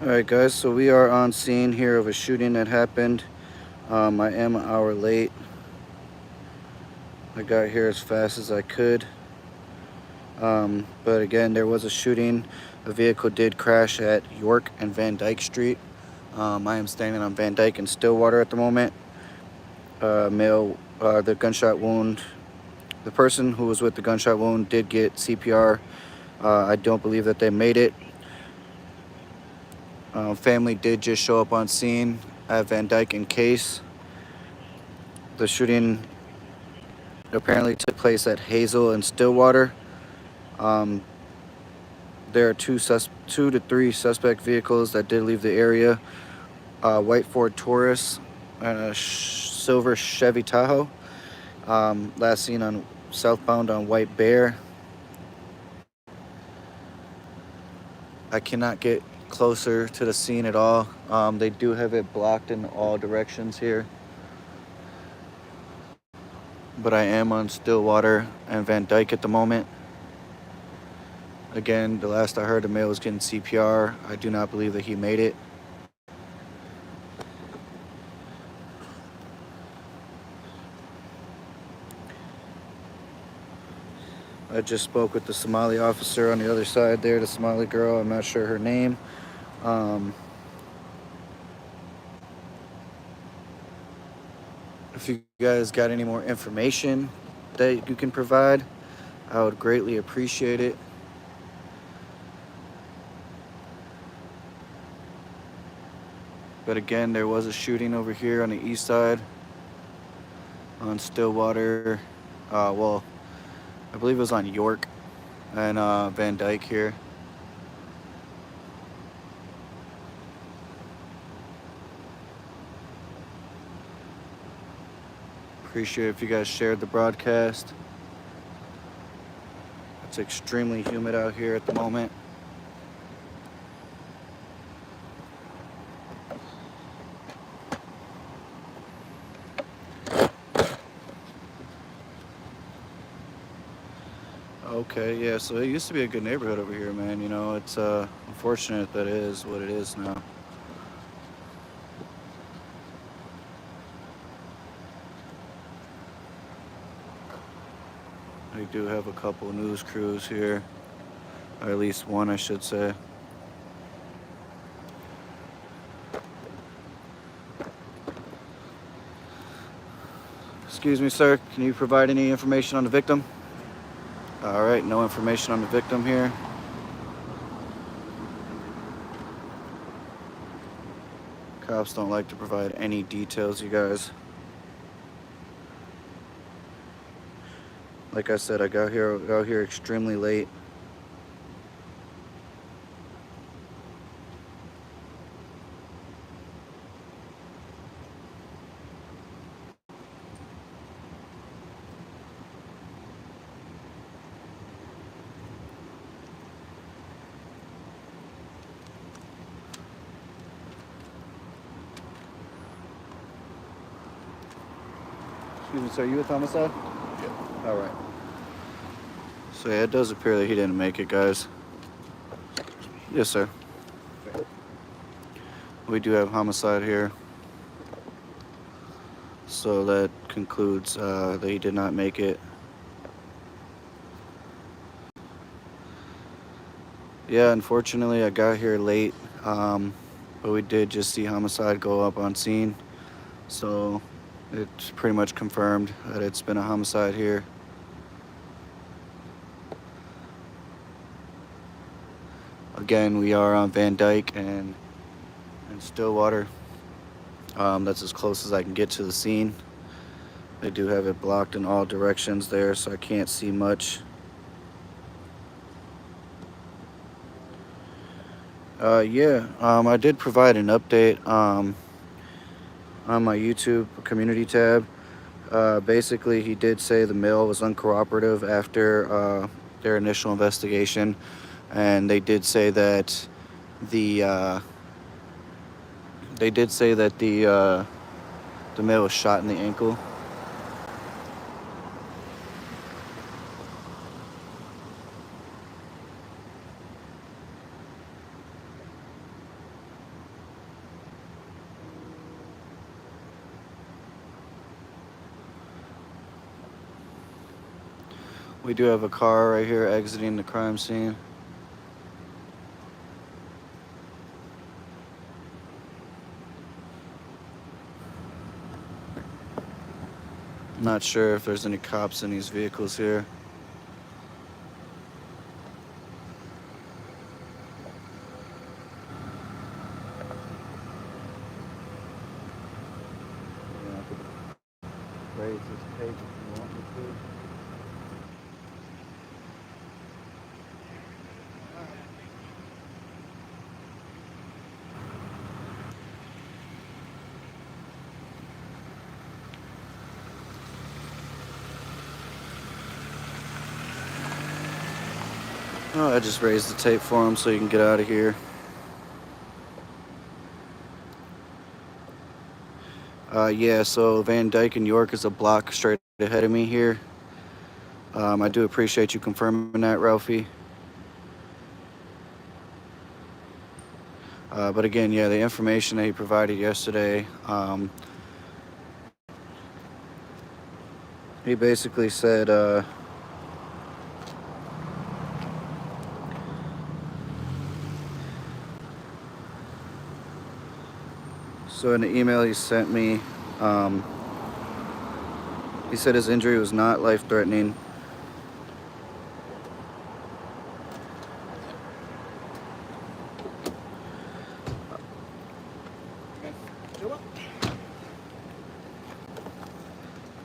Alright guys, so we are on scene here of a shooting that happened. I am an hour late. I got here as fast as I could. But again, there was a shooting. A vehicle did crash at York and Van Dyke Street. I am standing on Van Dyke and Stillwater at the moment. The gunshot wound, the person who was with the gunshot wound did get CPR. I don't believe that they made it. Family did just show up on scene at Van Dyke in case. The shooting apparently took place at Hazel and Stillwater. There are two to three suspect vehicles that did leave the area. White Ford Taurus and a silver Chevy Tahoe. Last seen on southbound on White Bear. I cannot get closer to the scene at all. They do have it blocked in all directions here. But I am on Stillwater and Van Dyke at the moment. Again, the last I heard, the male was getting CPR. I do not believe that he made it. I just spoke with the Somali officer on the other side there, the Somali girl. I'm not sure her name. If you guys got any more information that you can provide, I would greatly appreciate it. But again, there was a shooting over here on the east side on Stillwater. Well, I believe it was on York and Van Dyke here. Appreciate if you guys shared the broadcast. It's extremely humid out here at the moment. Okay, yeah, so it used to be a good neighborhood over here, man. You know, it's unfortunate that it is what it is now. We do have a couple news crews here, or at least one, I should say. Excuse me, sir, can you provide any information on the victim? All right, no information on the victim here. Cops don't like to provide any details, you guys. Like I said, I got here extremely late. Excuse me, sir, you with Homicide? Yeah. All right. So yeah, it does appear that he didn't make it, guys. Yes, sir. We do have Homicide here. So that concludes that he did not make it. Yeah, unfortunately, I got here late, but we did just see Homicide go up on scene. So it's pretty much confirmed that it's been a homicide here. Again, we are on Van Dyke and Stillwater. That's as close as I can get to the scene. They do have it blocked in all directions there, so I can't see much. I did provide an update on my YouTube community tab. Basically, he did say the male was uncooperative after their initial investigation, and they did say that the male was shot in the ankle. We do have a car right here exiting the crime scene. Not sure if there's any cops in these vehicles here. Yeah, I could raise this page if you want me to. Oh, I just raised the tape for him so you can get out of here. Yeah, so Van Dyke and York is a block straight ahead of me here. I do appreciate you confirming that, Ralphie. But again, yeah, the information that he provided yesterday, he basically said, so in the email he sent me, he said his injury was not life-threatening.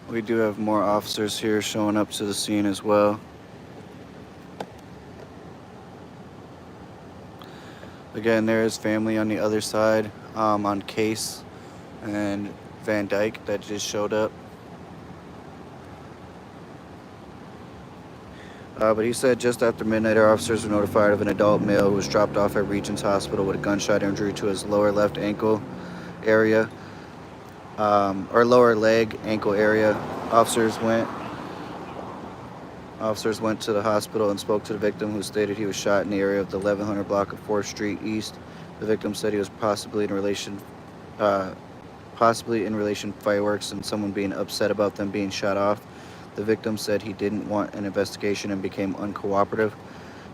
We do have more officers here showing up to the scene as well. Again, there is family on the other side, on Case and Van Dyke that just showed up. But he said just after midnight, our officers were notified of an adult male who was dropped off at Regents Hospital with a gunshot injury to his lower left ankle area, or lower leg ankle area. Officers went to the hospital and spoke to the victim, who stated he was shot in the area of the 1100 block of 4th Street East. The victim said he was possibly in relation to fireworks and someone being upset about them being shot off. The victim said he didn't want an investigation and became uncooperative.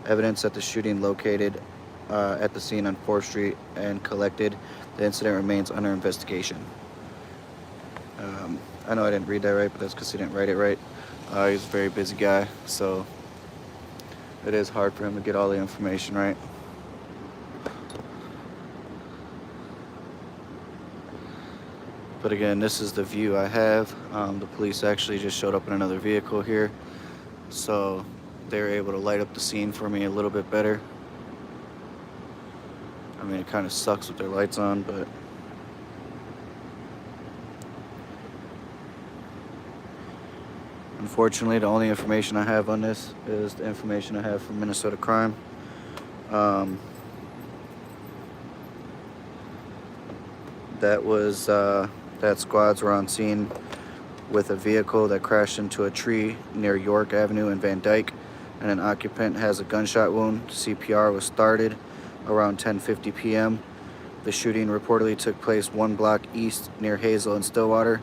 Evidence at the shooting located at the scene on 4th Street and collected. The incident remains under investigation. I know I didn't read that right, but that's because he didn't write it right. He's a very busy guy, so it is hard for him to get all the information right. But again, this is the view I have. The police actually just showed up in another vehicle here, so they're able to light up the scene for me a little bit better. I mean, it kind of sucks with their lights on, but unfortunately, the only information I have on this is the information I have from Minnesota Crime. That squads were on scene with a vehicle that crashed into a tree near York Avenue and Van Dyke, and an occupant has a gunshot wound. CPR was started around 10:50 p.m. The shooting reportedly took place 1 block east near Hazel and Stillwater,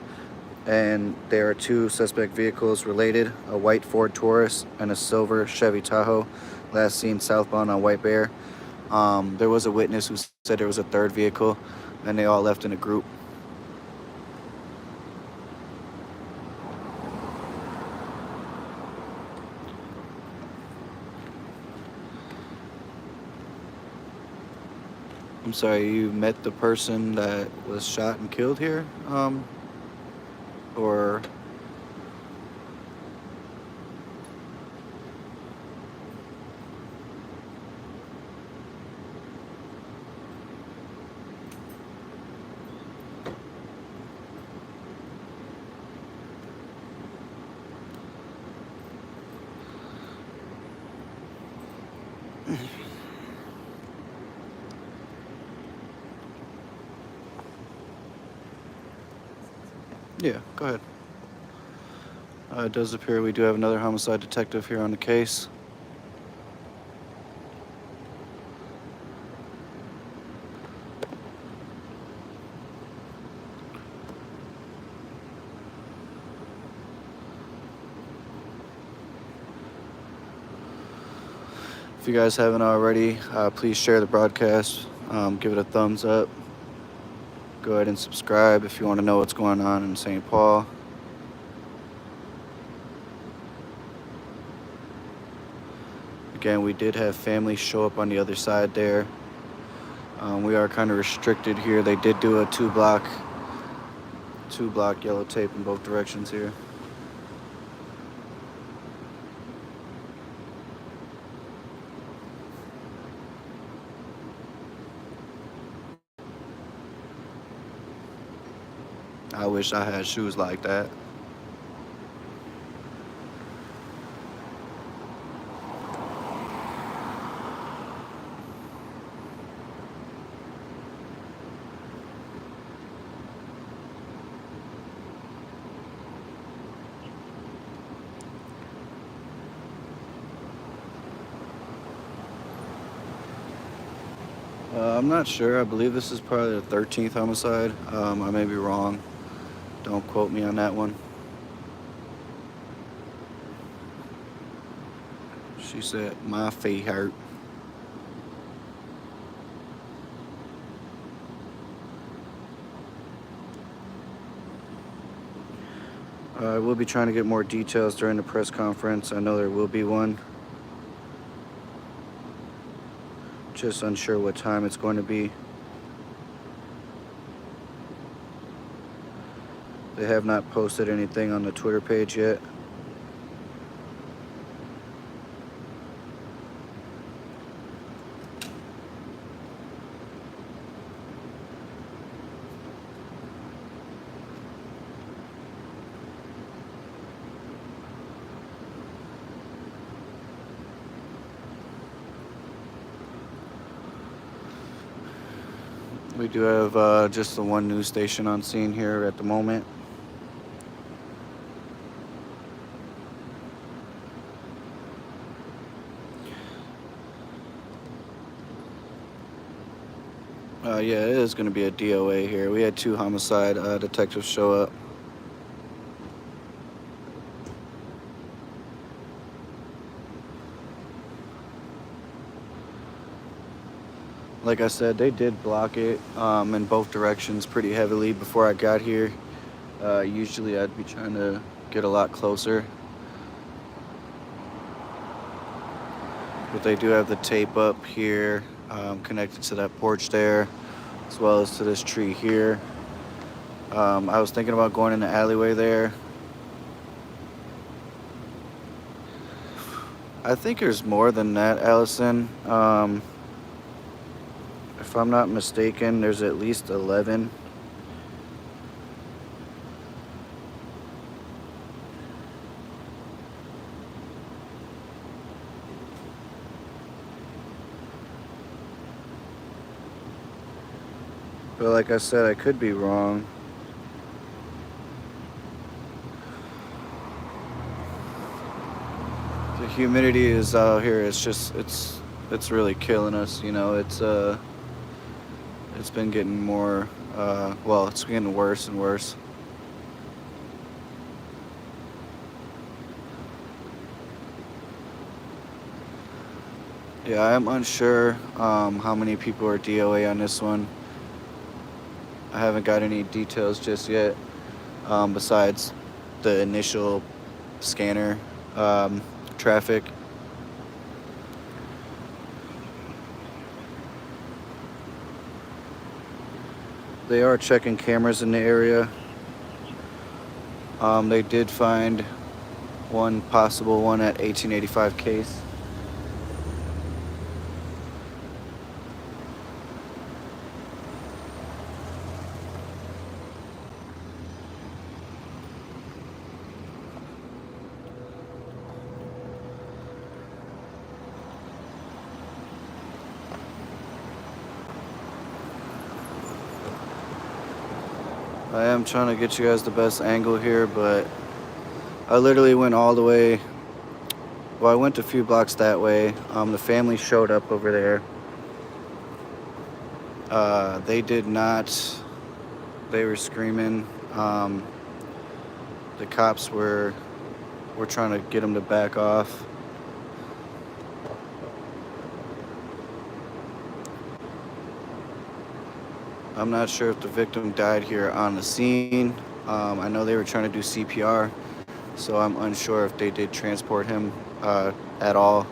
and there are 2 suspect vehicles related, a white Ford Taurus and a silver Chevy Tahoe, last seen southbound on White Bear. There was a witness who said there was a 3rd vehicle, and they all left in a group. I'm sorry, you met the person that was shot and killed here? Or... Yeah, go ahead. It does appear we do have another homicide detective here on the case. If you guys haven't already, please share the broadcast. Give it a thumbs up. Go ahead and subscribe if you want to know what's going on in St. Paul. Again, we did have families show up on the other side there. We are kind of restricted here. They did do a two block yellow tape in both directions here. I wish I had shoes like that. I'm not sure. I believe this is probably the 13th homicide. I may be wrong. Don't quote me on that one. She said, my feet hurt. I will be trying to get more details during the press conference. I know there will be one. Just unsure what time it's going to be. They have not posted anything on the Twitter page yet. We do have just the one news station on scene here at the moment. Yeah, it is going to be a DOA here. We had 2 homicide detectives show up. Like I said, they did block it in both directions pretty heavily before I got here. Usually I'd be trying to get a lot closer. But they do have the tape up here connected to that porch there, as well as to this tree here. I was thinking about going in the alleyway there. I think there's more than that, Allison. If I'm not mistaken, there's at least 11. But like I said, I could be wrong. The humidity is out here. It's really killing us. You know, it's been getting more. Well, it's getting worse and worse. Yeah, I'm unsure how many people are DOA on this one. I haven't got any details just yet, besides the initial scanner traffic. They are checking cameras in the area. They did find one possible one at 1885 Case. I am trying to get you guys the best angle here, but I literally went all the way. Well, I went a few blocks that way. The family showed up over there. They did not. They were screaming. The cops were trying to get them to back off. I'm not sure if the victim died here on the scene. I know they were trying to do CPR, so I'm unsure if they did transport him at all.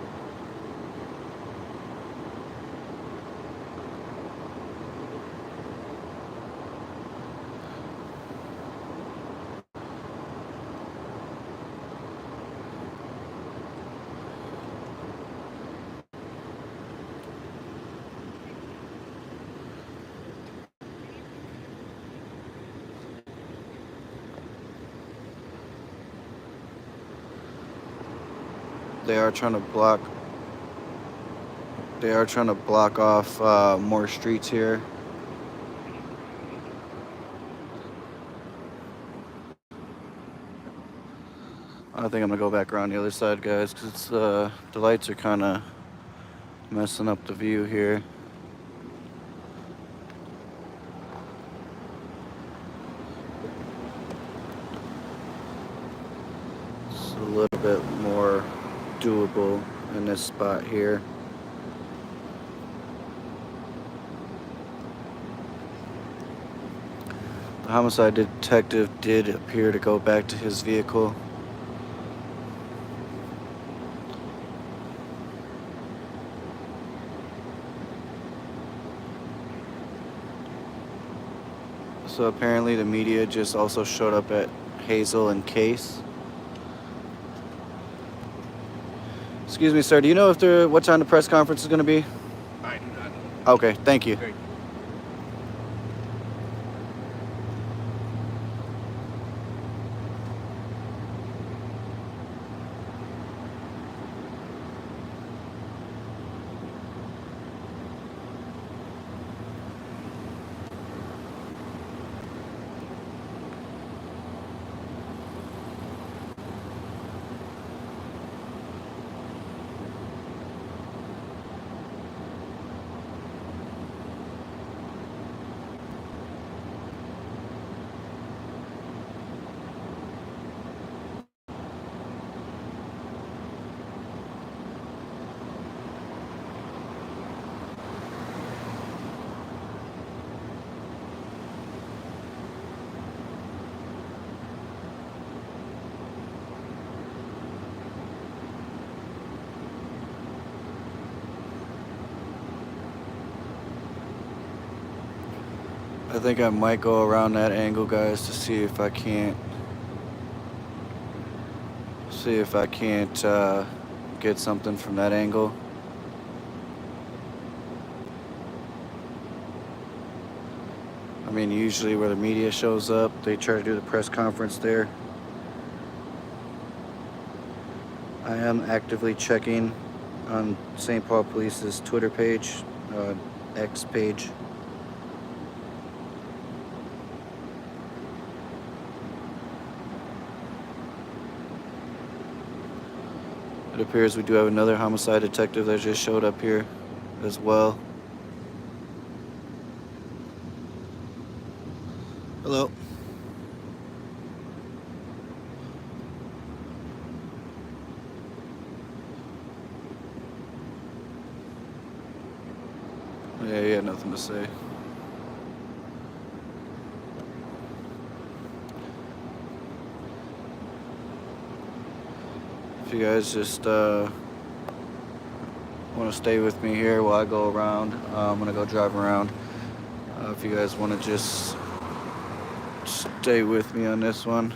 They are trying to block. They are trying to block off more streets here. I think I'm gonna go back around the other side, guys, because it's the lights are kind of messing up the view here. It's a little bit more doable in this spot here. The homicide detective did appear to go back to his vehicle. So apparently the media just also showed up at Hazel and Case. Excuse me, sir. Do you know if what time the press conference is going to be? I do not. Okay, thank you. Great. I think I might go around that angle, guys, to see if I can't get something from that angle. I mean, usually where the media shows up, they try to do the press conference there. I am actively checking on St. Paul Police's Twitter page, X page. It appears we do have another homicide detective that just showed up here as well. Hello. Yeah, he had nothing to say. If you guys just want to stay with me here while I go around, I'm gonna go drive around. If you guys want to just stay with me on this one.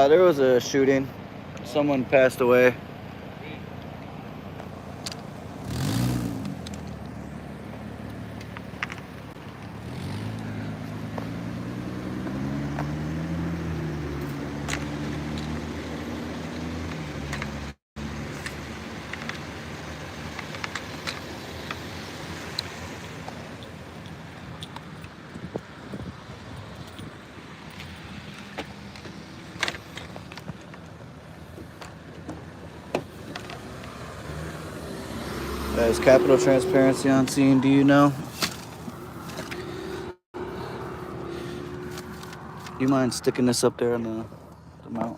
There was a shooting. Someone passed away. Is Capital Transparency on scene? Do you know? you mind sticking this up there on the mount?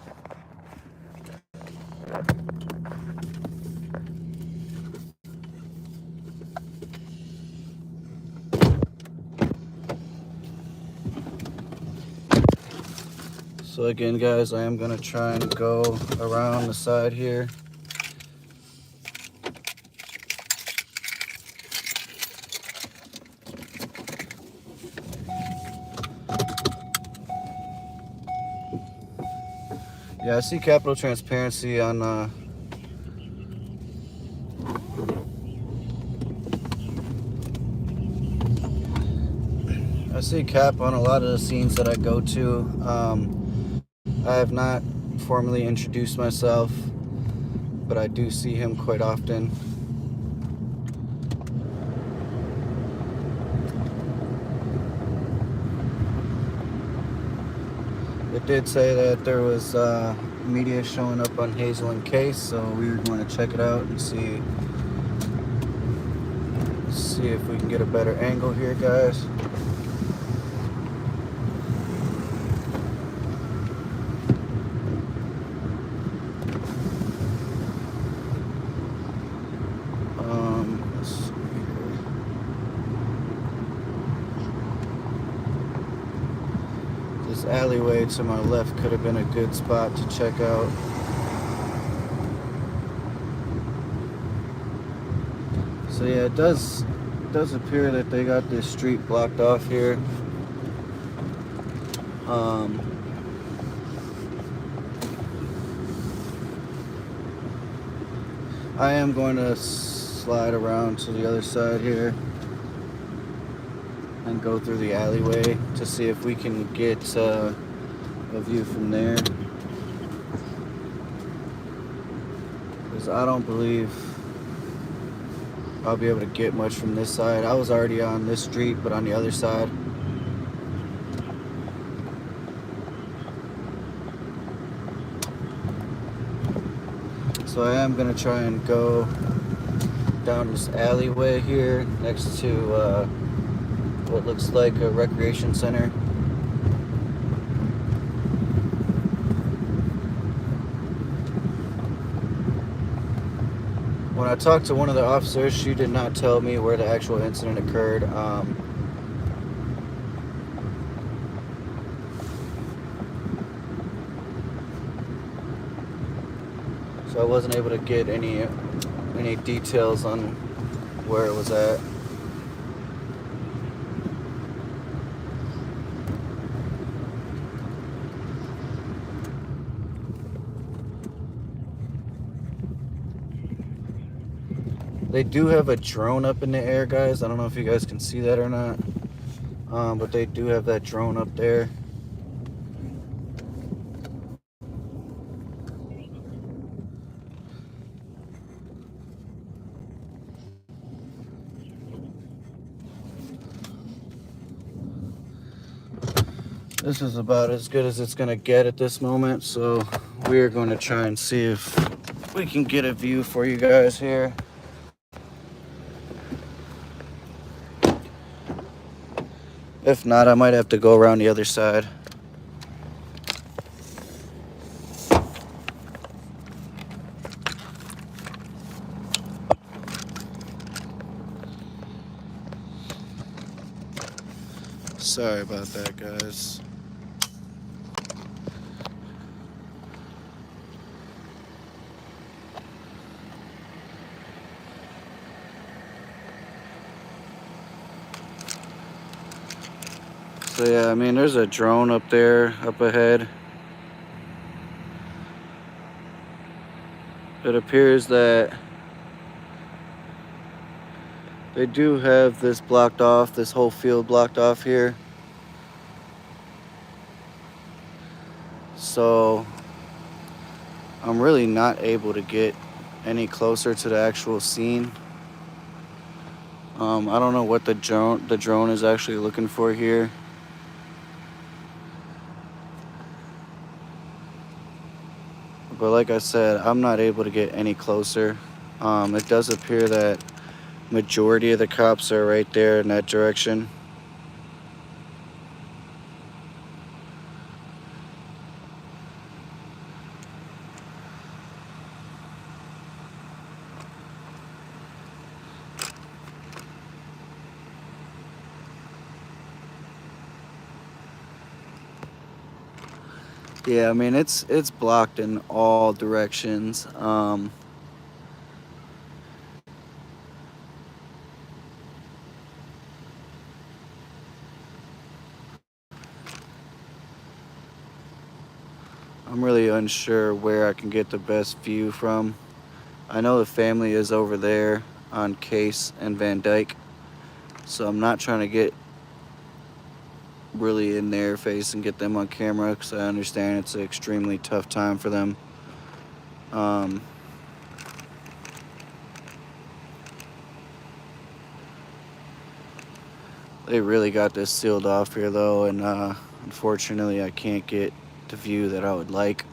So again, guys, I am gonna try and go around the side here. Yeah, I see Capital Transparency on I see Cap on a lot of the scenes that I go to. I have not formally introduced myself, but I do see him quite often. It did say that there was media showing up on Hazel and Case, so we were going to check it out and see if we can get a better angle here, guys. Let's see here. This alleyway to my left could have been a good spot to check out. So yeah, it does appear that they got this street blocked off here. I am going to slide around to the other side here and go through the alleyway to see if we can get a view from there, because I don't believe I'll be able to get much from this side. I was already on this street, but on the other side. So I am gonna try and go down this alleyway here next to what looks like a recreation center. When I talked to one of the officers, she did not tell me where the actual incident occurred. So I wasn't able to get any details on where it was at. They do have a drone up in the air, guys. I don't know if you guys can see that or not, but they do have that drone up there. This is about as good as it's gonna get at this moment, so we're going to try and see if we can get a view for you guys here. If not, I might have to go around the other side. Sorry about that, guys. So yeah, I mean, there's a drone up there, up ahead. It appears that they do have this blocked off, this whole field blocked off here. So I'm really not able to get any closer to the actual scene. I don't know what the drone is actually looking for here. But like I said, I'm not able to get any closer. It does appear that majority of the cops are right there in that direction. Yeah, I mean it's blocked in all directions. I'm really unsure where I can get the best view from. I know the family is over there on Case and Van Dyke, so I'm not trying to get really in their face and get them on camera because I understand it's an extremely tough time for them. Um, they really got this sealed off here though, and unfortunately I can't get the view that I would like.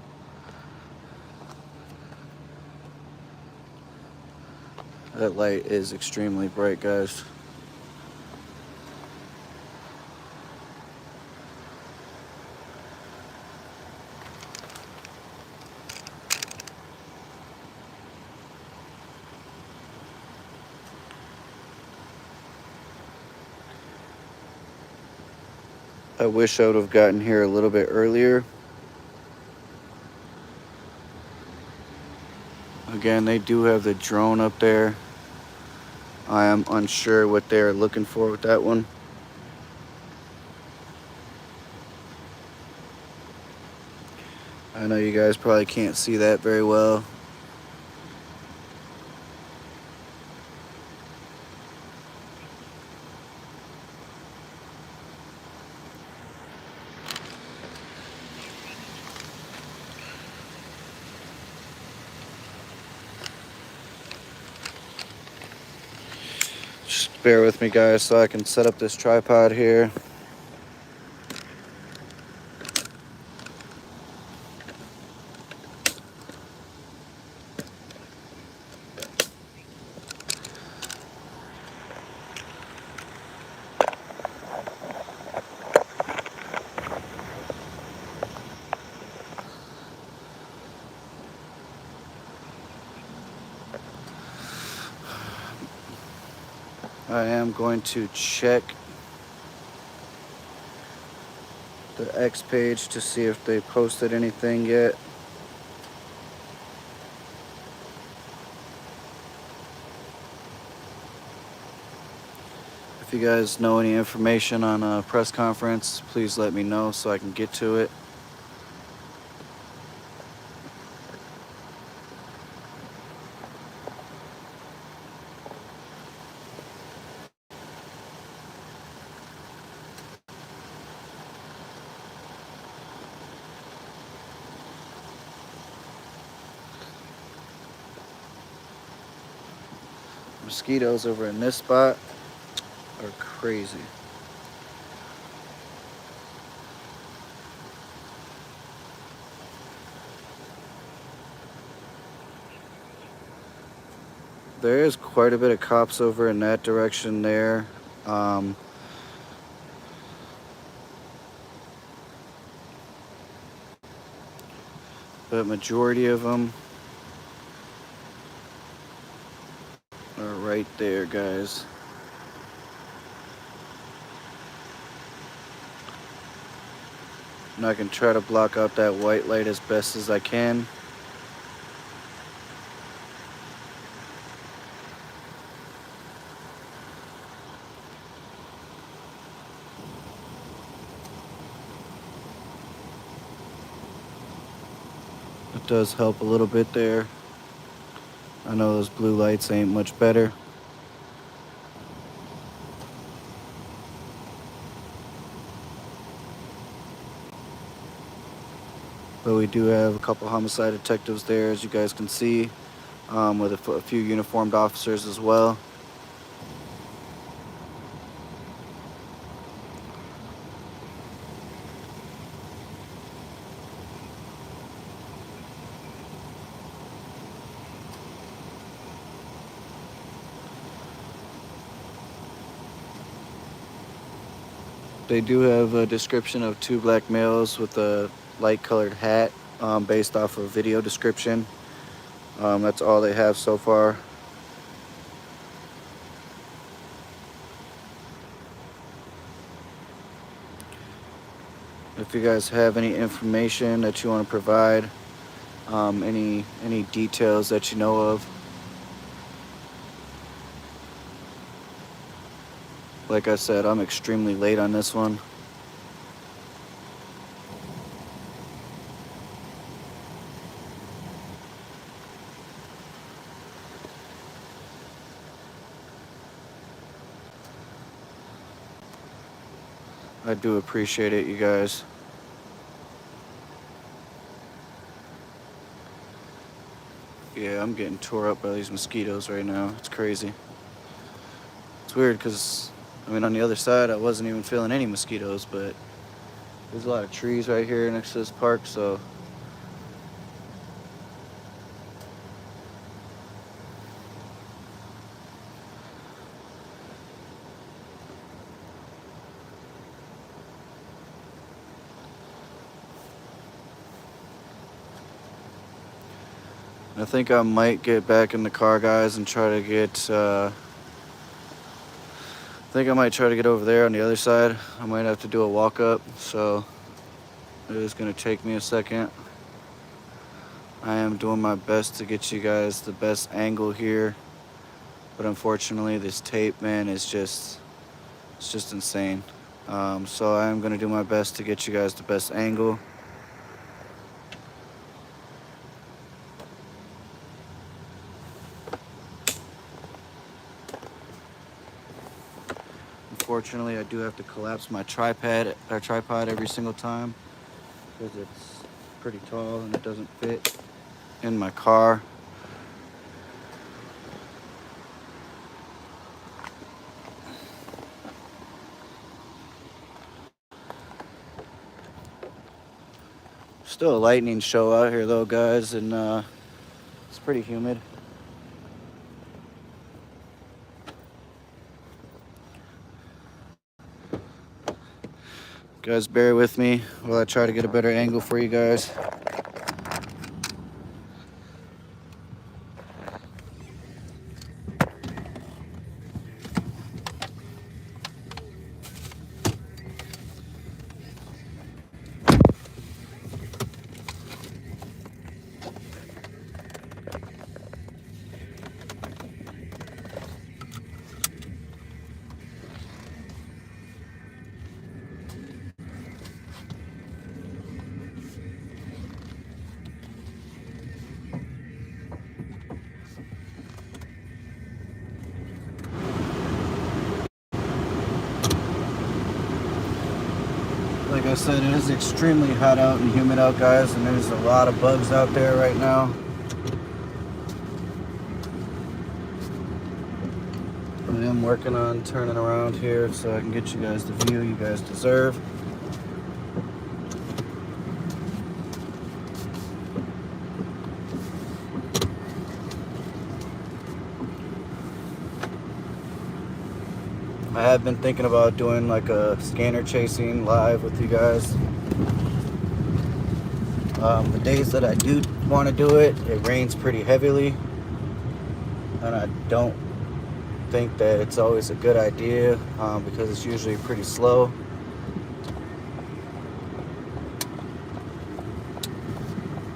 That light is extremely bright, guys. I wish I would have gotten here a little bit earlier. Again, they do have the drone up there. I am unsure what they're looking for with that one. I know you guys probably can't see that very well. Just bear with me, guys, so I can set up this tripod here. I am going to check the X page to see if they posted anything yet. If you guys know any information on a press conference, please let me know so I can get to it. Mosquitoes over in this spot are crazy. There is quite a bit of cops over in that direction there. But majority of them are right there, guys. And I can try to block out that white light as best as I can. It does help a little bit there. I know those blue lights ain't much better. But we do have a couple homicide detectives there, as you guys can see, with a few uniformed officers as well. They do have a description of two black males with a light colored hat, based off of video description. That's all they have so far. if you guys have any information that you want to provide, any details that you know of. Like I said, I'm extremely late on this one. I do appreciate it, you guys. Yeah, I'm getting tore up by these mosquitoes right now. It's crazy. It's weird because, I mean, on the other side, I wasn't even feeling any mosquitoes, but there's a lot of trees right here next to this park, so I think I might get back in the car, guys, and try to get, I think I might try to get over there on the other side. I might have to do a walk up, so it is going to take me a second. I am doing my best to get you guys the best angle here, but unfortunately this tape, man, is just, it's just insane. So I am going to do my best to get you guys the best angle. Unfortunately, I do have to collapse my tripod every single time because it's pretty tall and it doesn't fit in my car. Still a lightning show out here though, guys, and it's pretty humid. Guys, bear with me while I try to get a better angle for you guys. Like I said, it is extremely hot out and humid out, guys, and there's a lot of bugs out there right now. I am working on turning around here so I can get you guys the view you guys deserve. I have been thinking about doing like a scanner chasing live with you guys. The days that I do want to do it, it rains pretty heavily, and I don't think that it's always a good idea because it's usually pretty slow.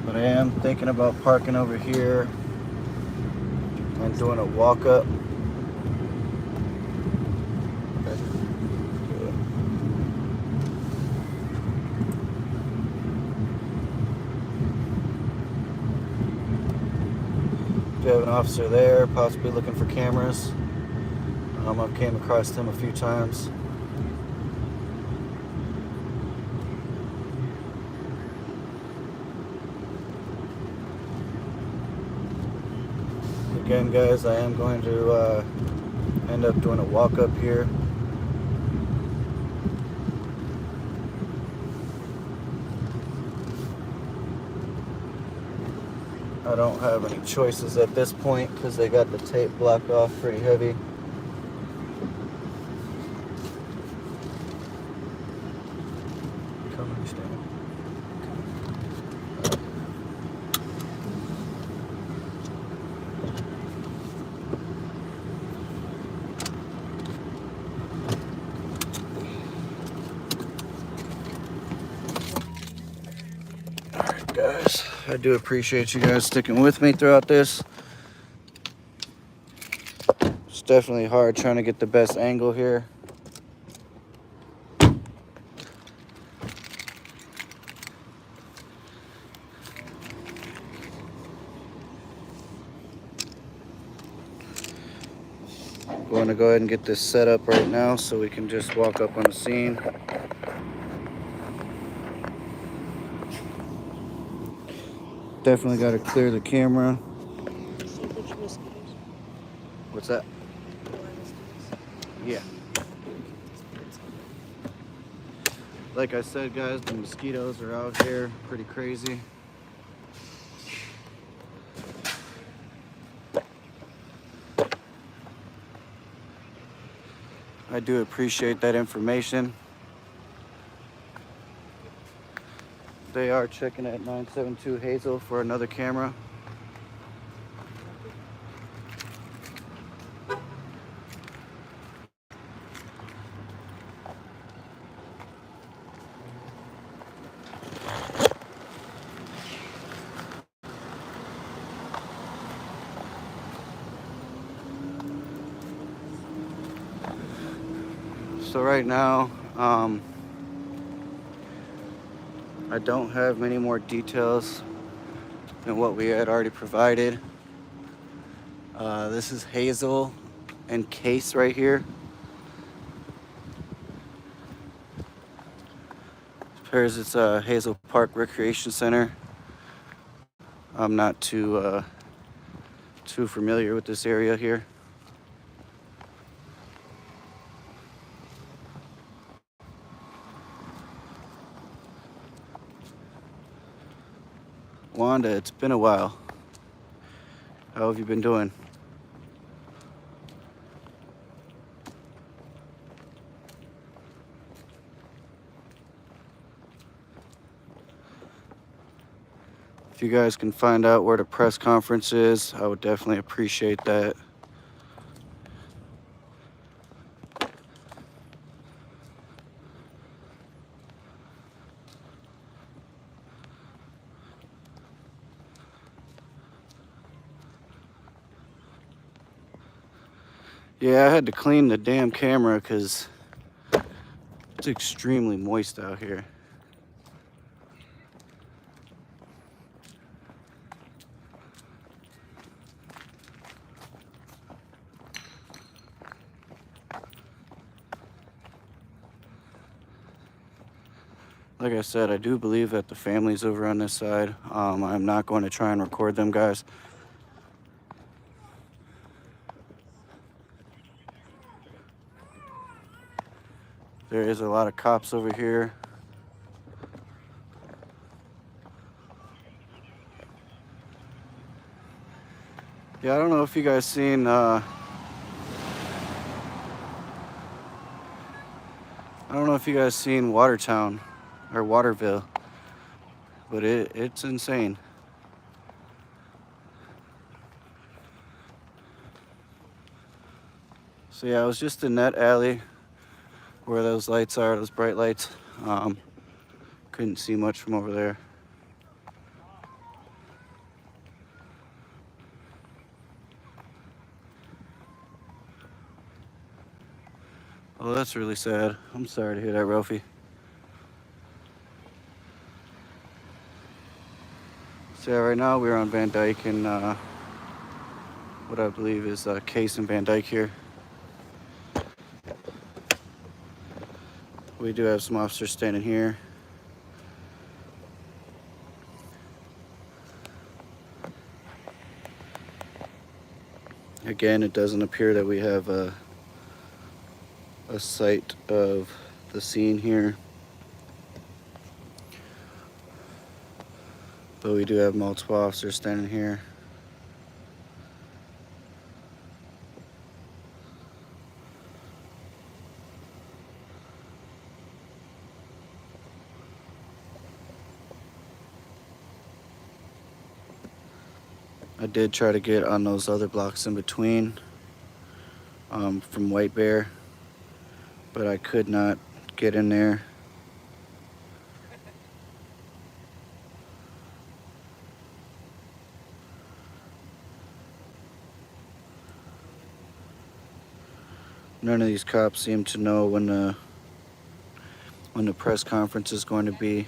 But I am thinking about parking over here and doing a walk up. We have an officer there, possibly looking for cameras. I've came across him a few times. Again, guys, I am going to end up doing a walk up here. I don't have any choices at this point because they got the tape blocked off pretty heavy. Come on, stand. I do appreciate you guys sticking with me throughout this. It's definitely hard trying to get the best angle here. I'm going to go ahead and get this set up right now so we can just walk up on the scene. Definitely got to clear the camera. What's that? Yeah. Like I said, guys, the mosquitoes are out here pretty crazy. I do appreciate that information. They are checking at 972 Hazel for another camera. So right now, I don't have many more details than what we had already provided. This is Hazel and Case right here. Appears it's Hazel Park Recreation Center. I'm not too familiar with this area here. Wanda, it's been a while. How have you been doing? If you guys can find out where the press conference is, I would definitely appreciate that. Yeah, I had to clean the damn camera because it's extremely moist out here. Like I said, I do believe that the family's over on this side. I'm not going to try and record them, guys. There is a lot of cops over here. Yeah, I don't know if you guys seen, I don't know if you guys seen Watertown or Waterville, but it's insane. So yeah, I was just in that alley where those lights are, those bright lights. Couldn't see much from over there. Oh, that's really sad. I'm sorry to hear that, Ralphie. So yeah, right now we're on Van Dyke and what I believe is Case and Van Dyke here. We do have some officers standing here. Again, it doesn't appear that we have a sight of the scene here, but we do have multiple officers standing here. I did try to get on those other blocks in between from White Bear, but I could not get in there. None of these cops seem to know when the press conference is going to be.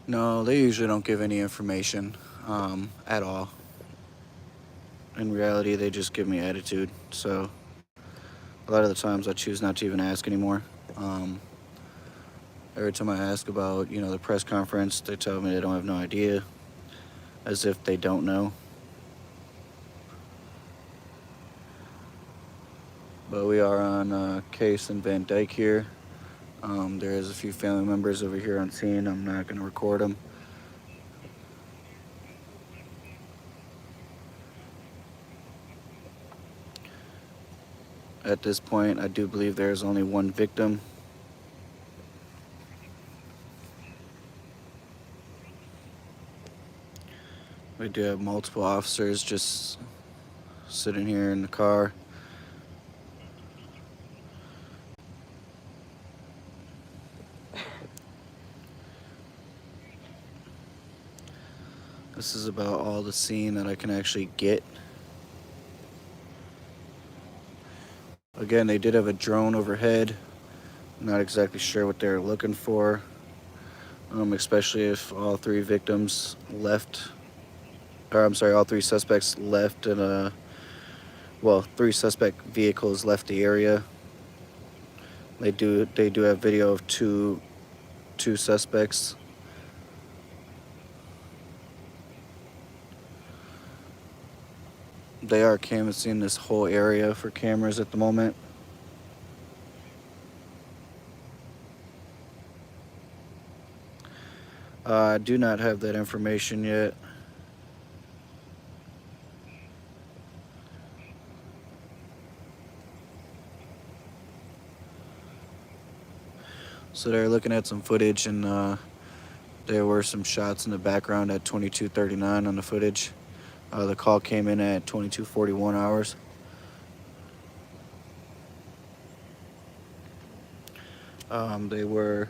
No, they usually don't give any information at all. In reality, they just give me attitude. So a lot of the times I choose not to even ask anymore. Um, every time I ask about, the press conference, they tell me they don't have no idea, as if they don't know. But we are on Case and Van Dyke here. There is a few family members over here on scene. I'm not going to record them. At this point, I do believe there is only one victim. We do have multiple officers just sitting here in the car. This is about all the scene that I can actually get. Again, they did have a drone overhead. Not exactly sure what they're looking for, especially if all three victims left. Or I'm sorry, all three suspects left in three suspect vehicles left the area. They do have video of two suspects. They are canvassing this whole area for cameras at the moment. I do not have that information yet. So they're looking at some footage, and there were some shots in the background at 22:39 on the footage. The call came in at 22:41 hours. They were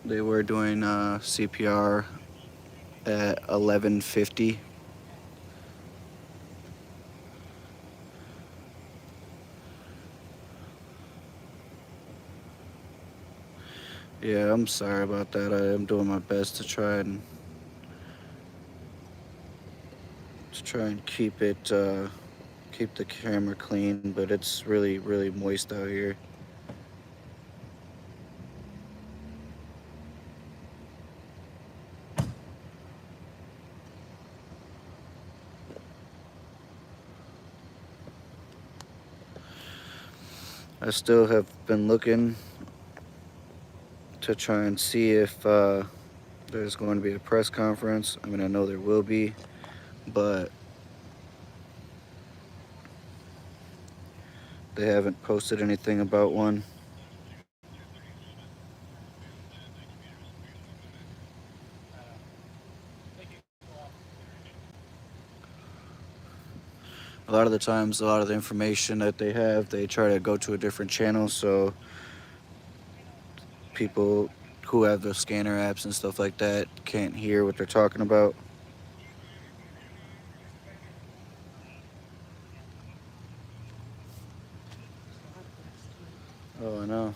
they were doing CPR at 11:50. Yeah, I'm sorry about that. I am doing my best to try and keep the camera clean, but it's really, really moist out here. I still have been looking to try and see if there's going to be a press conference. I mean, I know there will be, but they haven't posted anything about one. A lot of the times, a lot of the information that they have, they try to go to a different channel, so people who have the scanner apps and stuff like that can't hear what they're talking about. Oh, I know.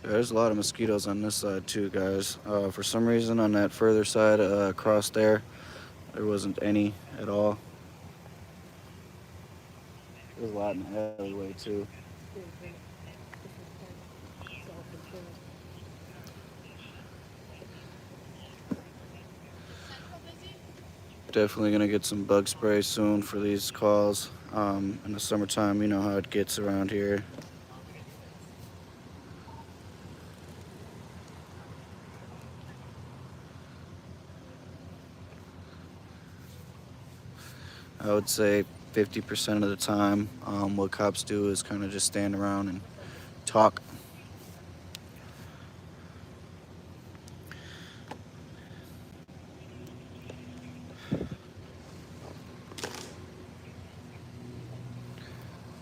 Yeah, there's a lot of mosquitoes on this side too, guys. For some reason, on that further side across there wasn't any at all. There's a lot in the alleyway too. Definitely gonna get some bug spray soon for these calls. In the summertime, you know how it gets around here. I would say 50% of the time, what cops do is kind of just stand around and talk.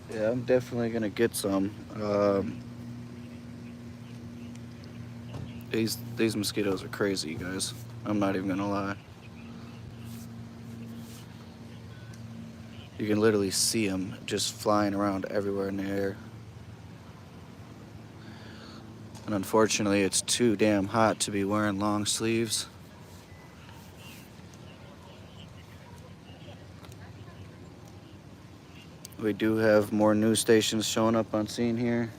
Yeah, I'm definitely gonna get some. These mosquitoes are crazy, you guys. I'm not even gonna lie. You can literally see them just flying around everywhere in the air. And unfortunately, it's too damn hot to be wearing long sleeves. We do have more news stations showing up on scene here.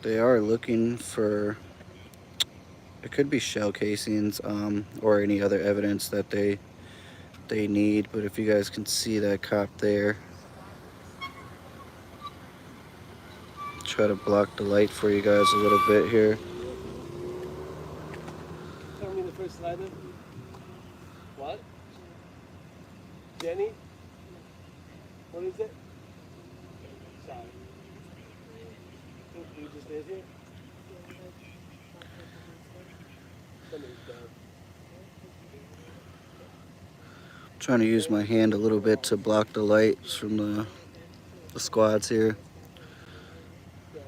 They are looking for, it could be shell casings, or any other evidence that they need. But if you guys can see that cop there, try to block the light for you guys a little bit here. Tell me the first letter. What? Jenny? What is it? Sorry. You just live here? Somebody's dead. Trying to use my hand a little bit to block the lights from the squads here. The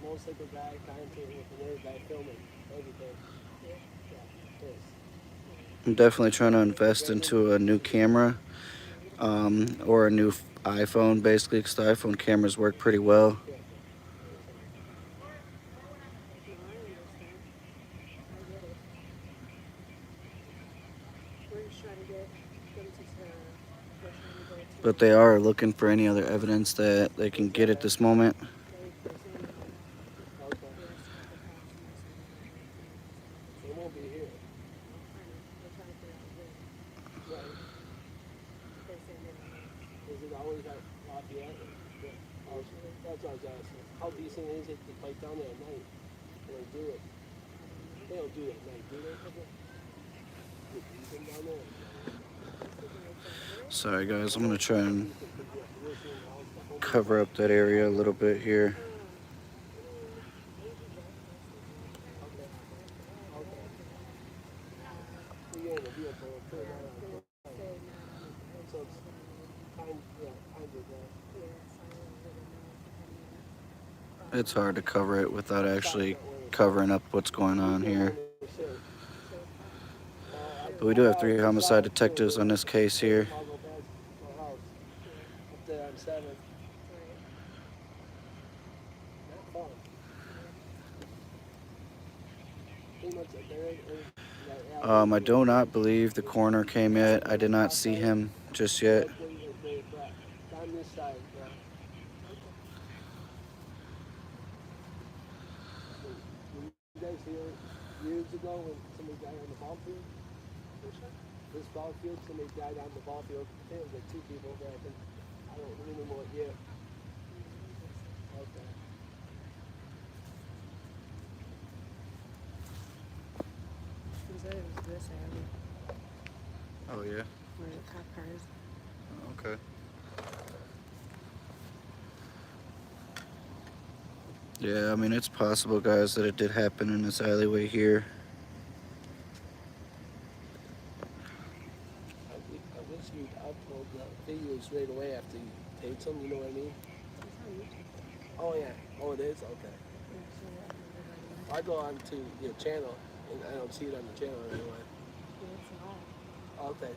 motorcycle guy commentating with another guy filming everything. Yeah, I'm definitely trying to invest into a new camera, or a new iPhone, basically, because the iPhone cameras work pretty well. But they are looking for any other evidence that they can get at this moment. Okay. They won't be here. Right. Is it always at Lafayette? Yeah. Oh, that's what I was asking. How decent is it to fight down there at night? When they do it? They don't do it at night, do they? Is it decent down there? Sorry guys, I'm gonna try and cover up that area a little bit here. It's hard to cover it without actually covering up what's going on here. But we do have 3 homicide detectives on this case here. I do not believe the coroner came yet. I did not see him just yet. On this side, yeah. You guys hear years ago when somebody died on the ball field? This ball field, somebody died on the ball field. I think it was like 2 people, but I don't remember what year. Okay. He said it was this area Oh yeah? where the cop cars. Okay. Yeah, I mean, it's possible, guys, that it did happen in this alleyway here. I wish you'd upload the videos right away after you taped them, you know what I mean? Oh yeah. Oh, it is? Okay. I go on to your channel and I don't see it on the channel anymore. Okay.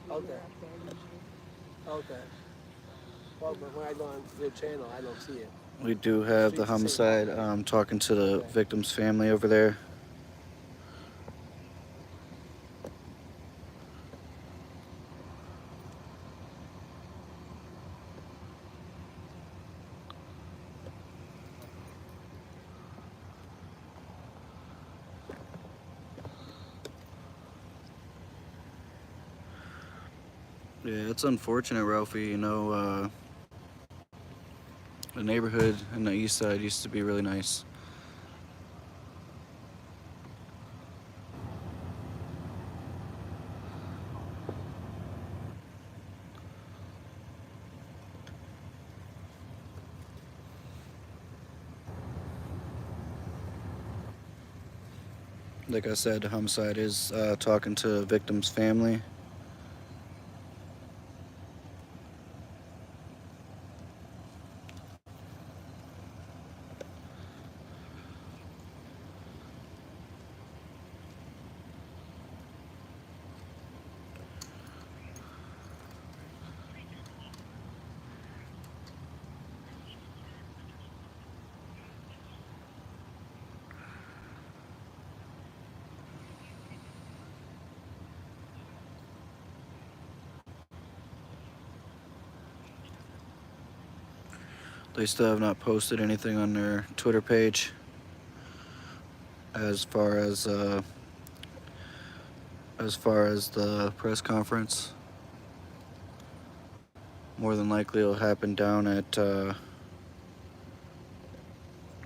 when Okay. you're up there usually. Okay. Well, but when I go on their channel, I don't see it. We do have the Street's the same homicide property. talking to the Okay. victim's family over there. Yeah, it's unfortunate, Ralphie. You know, the neighborhood in the east side used to be really nice. Like I said, the homicide is talking to the victim's family. They still have not posted anything on their Twitter page as far as the press conference. More than likely, it'll happen down at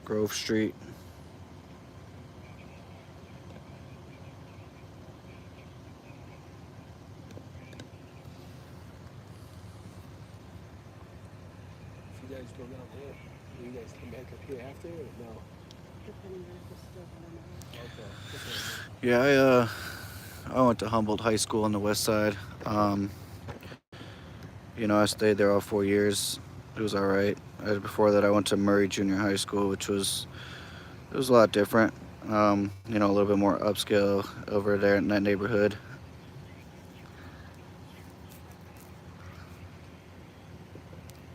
Grove Street. If you guys go down there, will you guys come back up here after or no? Depending on if it's still going on. Okay. Yeah, I went to Humboldt High School on the west side. You know, I stayed there all 4 years. It was all right. Before that, I went to Murray Junior High School, which was a lot different. You know, a little bit more upscale over there in that neighborhood.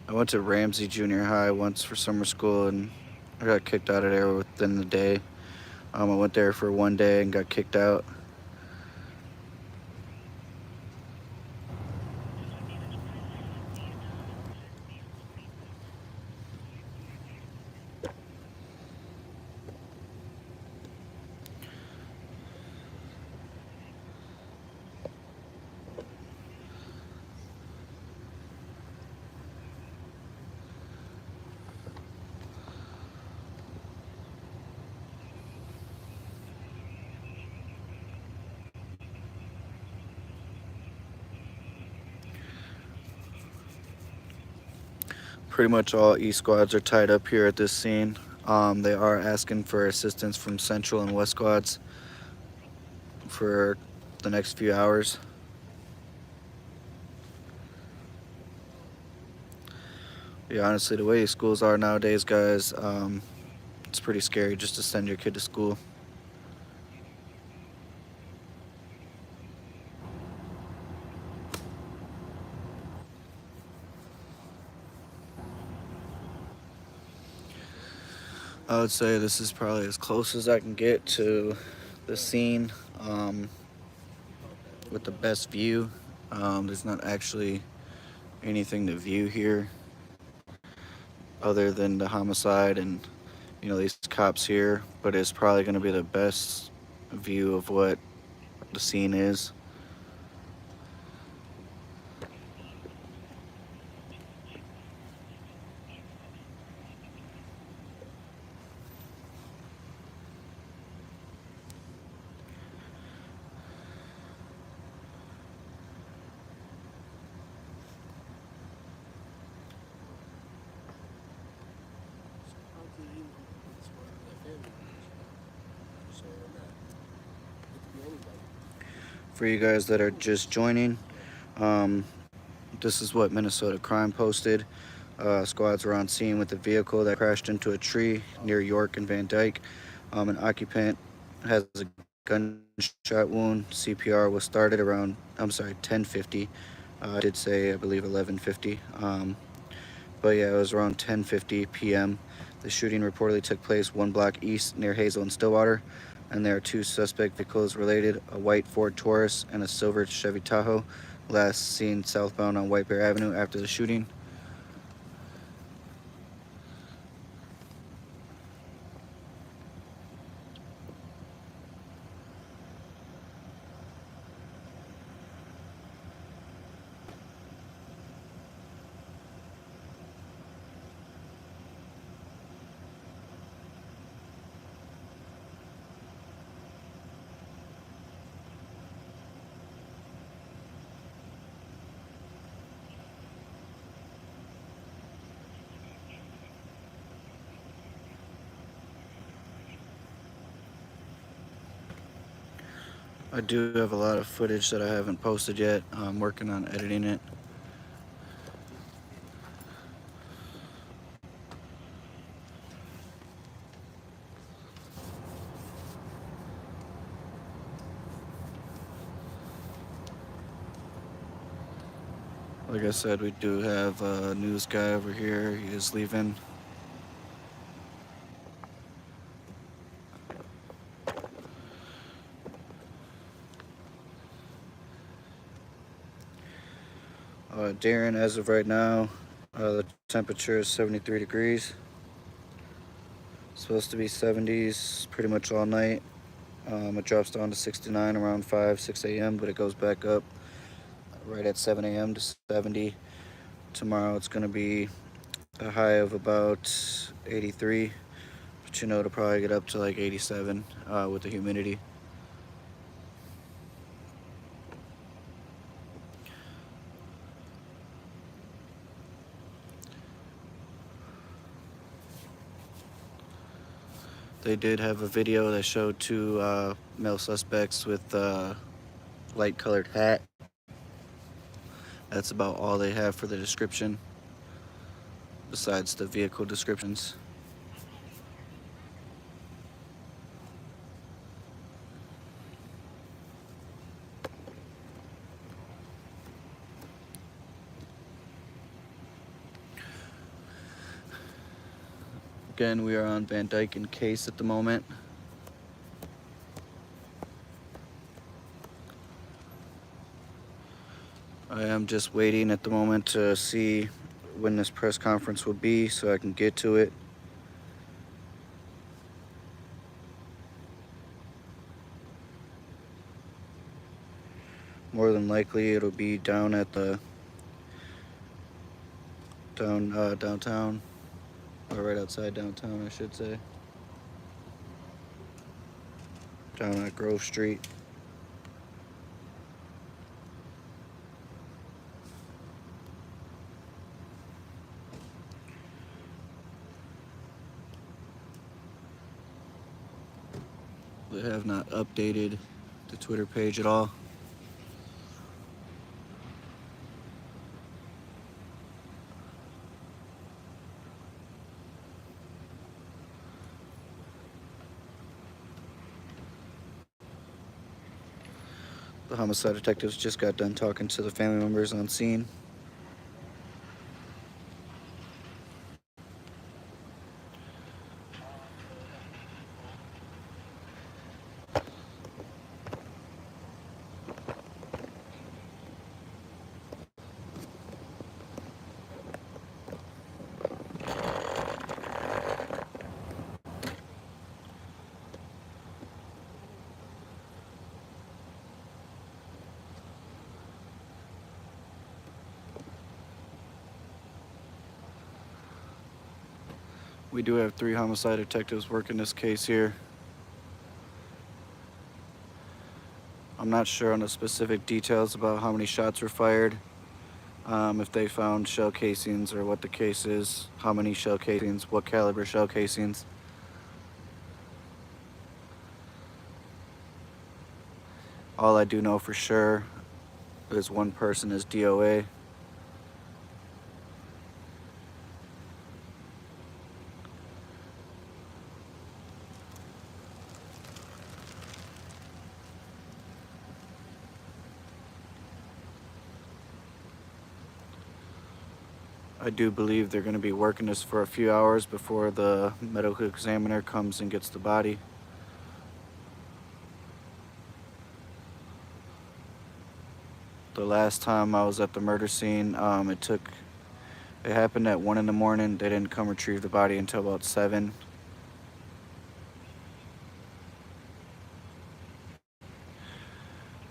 I went to Ramsey Junior High once for summer school, and I got kicked out of there within the day. I went there for one day and got kicked out. Pretty much all E squads are tied up here at this scene. They are asking for assistance from Central and West squads for the next few hours. Yeah, honestly, the way schools are nowadays, guys, it's pretty scary just to send your kid to school. I would say this is probably as close as I can get to the scene with the best view. There's not actually anything to view here other than the homicide and, you know, these cops here, but it's probably going to be the best view of what the scene is. How do you know it's one of their family members? So that it could be anybody. For you guys that are just joining, this is what Minnesota Crime posted. Squads were on scene with a vehicle that crashed into a tree near York and Van Dyke. An occupant has a gunshot wound. CPR was started around, I'm sorry, 10:50. I did say, I believe, 11:50. But yeah, it was around 10:50 p.m. The shooting reportedly took place 1 block east near Hazel and Stillwater, and there are 2 suspect vehicles related: a white Ford Taurus and a silver Chevy Tahoe, last seen southbound on White Bear Avenue after the shooting. I do have a lot of footage that I haven't posted yet. I'm working on editing it. Like I said, we do have a news guy over here. He is leaving. Darren, as of right now, the temperature is 73 degrees. Supposed to be 70s pretty much all night. It drops down to 69 around 5, 6 a.m., but it goes back up right at 7 a.m. to 70. Tomorrow it's going to be a high of about 83, but it'll probably get up to like 87 with the humidity. They did have a video that showed 2 male suspects with light colored hat. That's about all they have for the description, besides the vehicle descriptions. Again, we are on Van Dyke and Case at the moment. I am just waiting at the moment to see when this press conference will be so I can get to it. More than likely it'll be down at the downtown, or right outside downtown, I should say. Down at Grove Street. They have not updated the Twitter page at all. The homicide detectives just got done talking to the family members on scene. We do have 3 homicide detectives working this case here. I'm not sure on the specific details about how many shots were fired, if they found shell casings or what the case is, how many shell casings, what caliber shell casings. All I do know for sure is one person is DOA. I do believe they're going to be working this for a few hours before the medical examiner comes and gets the body. The last time I was at the murder scene, it happened at 1 in the morning. They didn't come retrieve the body until about 7.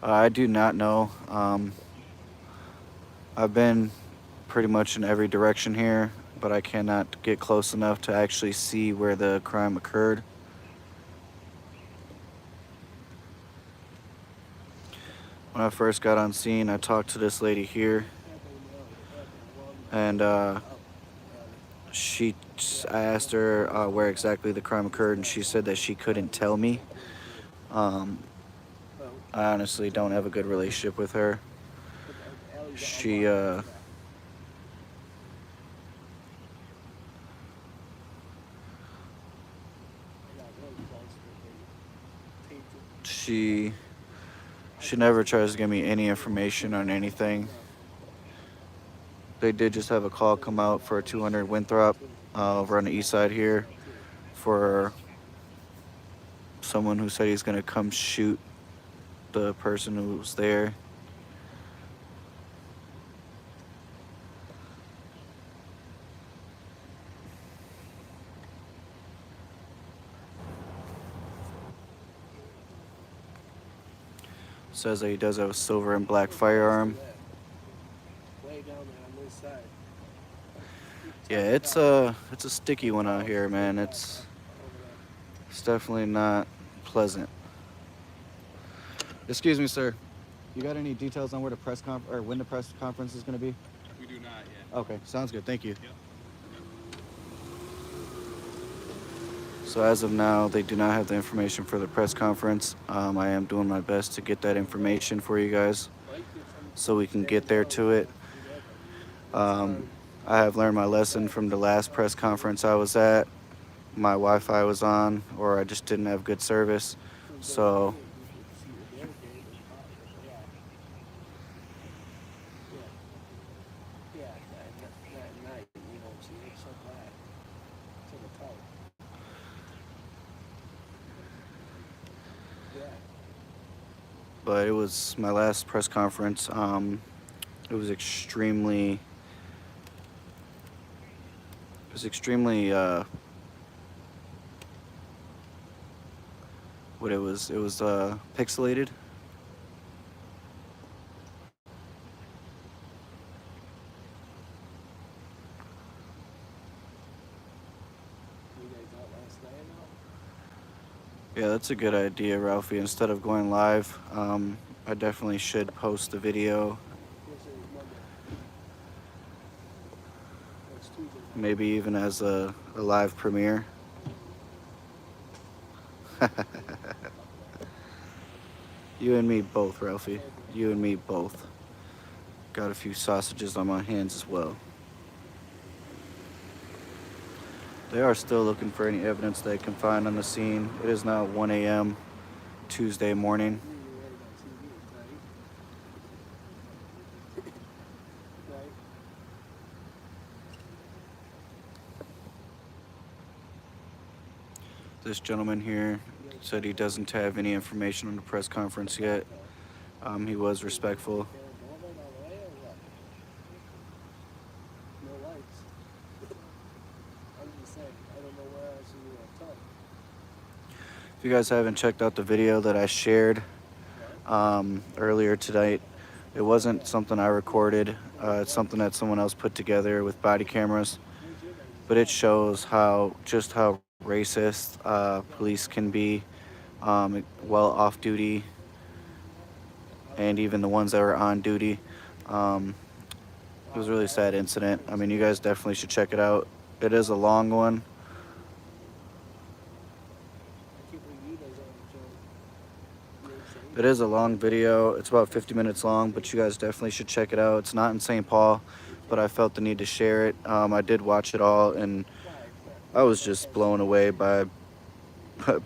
I do not know. I've been pretty much in every direction here, but I cannot get close enough to actually see where the crime occurred. When I first got on scene, I talked to this lady here, and I asked her where exactly the crime occurred, and she said that she couldn't tell me. I honestly don't have a good relationship with her. She never tries to give me any information on anything. They did just have a call come out for a 200 Winthrop over on the east side here for someone who said he's going to come shoot the person who was there. Says that he does have a silver and black firearm. Way down there on this side. Yeah, it's a sticky one out here, man. It's definitely not pleasant. Excuse me, sir. You got any details on where the when the press conference is going to be? We do not yet. Okay, sounds good. Thank you. Yep. So as of now, they do not have the information for the press conference. I am doing my best to get that information for you guys so we can get there to it. I have learned my lesson from the last press conference I was at. My Wi-Fi was on, or I just didn't have good service. So but it was my last press conference. It was extremely what it was pixelated. Yeah, that's a good idea, Ralphie. Instead of going live, I definitely should post the video. Maybe even as a live premiere. You and me both, Ralphie. You and me both. Got a few sausages on my hands as well. They are still looking for any evidence they can find on the scene. It is now 1 a.m. Tuesday morning. This gentleman here said he doesn't have any information on the press conference yet. He was respectful. If you guys haven't checked out the video that I shared earlier tonight, it wasn't something I recorded. It's something that someone else put together with body cameras. But it shows how racist police can be while off duty, and even the ones that were on duty. It was a really sad incident. I mean, you guys definitely should check it out. It is a long one. It is a long video. It's about 50 minutes long, but you guys definitely should check it out. It's not in St. Paul, but I felt the need to share it. I did watch it all, and I was just blown away by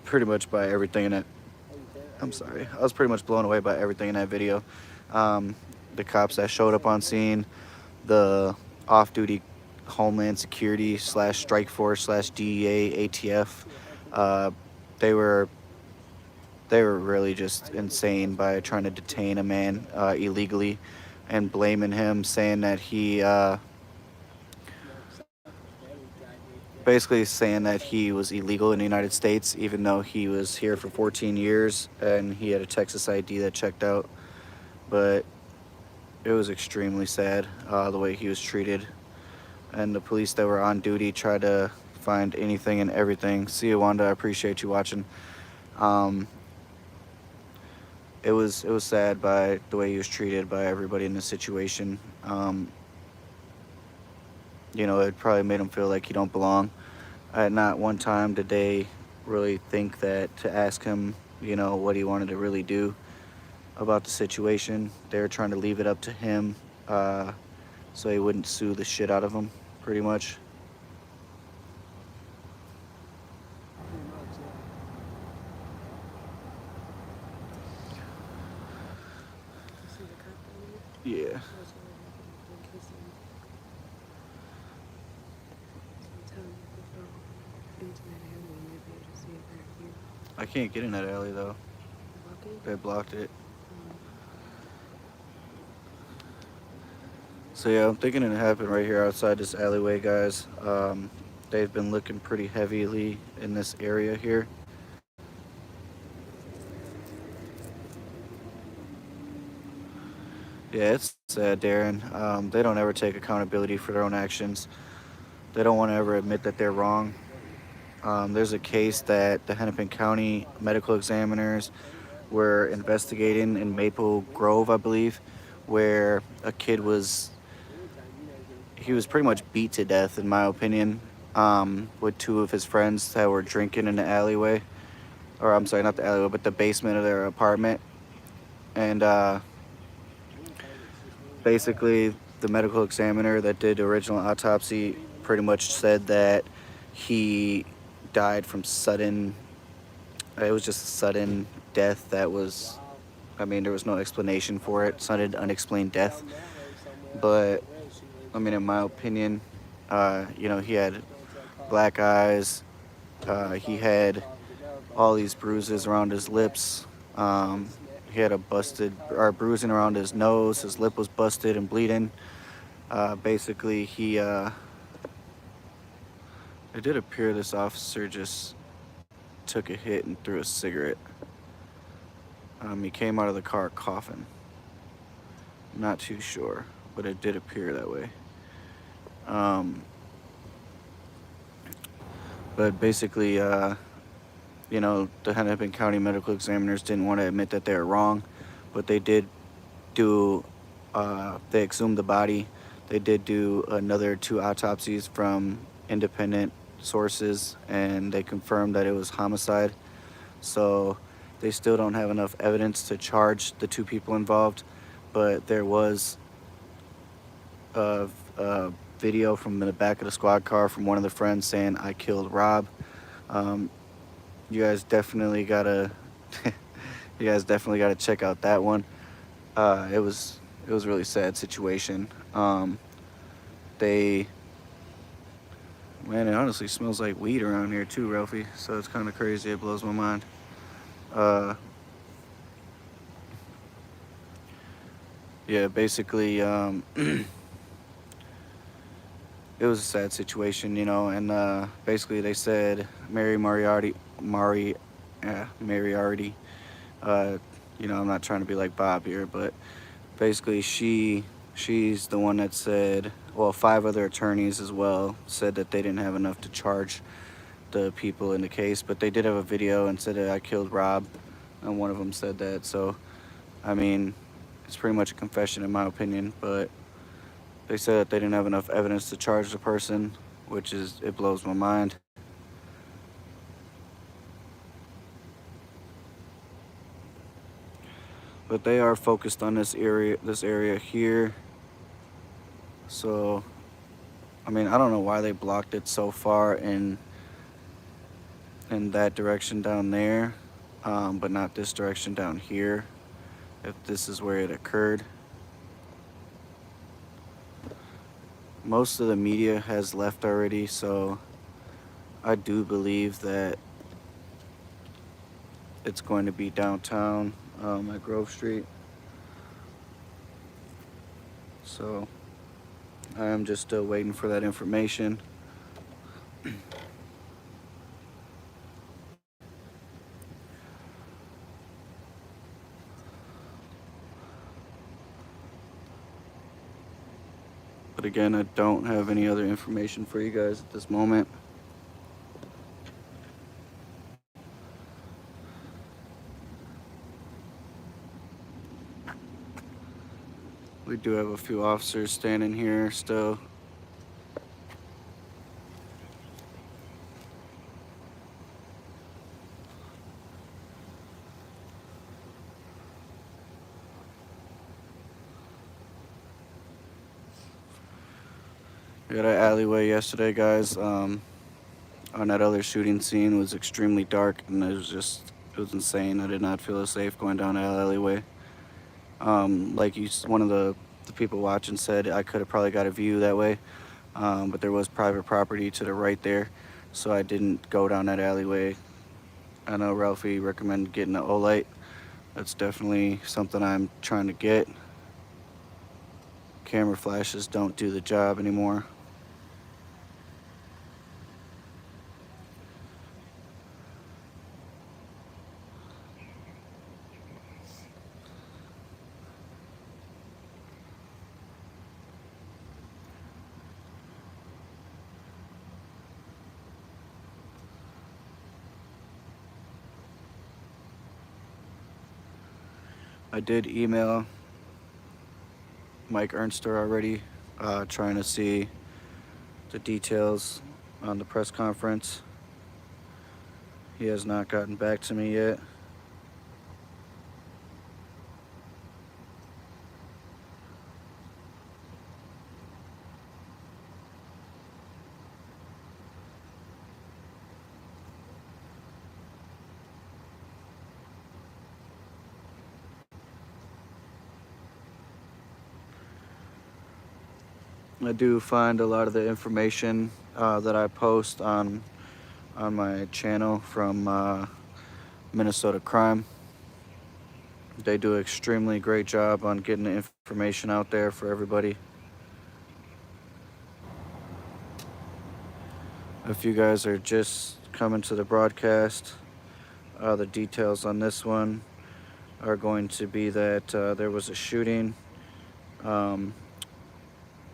pretty much by everything in it. I'm sorry. I was pretty much blown away by everything in that video. The cops that showed up on scene, the off-duty Homeland Security slash Strike Force slash DEA ATF. Uh, they were they were really just insane by trying to detain a man illegally and blaming him, saying that he basically saying that he was illegal in the United States, even though he was here for 14 years and he had a Texas ID that checked out. But it was extremely sad the way he was treated, and the police that were on duty tried to find anything and everything. See you, Wanda. I appreciate you watching. Um, it was sad by the way he was treated by everybody in the situation. You know, it probably made him feel like he don't belong. At not one time did they really think that to ask him, you know, what he wanted to really do about the situation. They were trying to leave it up to him, so he wouldn't sue the shit out of him, pretty much. Pretty much, You see the cop down there? Yeah. That's what we're looking in case I'm telling you, if you go into that area, you might be able to see it back here. I can't get in that alley though. Walking? They blocked it. Um, So yeah, I'm thinking it happened right here outside this alleyway, guys. They've been looking pretty heavily in this area here. Yeah, it's sad, Darren. They don't ever take accountability for their own actions. They don't want to ever admit that they're wrong. There's a case that the Hennepin County medical examiners were investigating in Maple Grove, I believe, where a kid was he was pretty much beat to death, in my opinion, with two of his friends that were drinking in the alleyway, or I'm sorry, not the alleyway, but the basement of their apartment. And basically, the medical examiner that did the original autopsy pretty much said that he died from sudden. It was just a sudden death that was. I mean, there was no explanation for it. Sudden, unexplained death. But I mean, in my opinion, you know, he had black eyes. He had all these bruises around his lips. He had a busted or bruising around his nose. His lip was busted and bleeding. Basically, it did appear this officer just took a hit and threw a cigarette. He came out of the car coughing. Not too sure, but it did appear that way. But basically, you know, the Hennepin County medical examiners didn't want to admit that they were wrong, but they did do, they exhumed the body. They did do another 2 autopsies from independent sources, and they confirmed that it was homicide. So they still don't have enough evidence to charge the 2 people involved, but there was a video from the back of the squad car from one of the friends saying, "I killed Rob." You guys definitely gotta check out that one. It was a really sad situation. It honestly smells like weed around here too, Ralphie, so it's kind of crazy. It blows my mind. Yeah, basically, it was a sad situation, you know, and basically they said Moriarty, you know, I'm not trying to be like Bob here, but basically she's the one that said, well, 5 other attorneys as well said that they didn't have enough to charge the people in the case, but they did have a video and said that I killed Rob, and one of them said that. So I mean, it's pretty much a confession in my opinion, but they said that they didn't have enough evidence to charge the person, which it blows my mind. But they are focused on this area here. So, I mean, I don't know why they blocked it so far in that direction down there, but not this direction down here, if this is where it occurred. most of the media has left already, so I do believe that it's going to be downtown at Grove Street. So I am just still waiting for that information. But again, I don't have any other information for you guys at this moment. We do have a few officers standing here still. We got an alleyway yesterday, guys. On that other shooting scene was extremely dark, and it was insane. I did not feel safe going down that alleyway. Like one of the people watching said, I could have probably got a view that way, but there was private property to the right there, so I didn't go down that alleyway. I know Ralphie recommended getting an O-light. That's definitely something I'm trying to get. Camera flashes don't do the job anymore. I did email Mike Ernster already, trying to see the details on the press conference. He has not gotten back to me yet. I do find a lot of the information that I post on my channel from Minnesota Crime. They do an extremely great job on getting the information out there for everybody. If you guys are just coming to the broadcast, the details on this one are going to be that there was a shooting.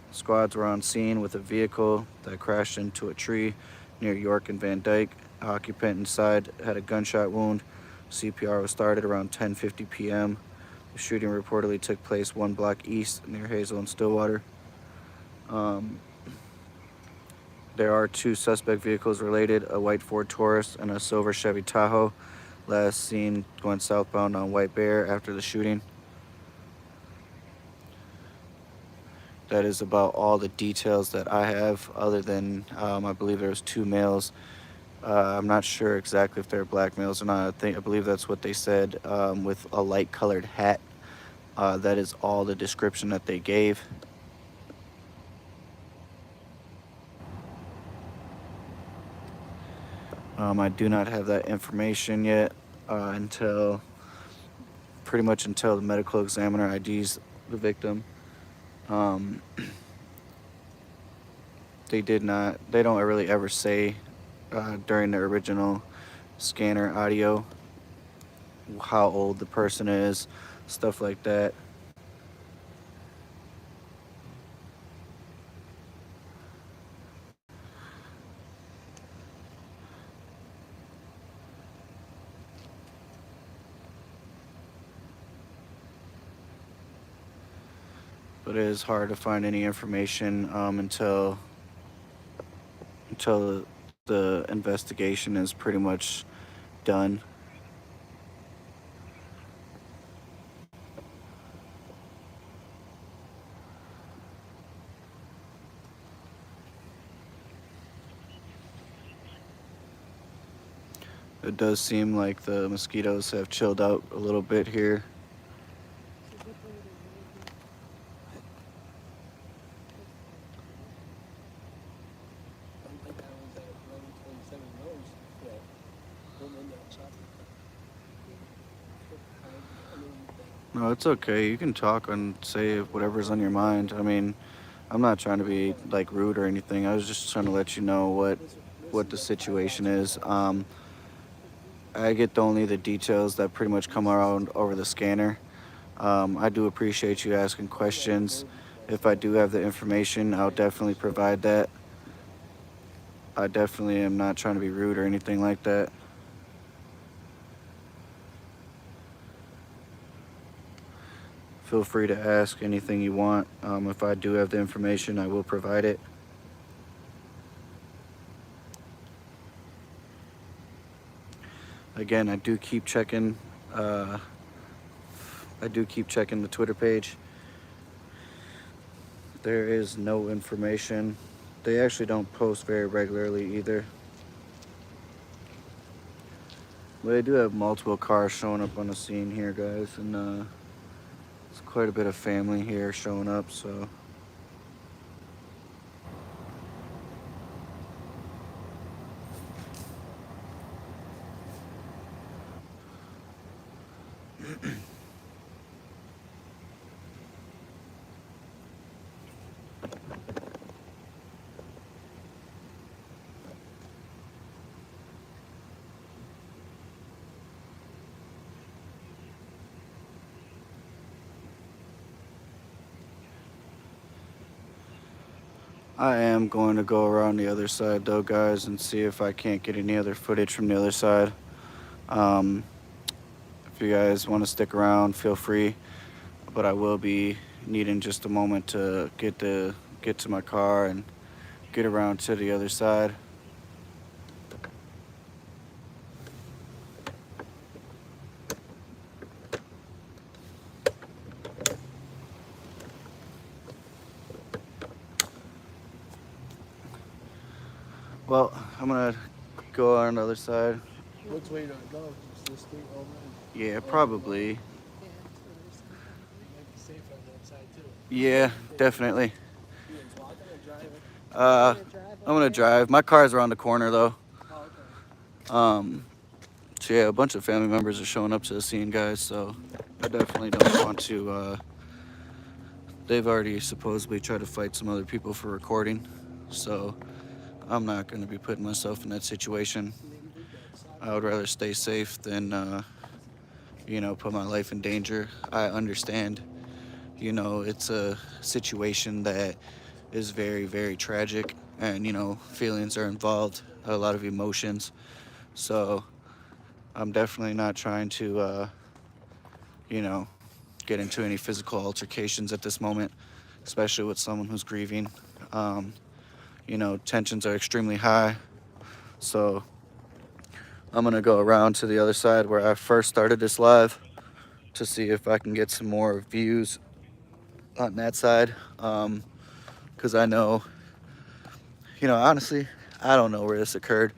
Squads were on scene with a vehicle that crashed into a tree near York and Van Dyke. Occupant inside had a gunshot wound. CPR was started around 10:50 p.m. The shooting reportedly took place 1 block east near Hazel and Stillwater. There are 2 suspect vehicles related, a white Ford Taurus and a silver Chevy Tahoe, last seen going southbound on White Bear after the shooting. That is about all the details that I have, other than I believe there was 2 males. I'm not sure exactly if they're black males or not. I believe that's what they said, with a light colored hat. That is all the description that they gave. I do not have that information yet until the medical examiner IDs the victim. They don't really ever say during the original scanner audio how old the person is, stuff like that. But it is hard to find any information until the investigation is pretty much done. It does seem like the mosquitoes have chilled out a little bit here. No, it's okay. You can talk and say whatever's on your mind. I mean, I'm not trying to be like rude or anything. I was just trying to let you know what the situation is. I get only the details that pretty much come around over the scanner. I do appreciate you asking questions. If I do have the information, I'll definitely provide that. I definitely am not trying to be rude or anything like that. Feel free to ask anything you want. If I do have the information, I will provide it. Again, I do keep checking the Twitter page. There is no information. They actually don't post very regularly either. But I do have multiple cars showing up on the scene here, guys, and it's quite a bit of family here showing up, so. I am going to go around the other side though, guys, and see if I can't get any other footage from the other side. If you guys want to stick around, feel free, but I will be needing just a moment to get to my car and get around to the other side. Well, I'm gonna go on the other side. Which way do I go? Just this street over? Yeah, probably. Yeah, it's the other side. It might be safer on that side too. Yeah, definitely. You guys walking or driving? I'm gonna drive. My car's around the corner though. Oh, okay. So yeah, a bunch of family members are showing up to the scene, guys. So I definitely don't want to. They've already supposedly tried to fight some other people for recording, so I'm not going to be putting myself in that situation. I would rather stay safe than, put my life in danger. I understand, it's a situation that is very, very tragic, and, feelings are involved, a lot of emotions. So I'm definitely not trying to, get into any physical altercations at this moment, especially with someone who's grieving. Tensions are extremely high. So I'm going to go around to the other side where I first started this live to see if I can get some more views on that side. Because I know, honestly, I don't know where this occurred.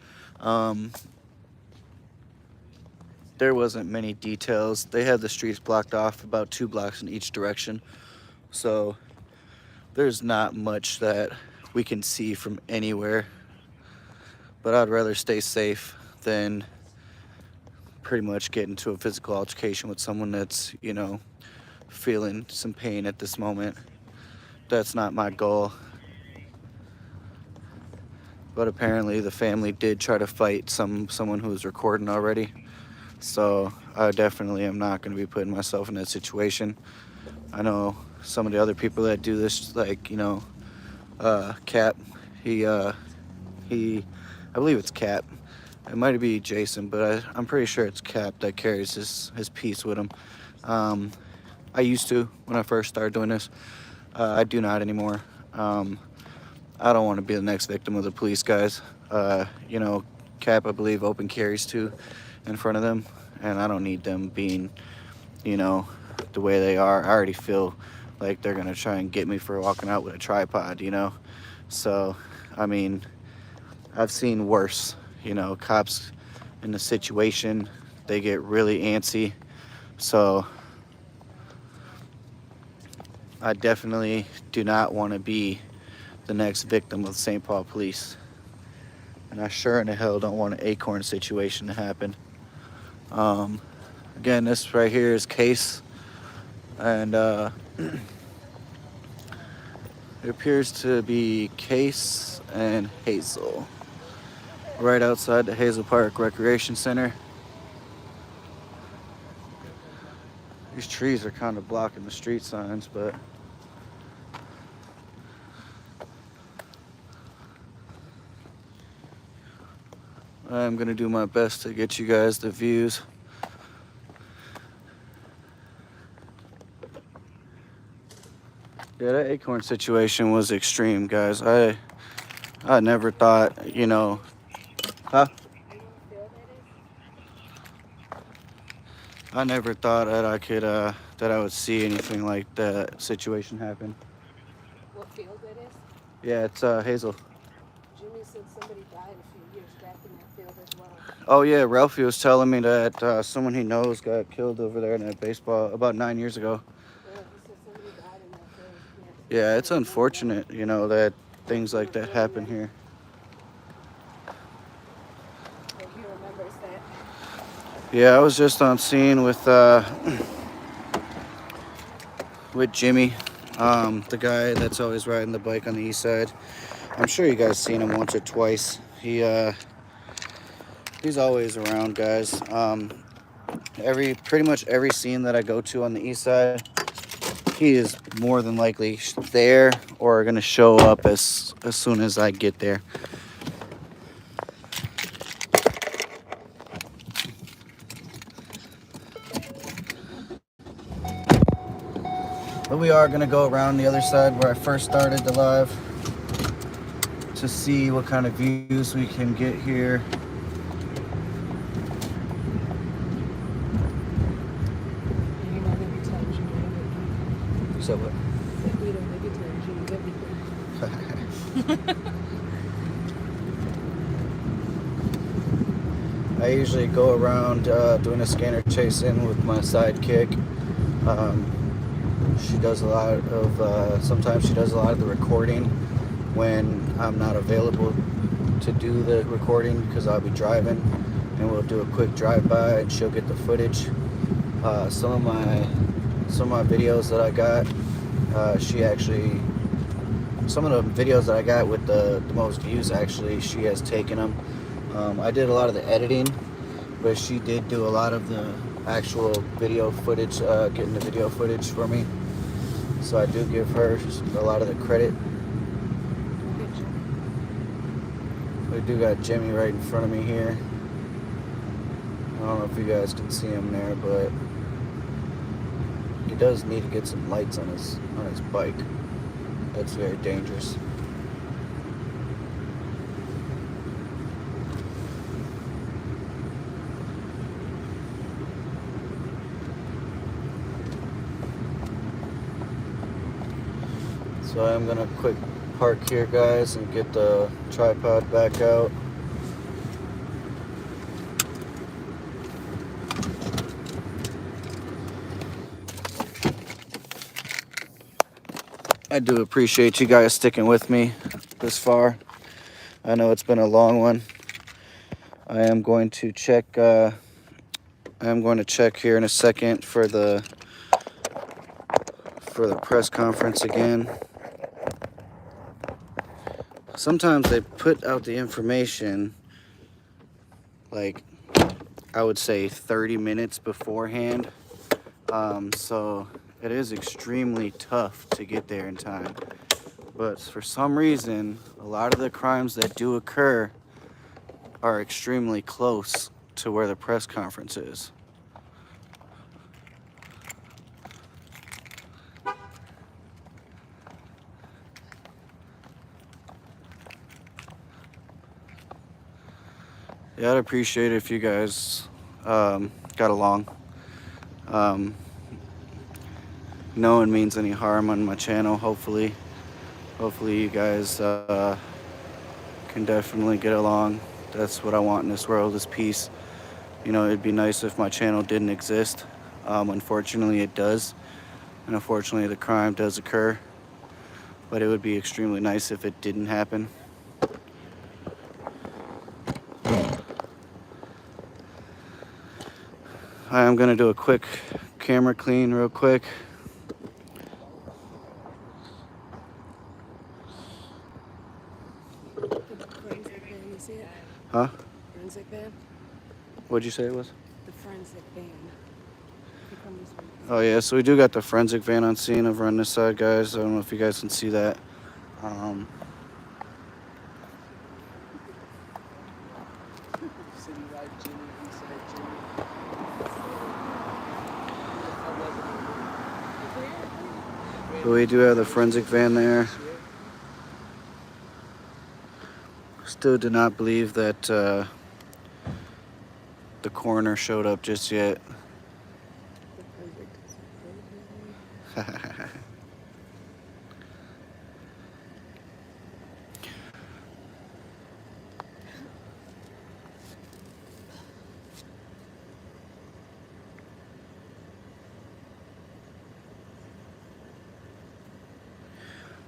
There wasn't many details. They had the streets blocked off about 2 blocks in each direction. So there's not much that we can see from anywhere. But I'd rather stay safe than pretty much get into a physical altercation with someone that's, feeling some pain at this moment. That's not my goal. But apparently the family did try to fight someone who was recording already. So I definitely am not going to be putting myself in that situation. I know some of the other people that do this, like, Cap, I believe it's Cap. It might be Jason, but I'm pretty sure it's Cap that carries his piece with him. I used to when I first started doing this. I do not anymore. I don't want to be the next victim of the police guys. Cap, I believe, open carries too in front of them, and I don't need them being, the way they are. I already feel like they're gonna try and get me for walking out with a tripod, So, I mean, I've seen worse, cops in the situation, they get really antsy. So I definitely do not want to be the next victim of the St. Paul police. And I sure in the hell don't want an Acorn situation to happen. Again, this right here is Case. And it appears to be Case and Hazel, right outside the Hazel Park Recreation Center. These trees are kind of blocking the street signs, but I'm gonna do my best to get you guys the views. Yeah, that acorn situation was extreme, guys. I never thought, you know, huh? I never thought that I could that I would see anything like that situation happen. What field it is? Yeah, it's Hazel. Jimmy said somebody died a few years back in that field as well. Oh yeah, Ralphie was telling me that someone he knows got killed over there in that baseball about 9 years ago. Yeah, he said somebody died in that field. Yeah, it's unfortunate, you know, that things like that happen here. But he remembers that. Yeah, I was just on scene with Jimmy, the guy that's always riding the bike on the east side. I'm sure you guys seen him once or twice. He's always around, guys. Pretty much every scene that I go to on the east side, he is more than likely there or gonna show up as soon as I get there. But we are gonna go around the other side where I first started the live to see what kind of views we can get here. You know, every time you do everything. So what? You know, every time you do everything. I usually go around doing a scanner chase-in with my sidekick. She does a lot of, sometimes she does a lot of the recording when I'm not available to do the recording because I'll be driving, and we'll do a quick drive-by and she'll get the footage. Some of my videos that I got, some of the videos that I got with the most views, actually, she has taken them. I did a lot of the editing, but she did do a lot of the actual video footage, getting the video footage for me. So I do give her a lot of the credit. We do got Jimmy right in front of me here. I don't know if you guys can see him there, but he does need to get some lights on his bike. That's very dangerous. So I'm gonna quick park here, guys, and get the tripod back out. I do appreciate you guys sticking with me this far. I know it's been a long one. I am going to check here in a second for the press conference again. Sometimes they put out the information, like, I would say 30 minutes beforehand. So it is extremely tough to get there in time. But for some reason, a lot of the crimes that do occur are extremely close to where the press conference is. Yeah, I'd appreciate it if you guys got along. No one means any harm on my channel. Hopefully you guys can definitely get along. That's what I want in this world, is peace. You know, it'd be nice if my channel didn't exist. Unfortunately, it does. And unfortunately, the crime does occur. But it would be extremely nice if it didn't happen. I'm gonna do a quick camera clean real quick. see it? Huh? Forensic van? What'd you say it was? The forensic van. They come this way. Oh yeah, so we do got the forensic van on scene over on this side, guys. I don't know if you guys can see that. City Life Jimmy, Eastside Jimmy. But we do have the forensic van there. Still do not believe that the coroner showed up just yet. The forensic doesn't go.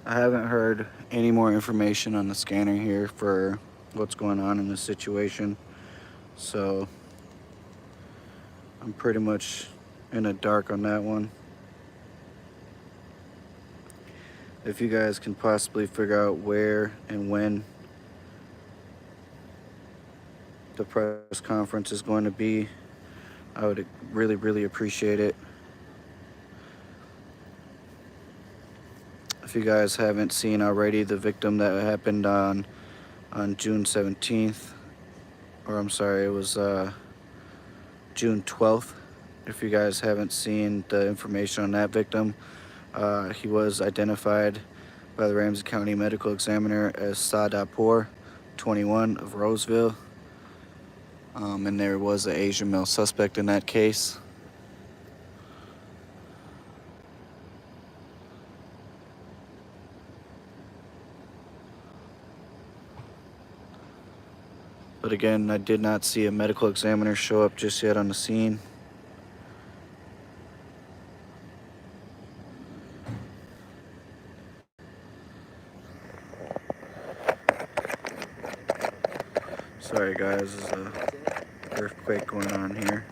I haven't heard any more information on the scanner here for what's going on in this situation. So I'm pretty much in the dark on that one. If you guys can possibly figure out where and when the press conference is going to be, I would really, really appreciate it. If you guys haven't seen already, the victim that happened on June 17th, or I'm sorry, it was June 12th. If you guys haven't seen the information on that victim, he was identified by the Ramsey County Medical Examiner as Sadapur, 21, of Roseville. And there was an Asian male suspect in that case. But again, I did not see a medical examiner show up just yet on the scene. Sorry guys, there's an earthquake going on here.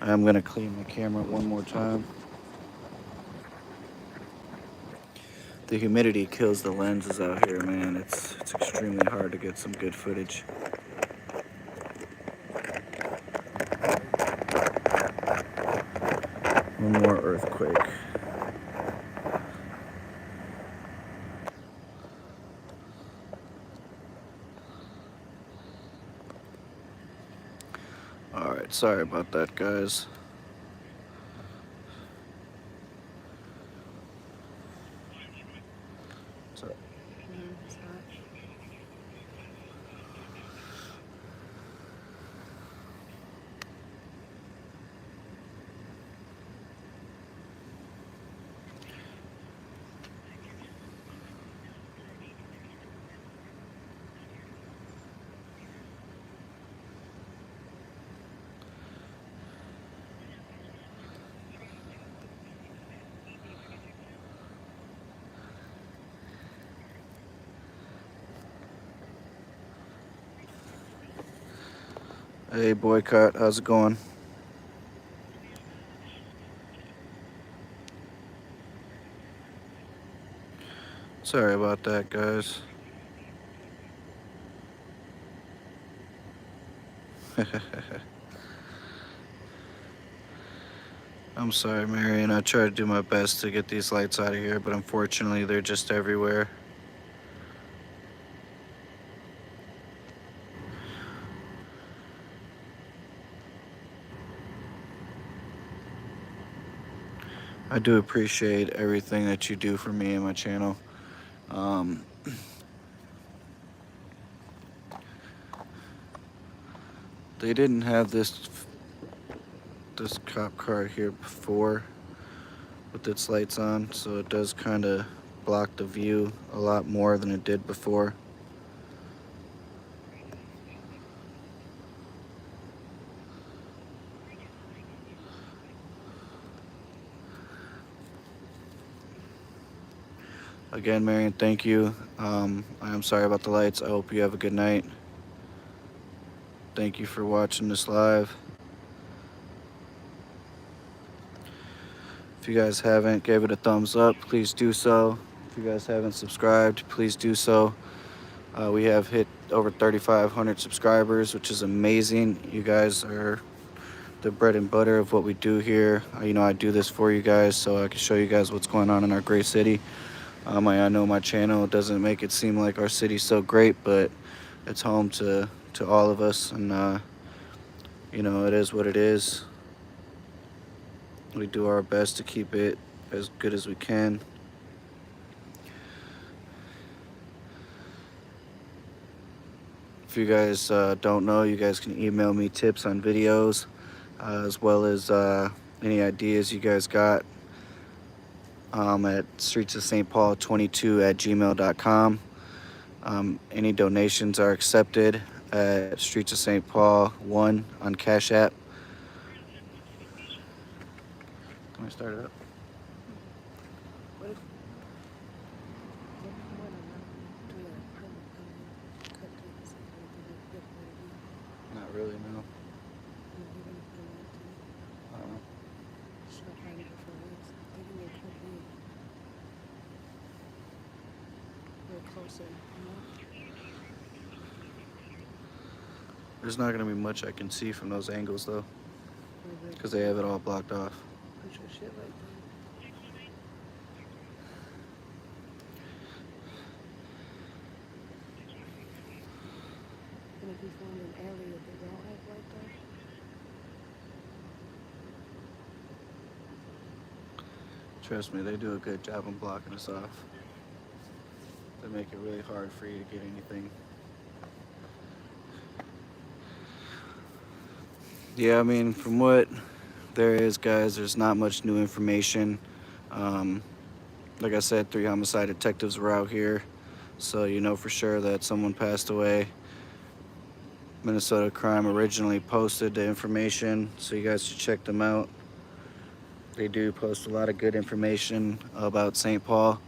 I'm gonna clean my camera one more time. The humidity kills the lenses out here, man. It's extremely hard to get some good footage. One more earthquake. Alright, sorry about that, guys. So, It's hot. hey, Boycott, how's it going? Sorry about that, guys. I'm sorry, Marion. I try to do my best to get these lights out of here, but unfortunately, they're just everywhere. I do appreciate everything that you do for me and my channel. They didn't have this cop car here before with its lights on, so it does kind of block the view a lot more than it did before. Again, Marion, thank you. I am sorry about the lights. I hope you have a good night. Thank you for watching this live. If you guys haven't gave it a thumbs up, please do so. If you guys haven't subscribed, please do so. We have hit over 3,500 subscribers, which is amazing. You guys are the bread and butter of what we do here. I do this for you guys so I can show you guys what's going on in our great city. I know my channel doesn't make it seem like our city's so great, but it's home to all of us, and it is what it is. We do our best to keep it as good as we can. If you guys don't know, you guys can email me tips on videos, as well as any ideas you guys got at streetsofstpaul22@gmail.com. Any donations are accepted at Streets of St. Paul 1 on Cash App. Can I start it up? What if more than enough to your permit cut things and everything like that? Not really, no. You know, you're gonna put them out to I don't know. shop right before this. They can get cut big. We're closer, you know? There's not going to be much I can see from those angles, though, We're because they have it all blocked off. put your shit like that. And if you find an area that they don't have like that, Trust me, they do a good job of blocking us off. They make it really hard for you to get anything. Yeah, I mean, from what there is, guys, there's not much new information. Like I said, 3 homicide detectives were out here, so you know for sure that someone passed away. Minnesota Crime originally posted the information, so you guys should check them out. They do post a lot of good information about St. Paul.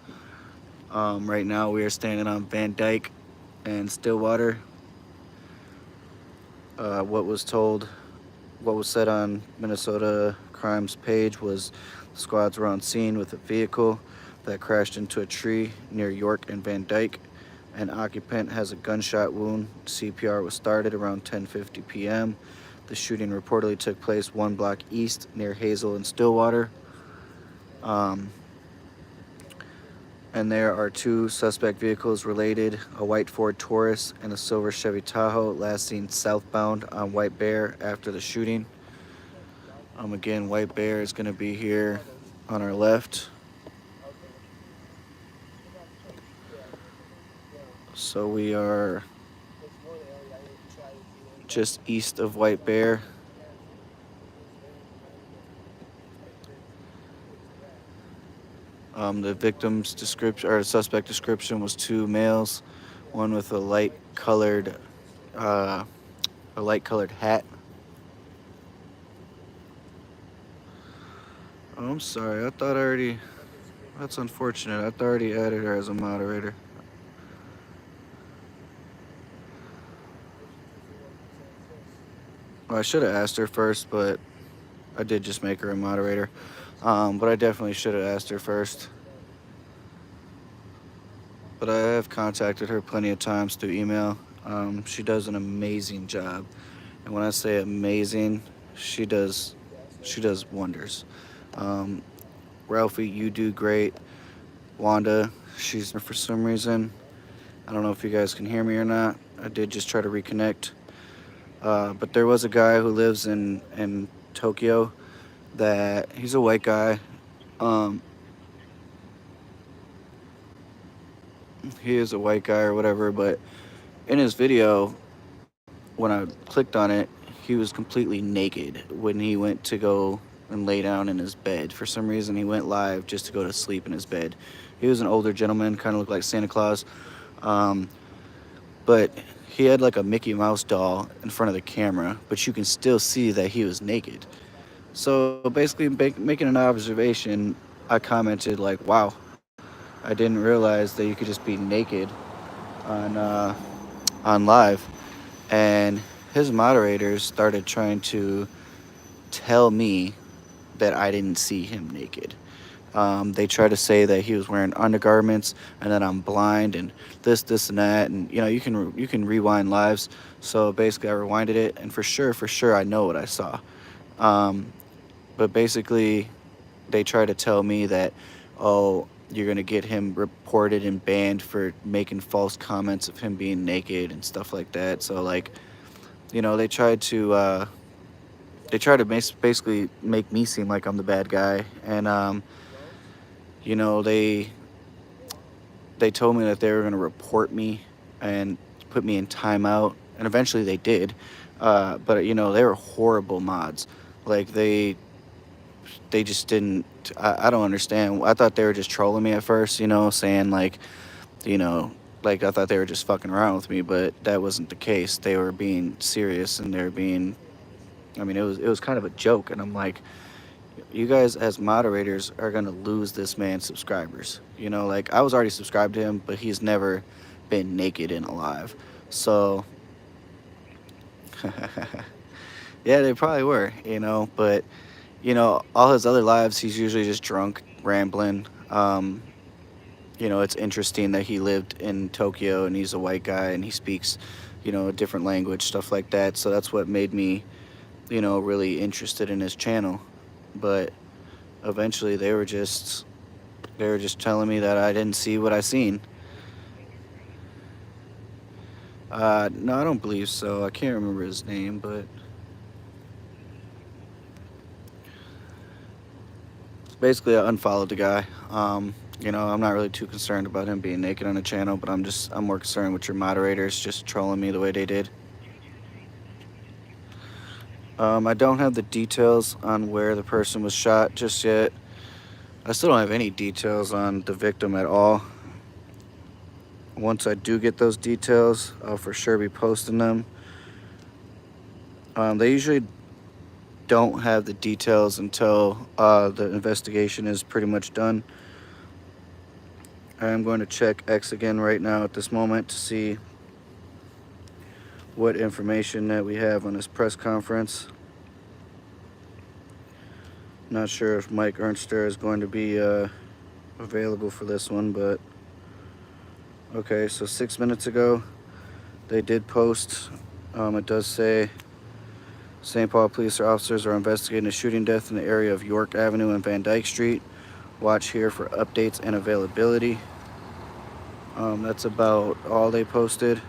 Right now we are standing on Van Dyke and Stillwater. What was said on Minnesota Crime's page was the squads were on scene with a vehicle that crashed into a tree near York and Van Dyke. An occupant has a gunshot wound. CPR was started around 10:50 p.m. The shooting reportedly took place 1 block east near Hazel and Stillwater. And there are 2 suspect vehicles related, a white Ford Taurus and a silver Chevy Tahoe, last seen southbound on White Bear after the shooting. Again, White Bear is going to be here on our left. So we are just east of White Bear. The victim's description, or suspect description, was 2 males, one with a light colored hat. Oh, I'm sorry. That's unfortunate. I already added her as a moderator. Well, I should have asked her first, but I did just make her a moderator. But I definitely should have asked her first. But I have contacted her plenty of times through email. She does an amazing job. And when I say amazing, she does wonders. Ralphie, you do great. Wanda, she's there for some reason. I don't know if you guys can hear me or not. I did just try to reconnect. But there was a guy who lives in Tokyo that he's a white guy. He is a white guy or whatever, but in his video, when I clicked on it, he was completely naked when he went to go and lay down in his bed. For some reason, he went live just to go to sleep in his bed. He was an older gentleman, kind of looked like Santa Claus. But he had like a Mickey Mouse doll in front of the camera, but you can still see that he was naked. So basically, making an observation, I commented like, wow, I didn't realize that you could just be naked on live. And his moderators started trying to tell me that I didn't see him naked. They try to say that he was wearing undergarments and that I'm blind and this and that, and you can rewind lives. So basically, I rewinded it, and for sure, I know what I saw. Um, but basically, they try to tell me that, oh, you're gonna get him reported and banned for making false comments of him being naked and stuff like that. So like, they try to basically make me seem like I'm the bad guy, and you know they told me that they were gonna report me and put me in timeout, and eventually they did. But they were horrible mods. Like they just didn't. I don't understand. I thought they were just trolling me at first, saying like, you know, like I thought they were just fucking around with me, but that wasn't the case. They were being serious, and they were being. I mean, it was kind of a joke, and I'm like, you guys as moderators are gonna lose this man's subscribers. Like I was already subscribed to him, but he's never been naked and alive. So yeah, they probably were, but all his other lives, he's usually just drunk, rambling. It's interesting that he lived in Tokyo and he's a white guy and he speaks, a different language, stuff like that. So that's what made me, really interested in his channel. But eventually they were just telling me that I didn't see what I seen. No, I don't believe so. I can't remember his name, but basically I unfollowed the guy. I'm not really too concerned about him being naked on the channel, but I'm more concerned with your moderators just trolling me the way they did. I don't have the details on where the person was shot just yet. I still don't have any details on the victim at all. Once I do get those details, I'll for sure be posting them. They usually don't have the details until the investigation is pretty much done. I'm going to check X again right now at this moment to see what information that we have on this press conference. Not sure if Mike Ernster is going to be available for this one, but okay, so 6 minutes ago they did post. It does say St. Paul police officers are investigating a shooting death in the area of York Avenue and Van Dyke Street. Watch here for updates and availability. That's about all they posted.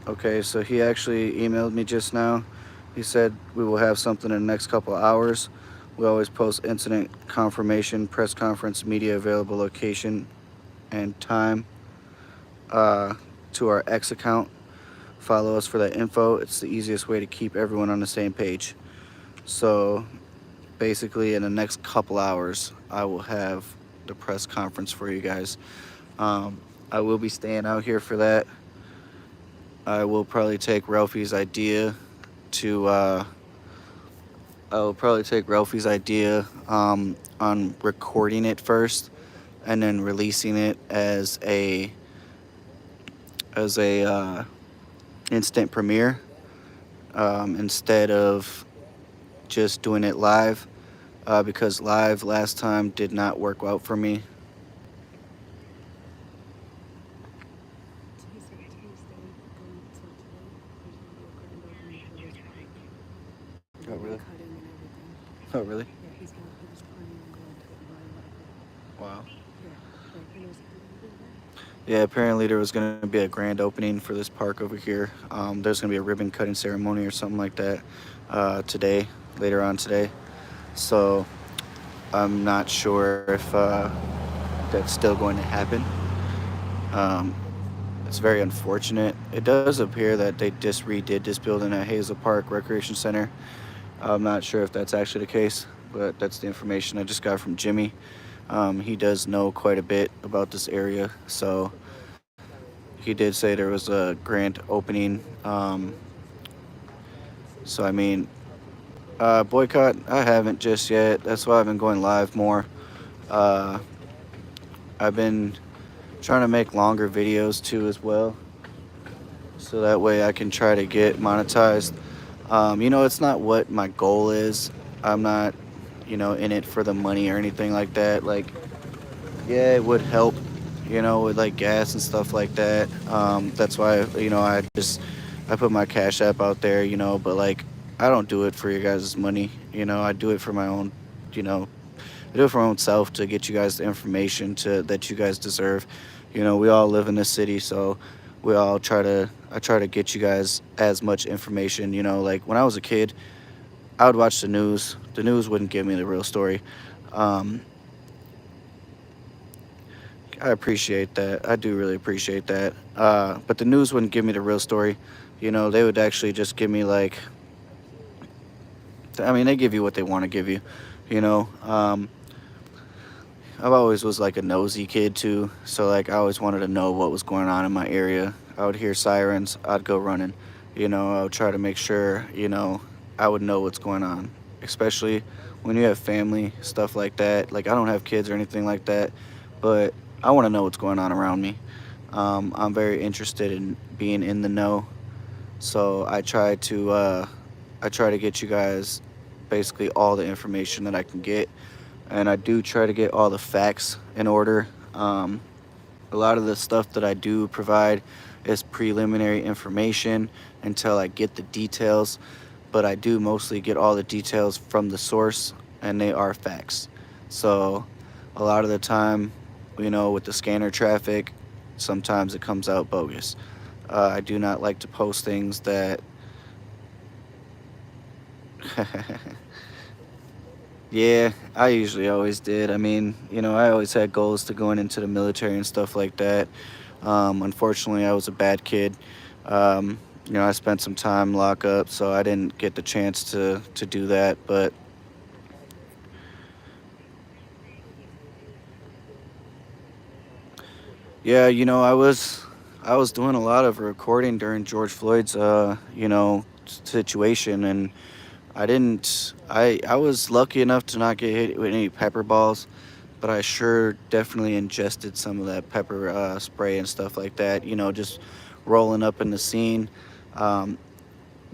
Okay, so he actually emailed me just now. He said we will have something in the next couple of hours. We always post incident confirmation, press conference, media available location, and time to our X account. Follow us for that info. It's the easiest way to keep everyone on the same page. So basically in the next couple hours, I will have the press conference for you guys. I will be staying out here for that. I will probably take Ralphie's idea on recording it first and then releasing it as a instant premiere instead of just doing it live, because live last time did not work out for me. He said Tuesday, going till today, there's gonna be a grand opening for this park. Oh, really? Cutting and everything. Oh, really? Yeah, he was planning on going to it by Wow. yeah, like he knows how to do that. Yeah, apparently there was going to be a grand opening for this park over here. There's going to be a ribbon cutting ceremony or something like that today, later on today. So I'm not sure if that's still going to happen. It's very unfortunate. It does appear that they just redid this building at Hazel Park Recreation Center. I'm not sure if that's actually the case, but that's the information I just got from Jimmy. He does know quite a bit about this area, so he did say there was a grand opening. So I mean, boycott, I haven't just yet. That's why I've been going live more. I've been trying to make longer videos too as well, so that way I can try to get monetized. It's not what my goal is. I'm not, in it for the money or anything like that. Like, yeah, it would help, with like gas and stuff like that. That's why, I put my Cash App out there, but like, I don't do it for your guys' money. I do it for my own, you know, I do it for my own self to get you guys the information that you guys deserve. We all live in this city, so I try to get you guys as much information. Like when I was a kid, I would watch the news. The news wouldn't give me the real story. Um, I appreciate that. I do really appreciate that. But the news wouldn't give me the real story. They would actually just give me like, I mean, they give you what they want to give you. You know, um, I've always was like a nosy kid too, so like I always wanted to know what was going on in my area. I would hear sirens, I'd go running. I would try to make sure, I would know what's going on, especially when you have family, stuff like that. Like I don't have kids or anything like that, but I want to know what's going on around me. I'm very interested in being in the know, so I try to get you guys basically all the information that I can get, and I do try to get all the facts in order. A lot of the stuff that I do provide is preliminary information until I get the details, but I do mostly get all the details from the source, and they are facts. So, a lot of the time, with the scanner traffic, sometimes it comes out bogus. I do not like to post things that. Yeah, I usually always did. I mean, I always had goals to going into the military and stuff like that. Unfortunately, I was a bad kid. I spent some time locked up, so I didn't get the chance to do that. But yeah, I was doing a lot of recording during George Floyd's situation, and I was lucky enough to not get hit with any pepper balls, but I sure definitely ingested some of that pepper spray and stuff like that. Just rolling up in the scene. Um,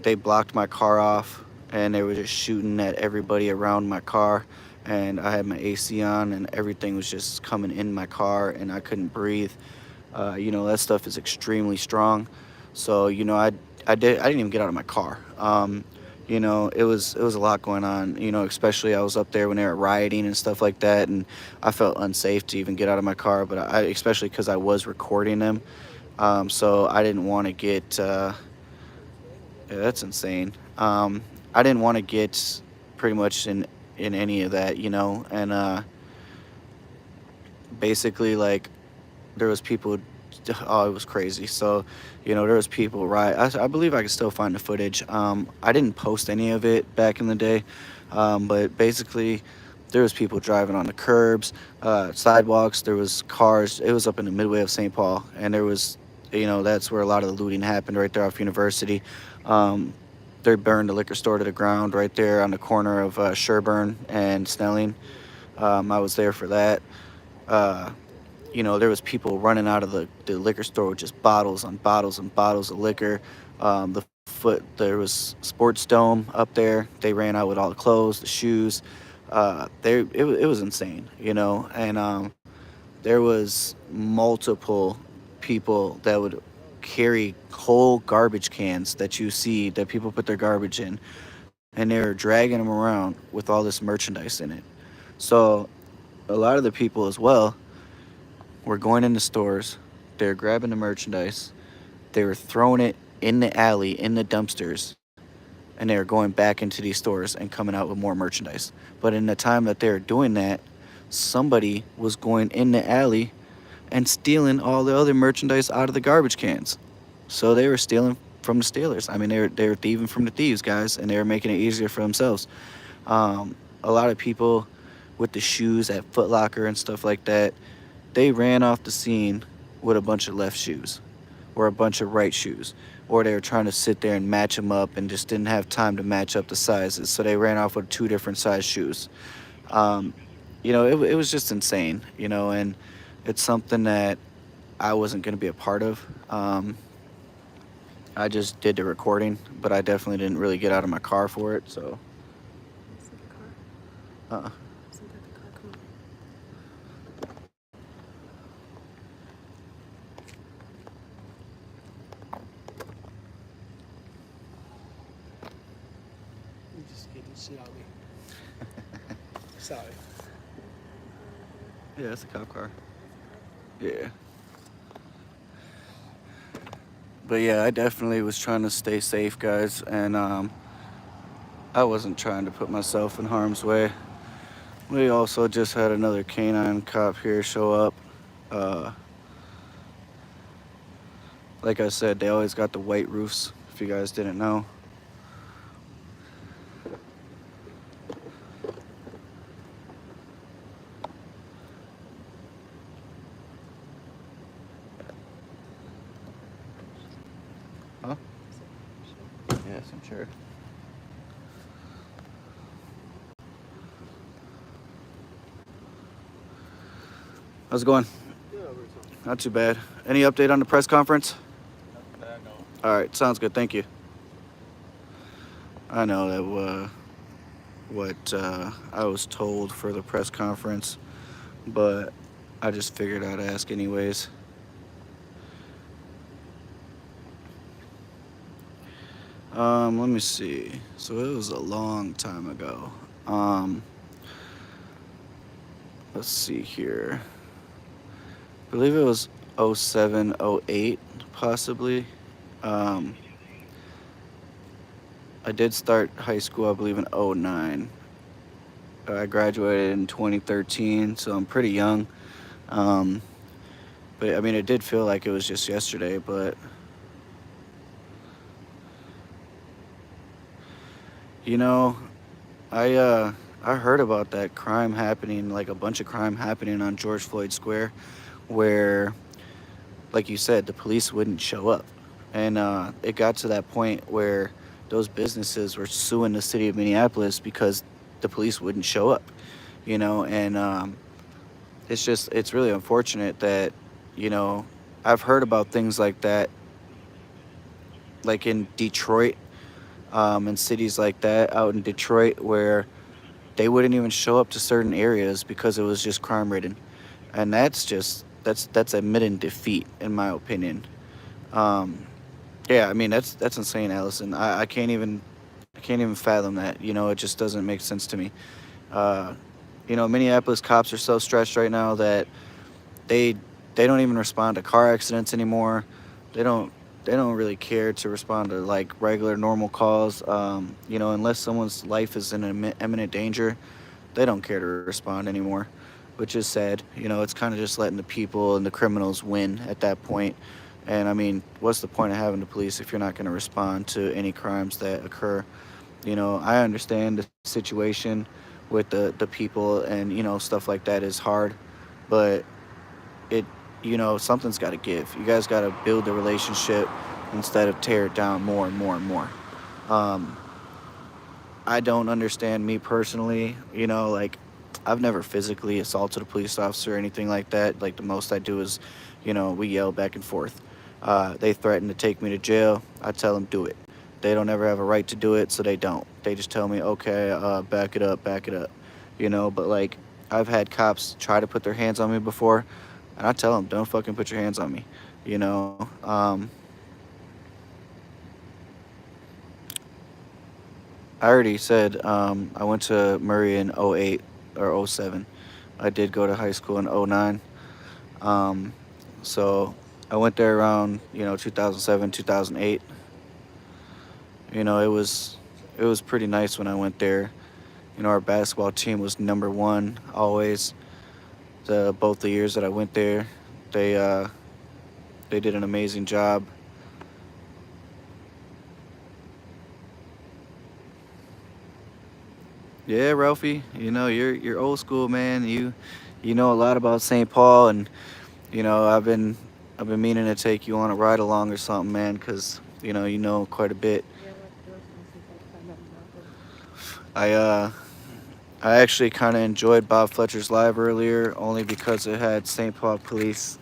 they blocked my car off, and they were just shooting at everybody around my car. And I had my AC on, and everything was just coming in my car, and I couldn't breathe. That stuff is extremely strong. So I didn't even get out of my car. It was a lot going on. Especially I was up there when they were rioting and stuff like that, and I felt unsafe to even get out of my car. But especially because I was recording them, so I didn't want to get. Yeah, that's insane. I didn't want to get pretty much in any of that, and basically like there was people. Oh, it was crazy. So, there was people, right? I believe I can still find the footage. I didn't post any of it back in the day, but basically there was people driving on the curbs, sidewalks. There was cars. It was up in the midway of St. Paul, and there was, that's where a lot of the looting happened, right there off University. Um, they burned the liquor store to the ground right there on the corner of Sherburne and Snelling. I was there for that. Uh, there was people running out of the liquor store with just bottles on bottles and bottles of liquor. There was Sports Dome up there. They ran out with all the clothes, the shoes. It was insane, and there was multiple people that would carry whole garbage cans that you see that people put their garbage in, and they were dragging them around with all this merchandise in it. So a lot of the people as well were going into stores, they're grabbing the merchandise, they were throwing it in the alley, in the dumpsters, and they were going back into these stores and coming out with more merchandise. But in the time that they were doing that, somebody was going in the alley and stealing all the other merchandise out of the garbage cans. So they were stealing from the stealers. I mean, they were thieving from the thieves, guys, and they were making it easier for themselves. A lot of people with the shoes at Foot Locker and stuff like that, they ran off the scene with a bunch of left shoes or a bunch of right shoes, or they were trying to sit there and match them up and just didn't have time to match up the sizes, so they ran off with two different size shoes. um, it was just insane, and it's something that I wasn't going to be a part of. I just did the recording, but I definitely didn't really get out of my car for it. So Let's see the car. Uh-uh. Isn't that the car? Come on. You just getting shit out of me. Sorry. Yeah, it's a cop car. Yeah. But yeah, I definitely was trying to stay safe, guys, and I wasn't trying to put myself in harm's way. We also just had another canine cop here show up. Uh, like I said, they always got the white roofs, if you guys didn't know. Huh? Yes, I'm sure. How's it going? Yeah, we're Not too bad. Any update on the press conference? Nothing bad, no. All right, sounds good. Thank you. I know that what I was told for the press conference, but I just figured I'd ask anyways. Let me see. So it was a long time ago. Let's see here. I believe it was 07, 08, possibly. Um, I did start high school, I believe, in 09. I graduated in 2013, so I'm pretty young. But I mean, it did feel like it was just yesterday, but you know, I heard about that crime happening, like a bunch of crime happening on George Floyd Square, where, like you said, the police wouldn't show up, and it got to that point where those businesses were suing the city of Minneapolis because the police wouldn't show up, and it's really unfortunate that, you know, I've heard about things like that, like in Detroit, and cities like that out in Detroit where they wouldn't even show up to certain areas because it was just crime ridden, and that's admitting defeat in my opinion. Um, yeah, I mean that's insane, Allison. I can't even fathom that. It just doesn't make sense to me. Uh, Minneapolis cops are so stretched right now that they they don't even respond to car accidents anymore. They don't they don't really care to respond to like regular normal calls. Unless someone's life is in imminent danger, they don't care to respond anymore, which is sad. It's kind of just letting the people and the criminals win at that point. And I mean, what's the point of having the police if you're not going to respond to any crimes that occur? I understand the situation with the people and stuff like that is hard, but it something's got to give. You guys got to build the relationship instead of tear it down more and more and more. um, I don't understand, me personally, like, I've never physically assaulted a police officer or anything like that. Like, the most I do is, we yell back and forth. They threaten to take me to jail. I tell them do it. They don't ever have a right to do it, so they don't. They just tell me, okay, back it up, back it up. But like, I've had cops try to put their hands on me before, and I tell them, don't fucking put your hands on me. You know, I already said I went to Murray in '08 or '07. I did go to high school in '09. Um, so I went there around 2007, 2008. It was pretty nice when I went there. Our basketball team was number one always. Both the years that I went there, they did an amazing job. Yeah, Ralphie, you're old school, man. You know a lot about St. Paul, and I've been meaning to take you on a ride along or something, man, because you know quite a bit. Yeah, what else can I see if I can find out about this? I uh I actually kind of enjoyed Bob Fletcher's live earlier only because it had St. Paul police.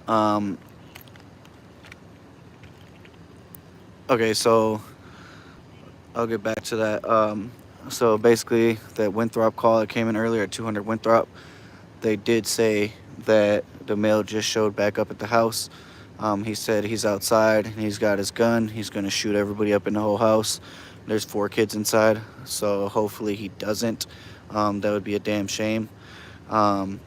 Um, okay, so I'll get back to that. So basically, that Winthrop call that came in earlier at 200 Winthrop, they did say that the male just showed back up at the house. He said he's outside and he's got his gun. He's going to shoot everybody up in the whole house. There's 4 kids inside, so hopefully he doesn't. That would be a damn shame. Um,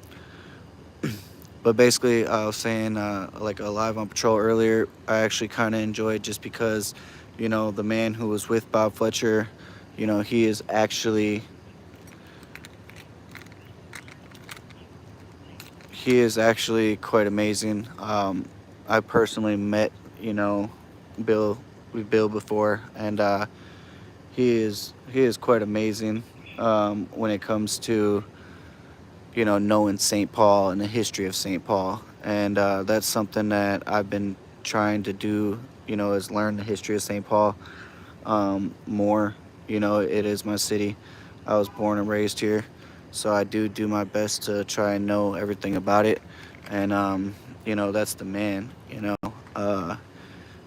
but basically, I was saying, like a live on patrol earlier, I actually kind of enjoyed just because, the man who was with Bob Fletcher, he is actually quite amazing. I personally met, Bill, Bill before, and he is quite amazing when it comes to knowing St. Paul and the history of St. Paul, and that's something that I've been trying to do. Is learn the history of St. Paul more. It is my city. I was born and raised here, so I do my best to try and know everything about it. And that's the man.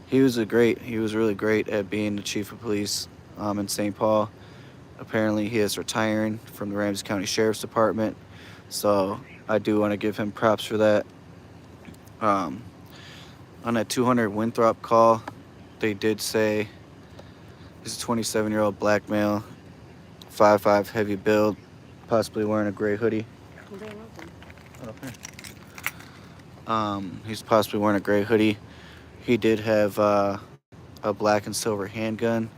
He was really great at being the chief of police in St. Paul. Apparently, he is retiring from the Ramsey County Sheriff's Department, so I do want to give him props for that. Um, on that 200 Winthrop call, they did say he's a 27-year-old black male, 5'5", heavy build, possibly wearing a gray hoodie. They're welcome. Okay. He's possibly wearing a gray hoodie. He did have a black and silver handgun.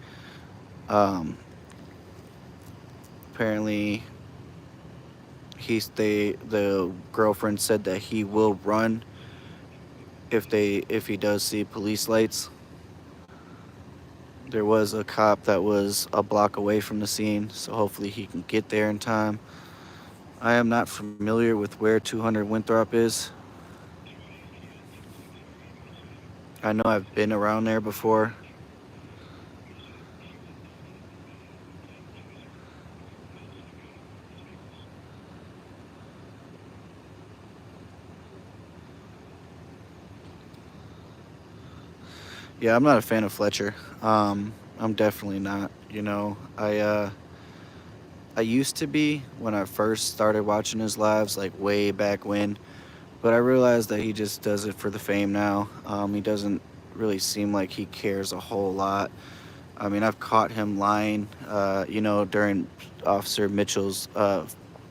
Um, Apparently, the girlfriend said that he will run if he does see police lights. There was a cop that was a block away from the scene, so hopefully he can get there in time. I am not familiar with where 200 Winthrop is. I know I've been around there before. Yeah, I'm not a fan of Fletcher. I'm definitely not. I used to be when I first started watching his lives, like way back when. But I realized that he just does it for the fame now. He doesn't really seem like he cares a whole lot. I mean, I've caught him lying, during Officer Mitchell's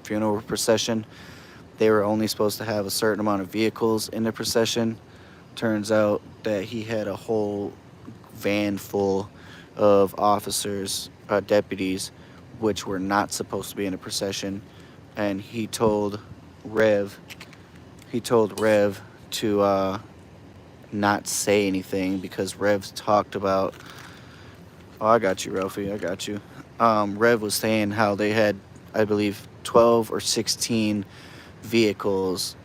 funeral procession. They were only supposed to have a certain amount of vehicles in the procession. Turns out that he had a whole van full of officers, deputies, which were not supposed to be in a procession. And Rev, he told Rev to not say anything because Rev's talked about. Oh, I got you, Ralphie. I got you. Rev was saying how they had, I believe, 12 or 16 vehicles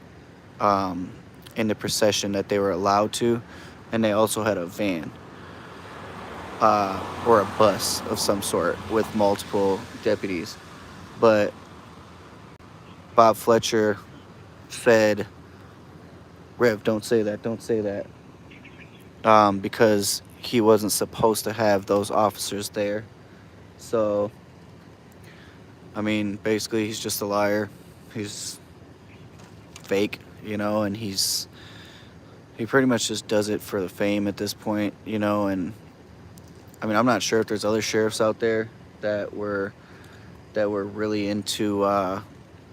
in the procession that they were allowed to, and they also had a van or a bus of some sort with multiple deputies. But Bob Fletcher said, Rev, don't say that, because he wasn't supposed to have those officers there. So, I mean, basically, he's just a liar. He's fake, and he pretty much just does it for the fame at this point, and I mean, I'm not sure if there's other sheriffs out there that were really into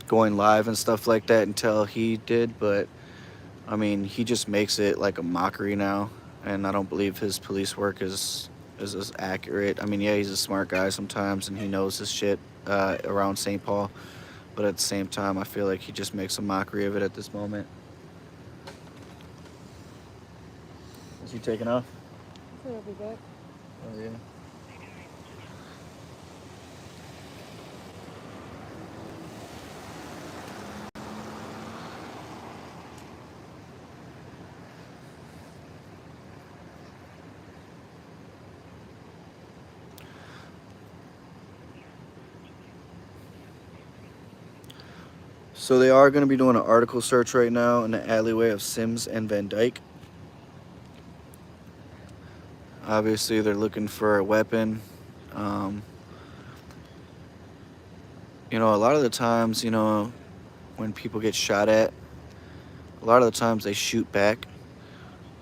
going live and stuff like that until he did, but I mean, he just makes it like a mockery now, and I don't believe his police work is as accurate. I mean, yeah, he's a smart guy sometimes, and he knows his shit around St. Paul, but at the same time, I feel like he just makes a mockery of it at this moment. Is he taking off? I'll be back. Oh, yeah. So they are going to be doing an article search right now in the alleyway of Sims and Van Dyke. Obviously, they're looking for a weapon. You know, a lot of the times, you know, when people get shot at, a lot of the times they shoot back.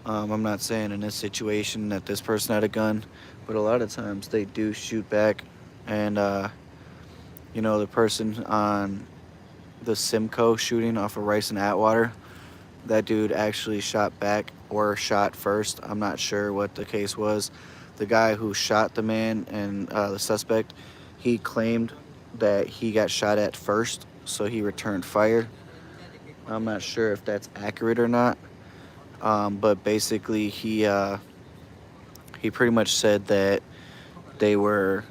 I'm not saying in this situation that this person had a gun, but a lot of times they do shoot back. And, you know, the person on the Simcoe shooting off of Rice and Atwater, that dude actually shot back or shot first. I'm not sure what the case was. The guy who shot the man and the suspect, he claimed that he got shot at first, so he returned fire. I'm not sure if that's accurate or not, but basically he pretty much said that they were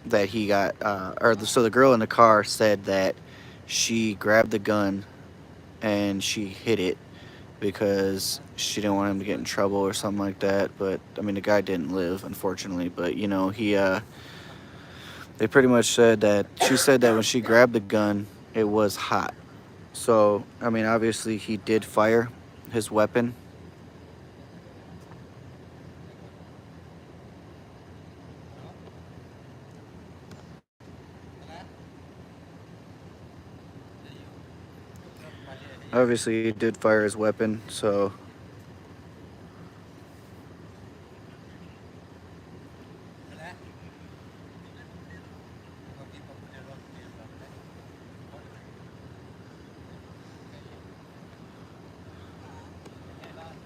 that he got so the girl in the car said that she grabbed the gun and she hid it because she didn't want him to get in trouble or something like that. But I mean, the guy didn't live, unfortunately. But you know, they pretty much said that she said that when she grabbed the gun, it was hot. So I mean, obviously he did fire his weapon. Obviously, he did fire his weapon. So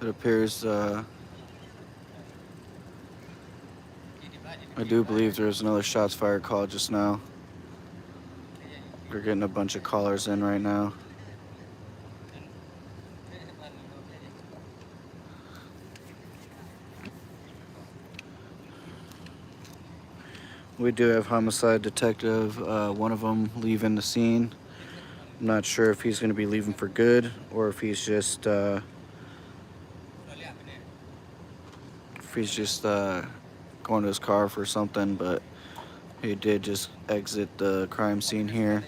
it appears. I do believe there was another shots fired call just now. We're getting a bunch of callers in right now. We do have homicide detective, one of them leaving the scene. I'm not sure if he's going to be leaving for good or if he's just going to his car for something, but he did just exit the crime scene here.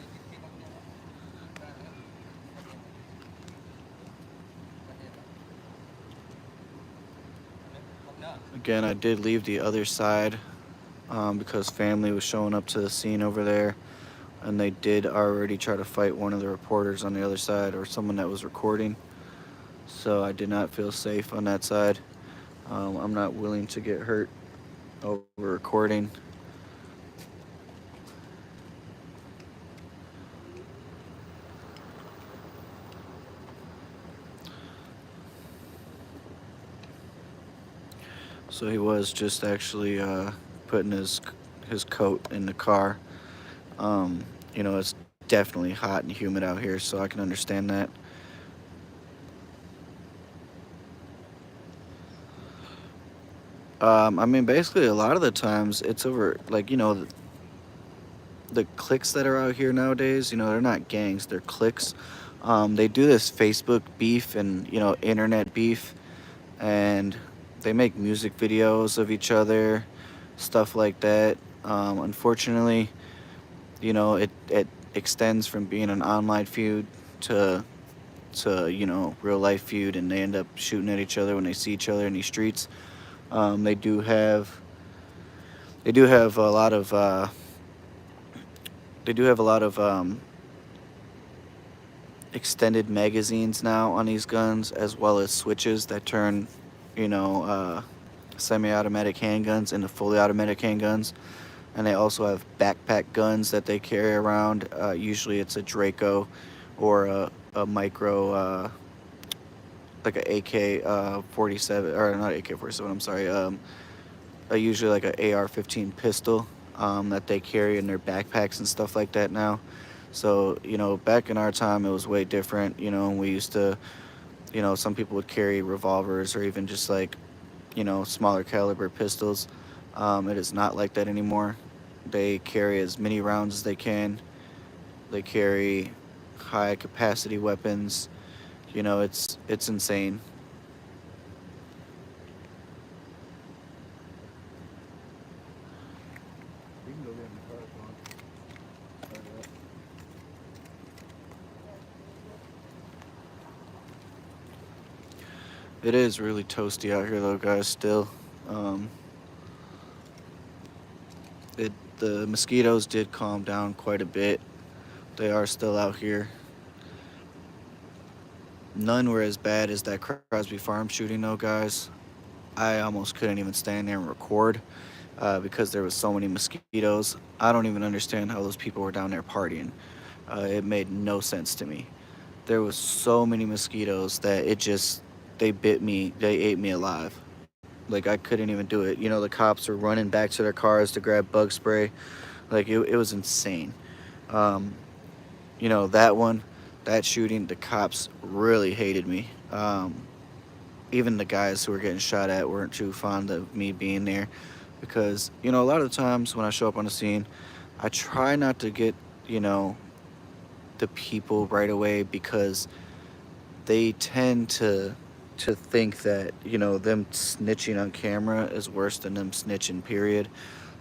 Again, I did leave the other side because family was showing up to the scene over there, and they did already try to fight one of the reporters on the other side or someone that was recording. So I did not feel safe on that side. I'm not willing to get hurt over recording. So he was just actually putting his coat in the car. You know, it's definitely hot and humid out here, so I can understand that. I mean, basically, a lot of the times it's over, like, you know, the cliques that are out here nowadays, you know, they're not gangs, they're cliques. They do this Facebook beef and, you know, internet beef, and they make music videos of each other, stuff like that. Unfortunately, you know, it extends from being an online feud to you know, real life feud, and they end up shooting at each other when they see each other in these streets. They do have a lot of extended magazines now on these guns, as well as switches that turn, you know, semi-automatic handguns into fully automatic handguns. And they also have backpack guns that they carry around. Usually it's a Draco or a micro, like a AK 47, or not AK 47, I'm sorry, usually like a AR-15 pistol that they carry in their backpacks and stuff like that now. So, you know, back in our time, it was way different. You know, we used to, you know, some people would carry revolvers or even just like, you know, smaller caliber pistols. It is not like that anymore. They carry as many rounds as they can. They carry high capacity weapons. You know, it's insane. It is really toasty out here though, guys, still. The mosquitoes did calm down quite a bit. They are still out here. None were as bad as that Crosby Farm shooting, though, guys. I almost couldn't even stand there and record because there was so many mosquitoes. I don't even understand how those people were down there partying. It made no sense to me. There was so many mosquitoes that they bit me, they ate me alive. Like I couldn't even do it. You know, the cops were running back to their cars to grab bug spray. Like it was insane. Um, you know, that shooting, the cops really hated me. Even the guys who were getting shot at weren't too fond of me being there because, you know, a lot of the times when I show up on the scene, I try not to get, you know, the people right away because they tend to think that, you know, them snitching on camera is worse than them snitching, period.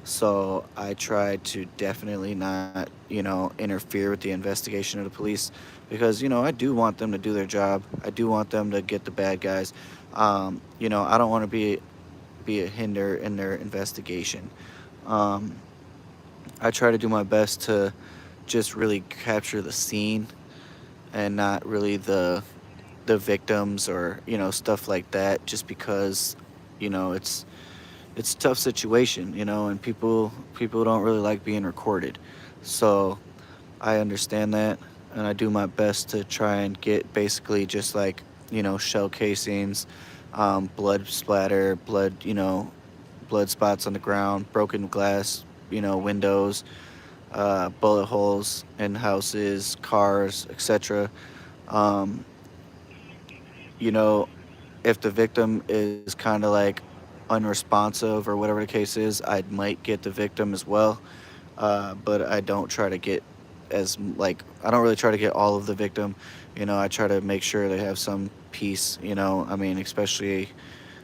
So I try to definitely not, you know, interfere with the investigation of the police because, you know, I do want them to do their job. I do want them to get the bad guys. You know, I don't want to be a hinder in their investigation. Um, I try to do my best to just really capture the scene and not really the victims or, you know, stuff like that, just because, you know, it's a tough situation, you know, and people don't really like being recorded. So I understand that, and I do my best to try and get basically just like, you know, shell casings, blood splatter, blood, you know, blood spots on the ground, broken glass, you know, windows, bullet holes in houses, cars, etc. Um, you know, if the victim is kind of like unresponsive or whatever the case is, I might get the victim as well. But I don't try to get I don't really try to get all of the victim. You know, I try to make sure they have some peace. You know, I mean, especially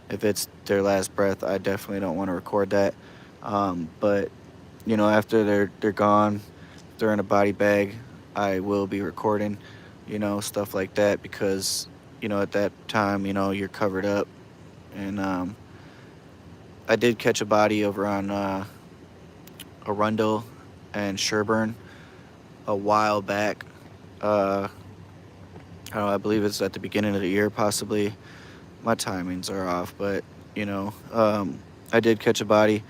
if it's their last breath, I definitely don't want to record that. But you know, after they're gone, they're in a body bag, I will be recording. You know, stuff like that because, you know, at that time, you know, you're covered up. And I did catch a body over on Arundel and Sherburne a while back. I don't know, I believe it's at the beginning of the year, possibly. My timings are off, but you know, I did catch a body.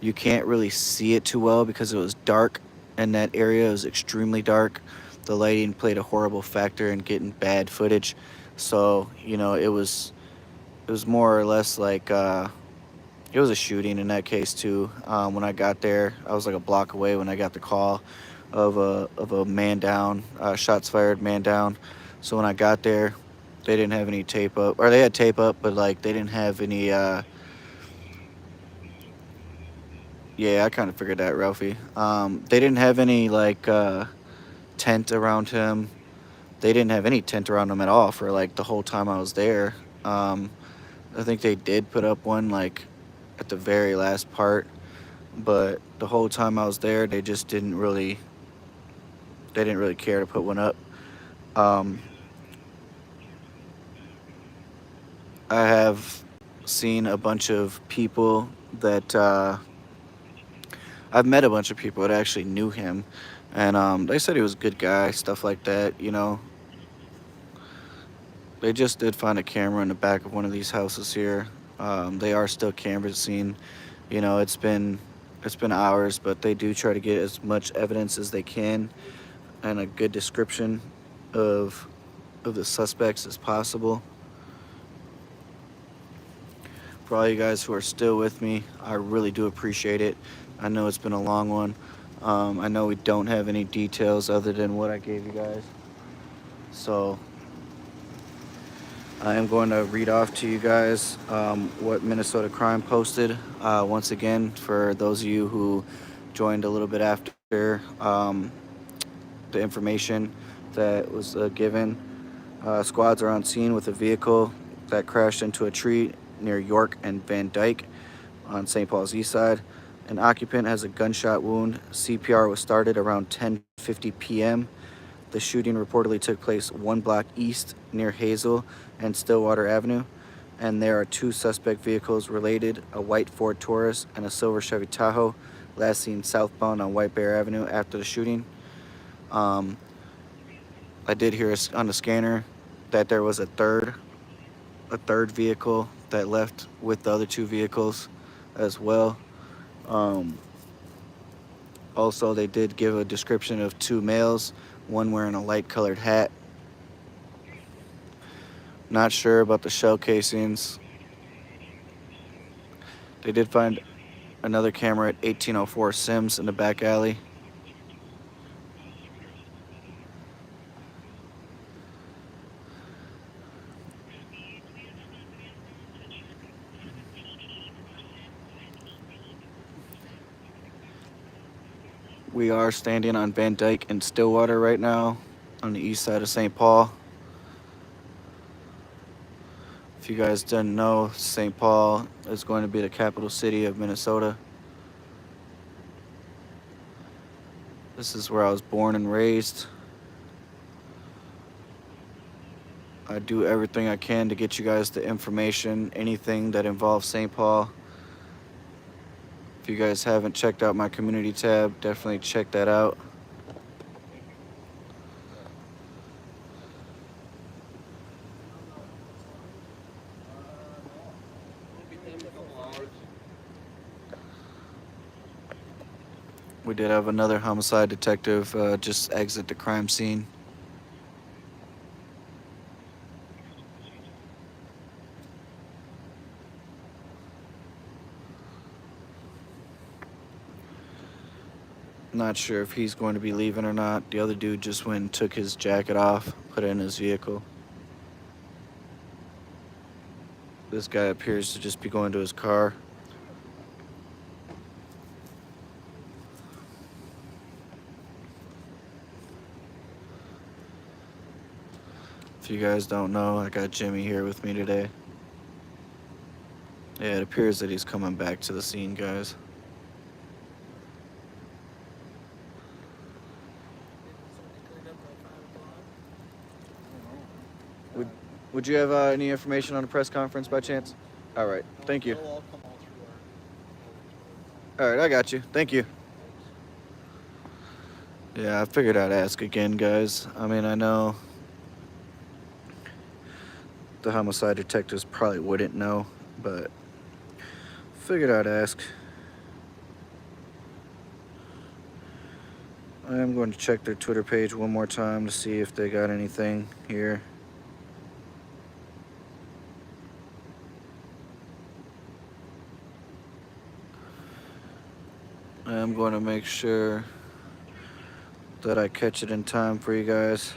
You can't really see it too well because it was dark in that area. It was extremely dark. The lighting played a horrible factor in getting bad footage. So you know, it was more or less like it was a shooting in that case too. When I got there, I was like a block away when I got the call of a man down, shots fired, man down. So when I got there, they didn't have any tape up, or they had tape up, but like they didn't have any. Yeah, I kind of figured that, Ralphie. They didn't have any like tent around him. They didn't have any tent around him at all for like the whole time I was there. Um, I think they did put up one like at the very last part, but the whole time I was there, they didn't really care to put one up. Um, I have seen a bunch of people that I've met a bunch of people that actually knew him, and they said he was a good guy, stuff like that. You know, they just did find a camera in the back of one of these houses here. They are still canvassing. You know, it's been hours, but they do try to get as much evidence as they can and a good description of of the suspects as possible. For all you guys who are still with me, I really do appreciate it. I know it's been a long one. I know we don't have any details other than what I gave you guys. So I am going to read off to you guys what Minnesota Crime posted. Once again, for those of you who joined a little bit after the information that was given, squads are on scene with a vehicle that crashed into a tree near York and Van Dyke on St. Paul's Eastside. An occupant has a gunshot wound. CPR was started around 10:50 p.m. The shooting reportedly took place one block east near Hazel and Stillwater Avenue, and there are two suspect vehicles related, a white Ford Taurus and a silver Chevy Tahoe. last seen southbound on White Bear Avenue after the shooting. Um, I did hear on the scanner that there was a third vehicle that left with the other two vehicles as well. Um, Also, they did give a description of two males, one wearing a light colored hat. Not sure about the shell casings. They did find another camera at 1804 Sims in the back alley. We are standing on Van Dyke and Stillwater right now on the east side of St. Paul. If you guys didn't know, St. Paul is going to be the capital city of Minnesota. This is where I was born and raised. I do everything I can to get you guys the information, anything that involves St. Paul. If you guys haven't checked out my community tab, definitely check that out. We did have another homicide detective just exit the crime scene. Not sure if he's going to be leaving or not. The other dude just went and took his jacket off, put it in his vehicle. This guy appears to just be going to his car. If you guys don't know, I got Jimmy here with me today. Yeah, it appears that he's coming back to the scene, guys. Would you have any information on the press conference by chance? All right, thank you. All right, I got you. Thank you. Yeah, I figured I'd ask again, guys. I mean, I know the homicide detectives probably wouldn't know, but figured I'd ask. I am going to check their Twitter page one more time to see if they got anything here. I'm going to make sure that I catch it in time for you guys.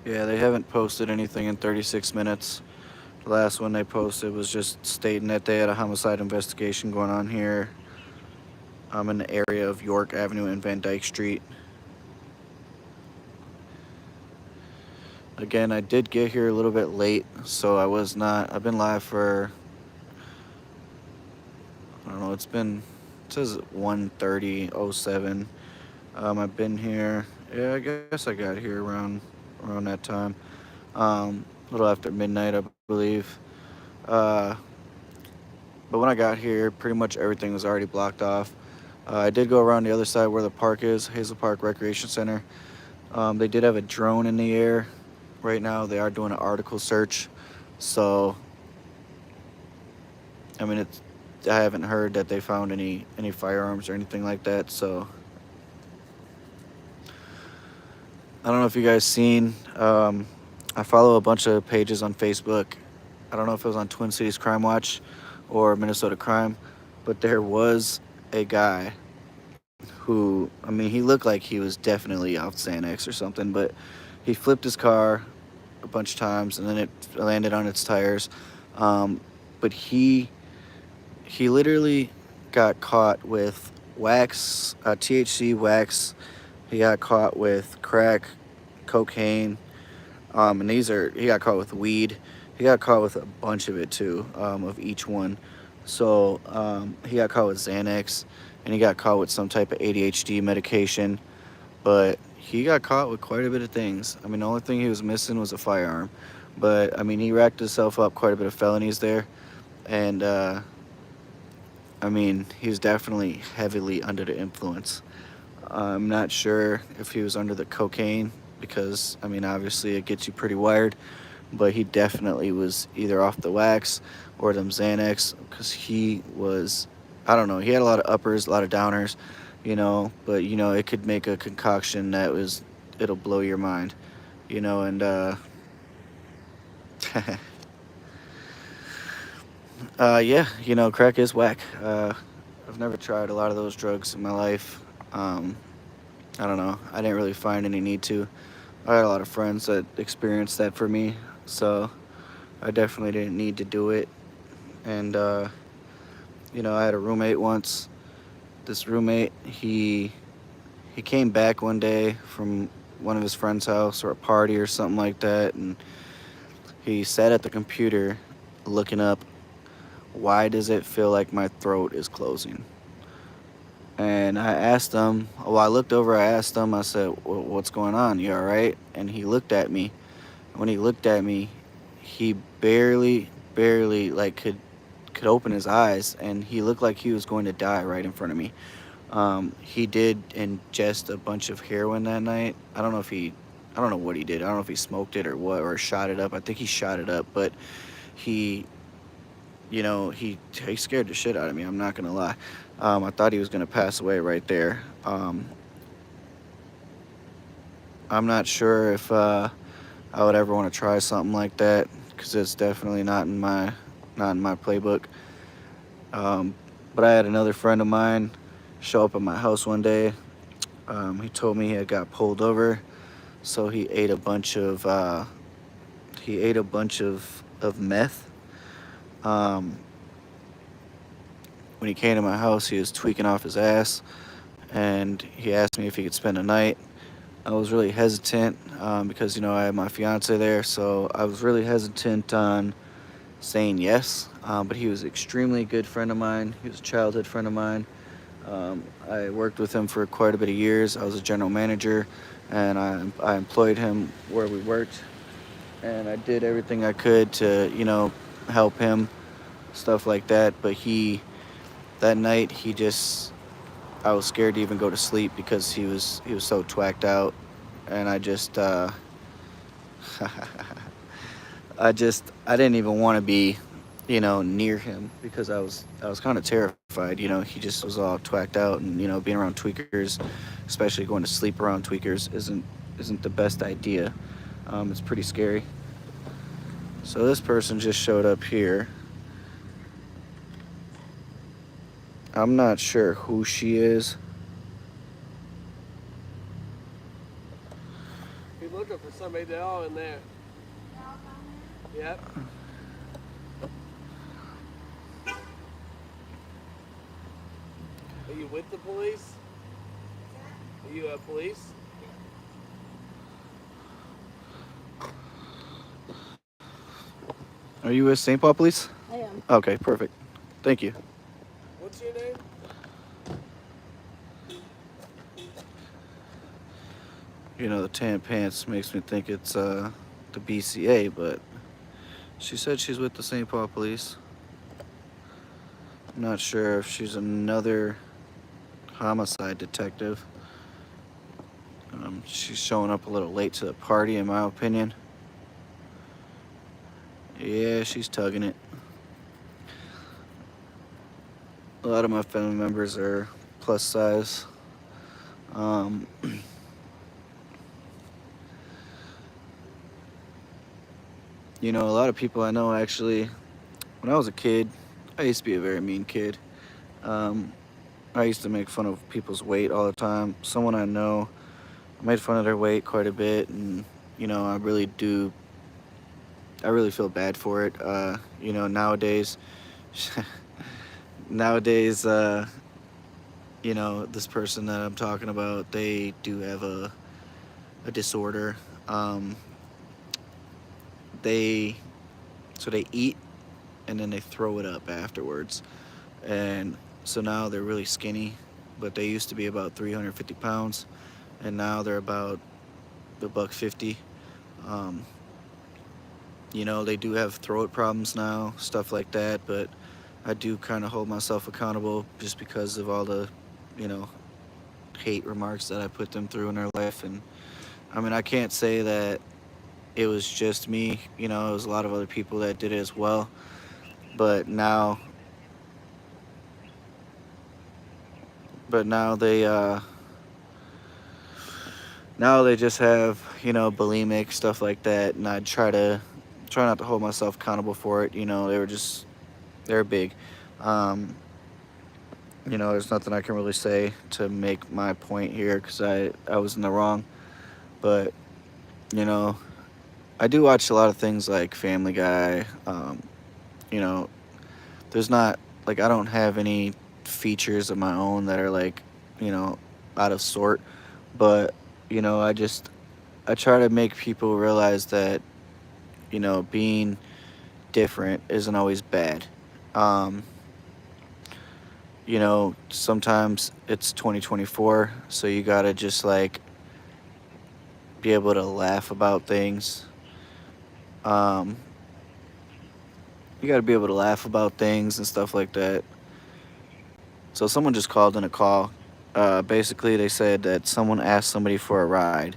Yeah, they haven't posted anything in 36 minutes. The last one they posted was just stating that they had a homicide investigation going on here. I'm in the area of York Avenue and Van Dyke Street. Again, I did get here a little bit late, so I've been live for, I don't know, it says 1:30:07. I've been here, yeah, I guess I got here around that time. A little after midnight, I believe. But when I got here, pretty much everything was already blocked off. I did go around the other side where the park is, Hazel Park Recreation Center. They did have a drone in the air. Right now, they are doing an article search. So, I mean, I haven't heard that they found any firearms or anything like that. So, I don't know if you guys seen. I follow a bunch of pages on Facebook. I don't know if it was on Twin Cities Crime Watch or Minnesota Crime, but there was a guy who, I mean, he looked like he was definitely off Xanax or something, but he flipped his car a bunch of times and then it landed on its tires. But he literally got caught with wax, THC wax. He got caught with crack, cocaine, and he got caught with weed. He got caught with a bunch of it too, of each one. So he got caught with Xanax, and he got caught with some type of ADHD medication. But he got caught with quite a bit of things. I mean, the only thing he was missing was a firearm, but I mean, he racked himself up quite a bit of felonies there, and I mean, he was definitely heavily under the influence. I'm not sure if he was under the cocaine because I mean, obviously, it gets you pretty wired, but he definitely was either off the wax or them Xanax because he was, I don't know, he had a lot of uppers, a lot of downers, but it could make a concoction that was, it'll blow your mind, and yeah, crack is whack. I've never tried a lot of those drugs in my life. Um, I don't know. I didn't really find any need to. I had a lot of friends that experienced that for me, so I definitely didn't need to do it. And I had a roommate once. This roommate, he came back one day from one of his friend's house or a party or something like that, and he sat at the computer looking up, why does it feel like my throat is closing? And I asked him, well, I looked over, I asked him, I said, what's going on? You all right? And he looked at me. When he looked at me, he barely like could open his eyes, and he looked like he was going to die right in front of me. He did ingest a bunch of heroin that night. I don't know what he did. I don't know if he smoked it or what, or shot it up. I think he shot it up, but he, he scared the shit out of me. I'm not gonna lie. I thought he was gonna pass away right there. I'm not sure if I would ever want to try something like that because it's definitely not in my playbook. But I had another friend of mine show up at my house one day. He told me he had got pulled over, so he ate a bunch of meth. Um, when he came to my house, he was tweaking off his ass, and he asked me if he could spend a night. I was really hesitant because I had my fiance there, so I was really hesitant on saying yes. But he was an extremely good friend of mine. He was a childhood friend of mine. I worked with him for quite a bit of years. I was a general manager, and I employed him where we worked, and I did everything I could to help him, stuff like that. But that night I was scared to even go to sleep because he was so twacked out, and I didn't even want to be near him because I was kind of terrified. He just was all twacked out, and being around tweakers, especially going to sleep around tweakers, isn't the best idea. It's pretty scary. So this person just showed up here. I'm not sure who she is. He's looking for somebody. They're all in there. Yep. Are you with the police? Are you police? Are you with St. Paul Police? I am. Okay, perfect. Thank you. What's your name? The tan pants makes me think it's the BCA, but she said she's with the St. Paul Police. I'm not sure if she's another homicide detective. She's showing up a little late to the party, in my opinion. Yeah, she's tugging it. A lot of my family members are plus size. Um, a lot of people I know actually, when I was a kid, I used to be a very mean kid. Um, I used to make fun of people's weight all the time. Someone I know, I made fun of their weight quite a bit, and I really feel bad for it. Nowadays, nowadays, this person that I'm talking about, they do have a disorder. They eat and then they throw it up afterwards, and so now they're really skinny, but they used to be about 350 pounds, and now they're about a buck 50. Um, they do have throat problems now, stuff like that, but I do kind of hold myself accountable just because of all the, you know, hate remarks that I put them through in their life. And I mean, I can't say that it was just me, it was a lot of other people that did it as well. But now they just have, bulimic stuff like that, and I try not to hold myself accountable for it. They're big. Um, there's nothing I can really say to make my point here because I was in the wrong. But, you know, I do watch a lot of things like Family Guy. You know, there's not, like, I don't have any features of my own that are, like, you know, out of sort. But, I try to make people realize that, being different isn't always bad. Um, Sometimes it's 2024, so you gotta just like be able to laugh about things. Um, you gotta be able to laugh about things and stuff like that. So someone just called in a call. Basically, they said that someone asked somebody for a ride,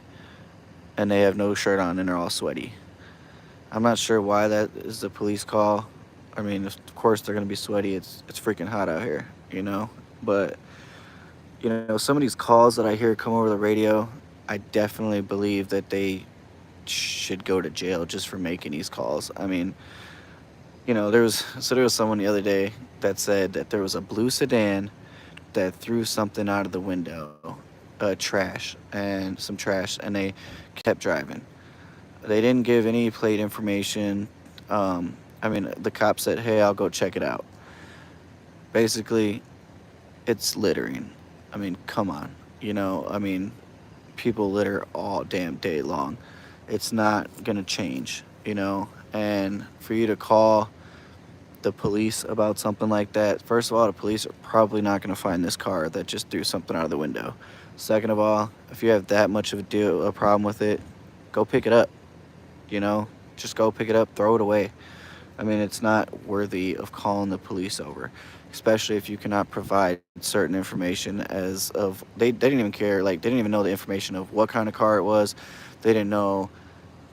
and they have no shirt on and they're all sweaty. I'm not sure why that is the police call. I mean, of course they're gonna be sweaty. It's freaking hot out here, But some of these calls that I hear come over the radio, I definitely believe that they should go to jail just for making these calls. I mean, there was someone the other day that said that there was a blue sedan that threw something out of the window, some trash, and they kept driving. They didn't give any plate information. I mean, the cop said, "Hey, I'll go check it out." Basically, it's littering. I mean, come on. I mean, people litter all damn day long. It's not going to change, And for you to call the police about something like that, first of all, the police are probably not going to find this car that just threw something out of the window. Second of all, if you have that much of a problem with it, go pick it up, you know? Just go pick it up, throw it away. I mean, it's not worthy of calling the police over, especially if you cannot provide certain information they didn't even care, like, they didn't even know the information of what kind of car it was. They didn't know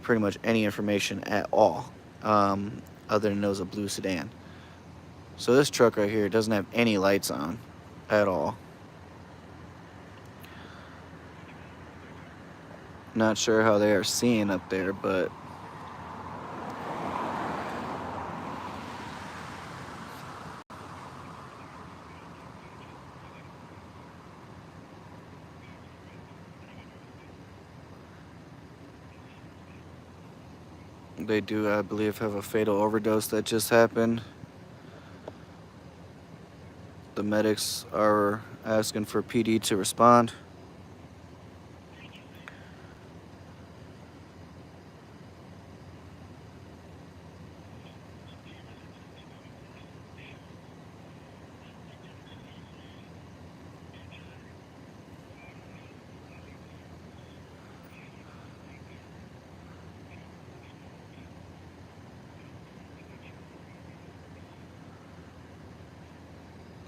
pretty much any information at all, other than it was a blue sedan. So this truck right here doesn't have any lights on at all. Not sure how they are seeing up there, but they do, I believe, have a fatal overdose that just happened. The medics are asking for PD to respond.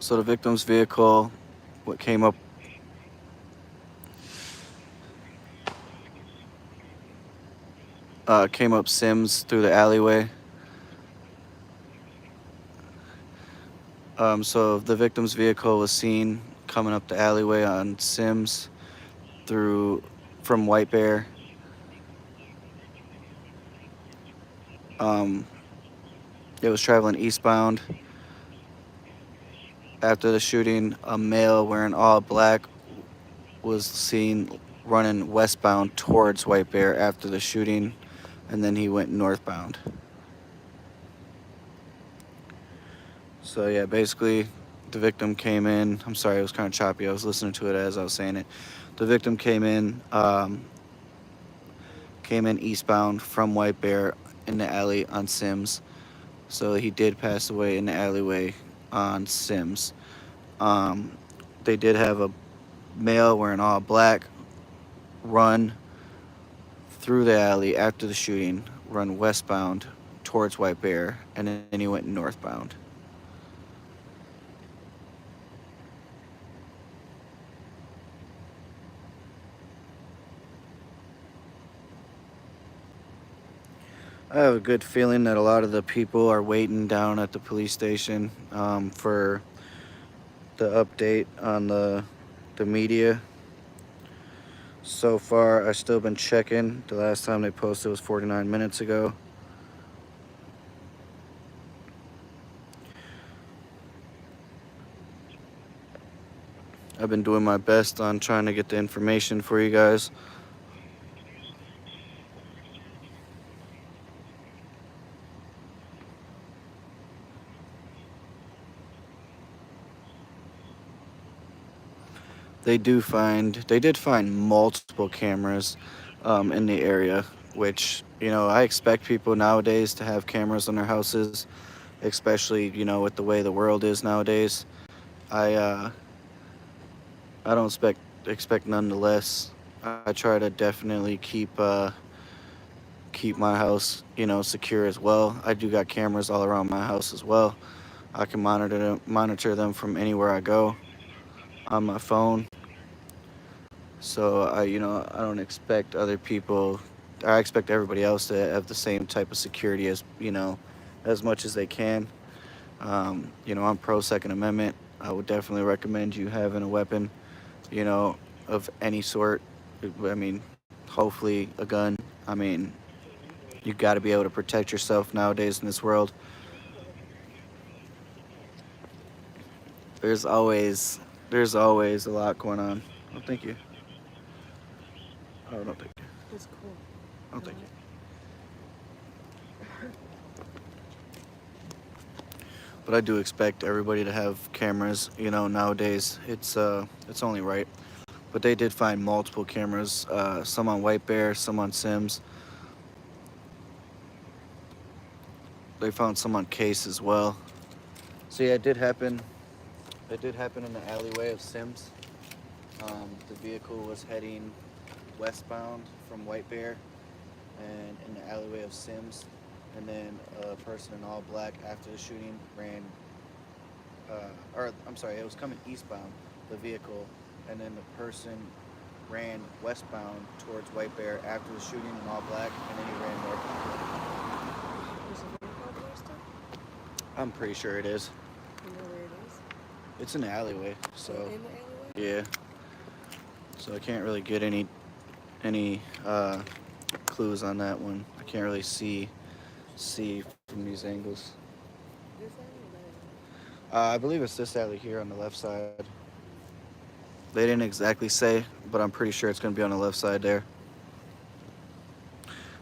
So the victim's vehicle, what came up Sims through the alleyway. So the victim's vehicle was seen coming up the alleyway on Sims through from White Bear. Um, it was traveling eastbound. After the shooting, a male wearing all black was seen running westbound towards White Bear after the shooting, and then he went northbound. So yeah, basically, the victim came in. I'm sorry, it was kind of choppy. I was listening to it as I was saying it. The victim came in eastbound from White Bear in the alley on Sims. So he did pass away in the alleyway on Sims. Um, they did have a male wearing all black run through the alley after the shooting, run westbound towards White Bear, and then he went northbound. I have a good feeling that a lot of the people are waiting down at the police station for the update on the media. So far, I've still been checking. The last time they posted was 49 minutes ago. I've been doing my best on trying to get the information for you guys. They did find multiple cameras in the area, which, I expect people nowadays to have cameras on their houses, especially, with the way the world is nowadays. I uh, I don't expect none the less. I try to definitely keep my house, secure as well. I do got cameras all around my house as well. I can monitor them from anywhere I go on my phone. So I don't expect other people. I expect everybody else to have the same type of security as much as they can. I'm pro Second Amendment. I would definitely recommend you having a weapon, you know, of any sort. I mean, hopefully a gun. I mean, you got to be able to protect yourself nowadays in this world. There's always there's always a lot going on. Oh, thank you. Oh, no, thank you. That's cool. Oh, thank you. But I do expect everybody to have cameras. Nowadays it's only right. But they did find multiple cameras, some on White Bear, some on Sims. They found some on Case as well. So yeah, it did happen. It did happen in the alleyway of Sims. The vehicle was heading westbound from White Bear, and in the alleyway of Sims, and then a person in all black after the shooting ran, or I'm sorry, it was coming eastbound, the vehicle, and then the person ran westbound towards White Bear after the shooting in all black, and then he ran northbound. There's a vehicle up there still? I'm pretty sure it is. You know where it is? It's in the alleyway, Oh, so in the alleyway? yeah. So I can't really get any clues on that one. I can't really see from these angles. This alley or that alley? I believe it's this alley here on the left side. They didn't exactly say, but I'm pretty sure it's going to be on the left side there.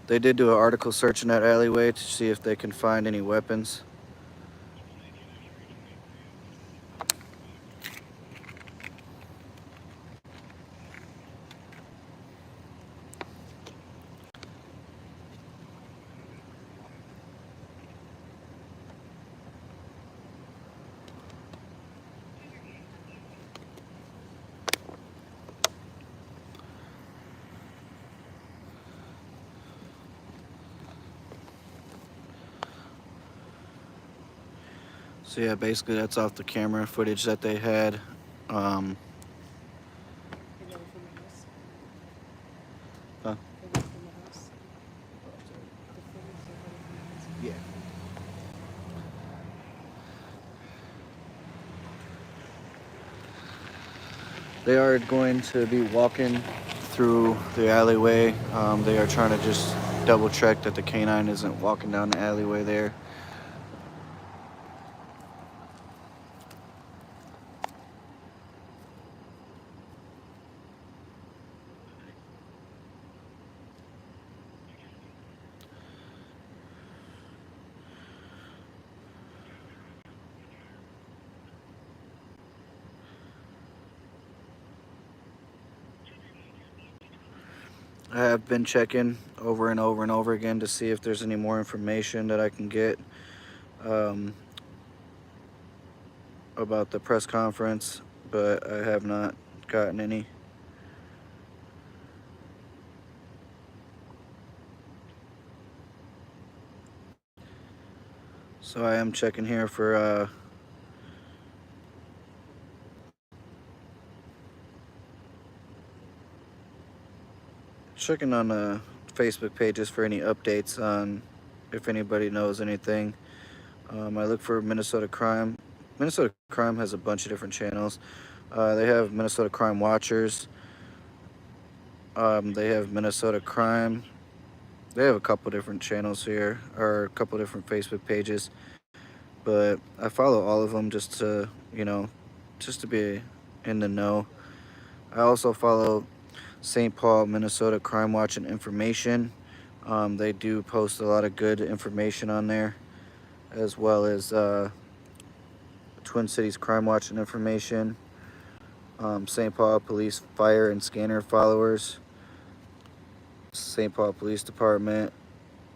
They did do an article search in that alleyway to see if they can find any weapons. So yeah, basically that's off the camera footage that they had. Um, Is that from the house? huh? Is that from the house? The footage they had from the house? Yeah. They are going to be walking through the alleyway. They are trying to just double check that the canine isn't walking down the alleyway there. I have been checking over and over and over again to see if there's any more information that I can get um, about the press conference, but I have not gotten any. So I am checking here for checking on Facebook pages for any updates on if anybody knows anything. I look for Minnesota Crime. Minnesota Crime has a bunch of different channels. They have Minnesota Crime Watchers. They have Minnesota Crime. They have a couple different channels here, or a couple different Facebook pages. But I follow all of them just to, just to be in the know. I also follow St. Paul, Minnesota Crime Watch and Information. They do post a lot of good information on there, as well as Twin Cities Crime Watch and Information, St. Paul Police Fire and Scanner Followers, St. Paul Police Department,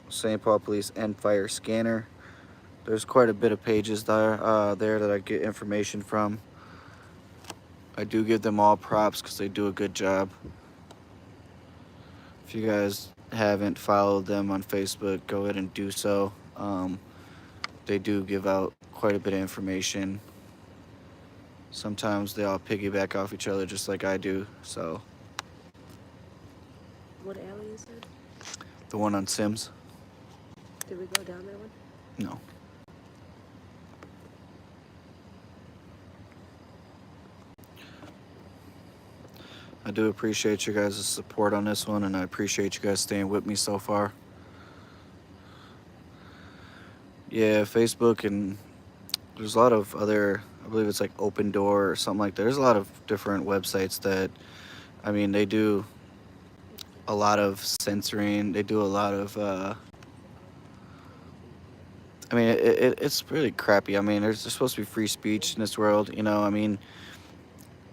St. Paul Police and Fire Scanner. There's quite a bit of pages there that I get information from. I do give them all props because they do a good job. If you guys haven't followed them on Facebook, go ahead and do so. They do give out quite a bit of information. Sometimes they all piggyback off each other just like I do. So What alley is that? the one on Sims? Did we go down that one? No. I do appreciate you guys' support on this one, and I appreciate you guys staying with me so far. Yeah, Facebook, and there's a lot of other, I believe it's like Open Door or something like that. There's a lot of different websites that, I mean, they do a lot of censoring. They do a lot of, I mean, it's really crappy. I mean, there's supposed to be free speech in this world, I mean,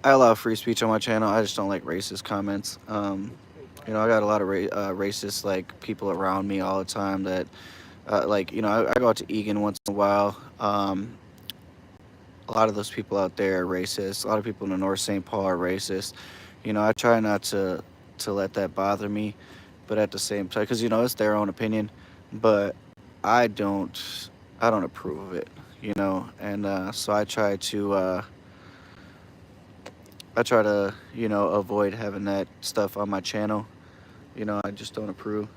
I allow free speech on my channel. I just don't like racist comments. I got a lot of racist like people around me all the time that, I go out to Egan once in a while. A lot of those people out there are racist. A lot of people in the North St. Paul are racist. I try not to let that bother me, but at the same time, because it's their own opinion, but I don't approve of it. And so I try to. Avoid having that stuff on my channel. I just don't approve.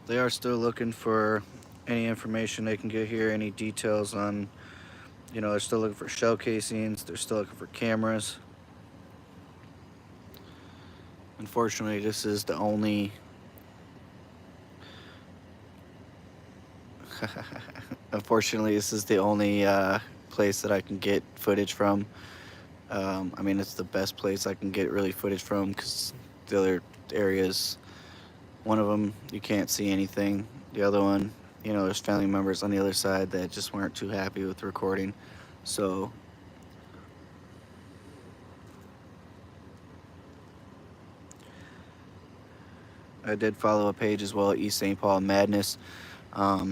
They are still looking for any information they can get here, any details on, they're still looking for shell casings, they're still looking for cameras. Unfortunately, this is the only place that I can get footage from. I mean, it's the best place I can get really footage from because the other areas, one of them, you can't see anything. The other one, there's family members on the other side that just weren't too happy with the recording. So I did follow a page as well, East St. Paul Madness. I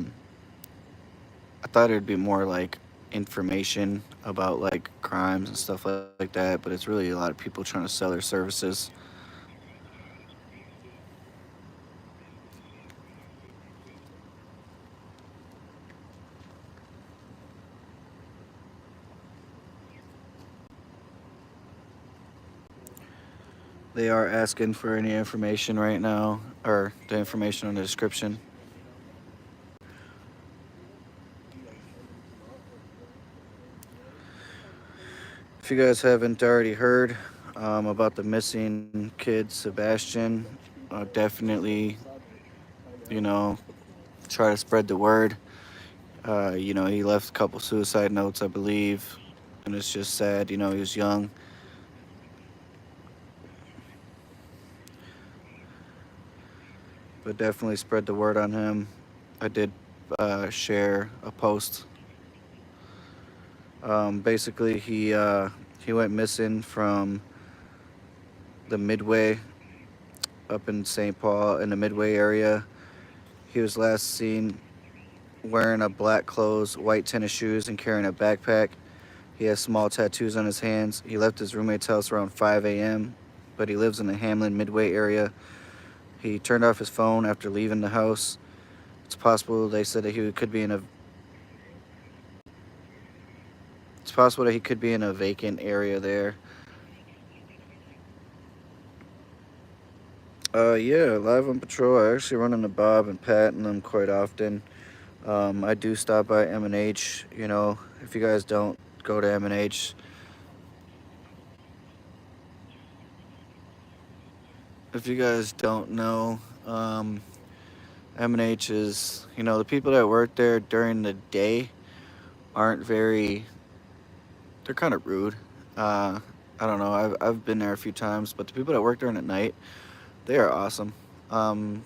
thought it'd be more like information about like crimes and stuff like that, but it's really a lot of people trying to sell their services. They are asking for any information right now, or the information on the description. If you guys haven't already heard about the missing kid, Sebastian, definitely, try to spread the word. He left a couple suicide notes, I believe, and it's just sad. He was young. But definitely spread the word on him. I did share a post. Basically, he went missing from the Midway up in St. Paul, in the Midway area. He was last seen wearing a black clothes, white tennis shoes, and carrying a backpack. He has small tattoos on his hands. He left his roommate's house around 5 a.m. but he lives in the Hamlin Midway area. He turned off his phone after leaving the house. It's possible they said that he could be in a. It's possible that he could be in a vacant area there. Yeah, live on patrol. I actually run into Bob and Pat and them quite often. I do stop by M&H. You know, if you guys don't go to M&H, if you guys don't know, M&H is, you know, the people that work there during the day aren't very, they're kind of rude. I don't know, I've been there a few times, but the people that work during the night, they are awesome.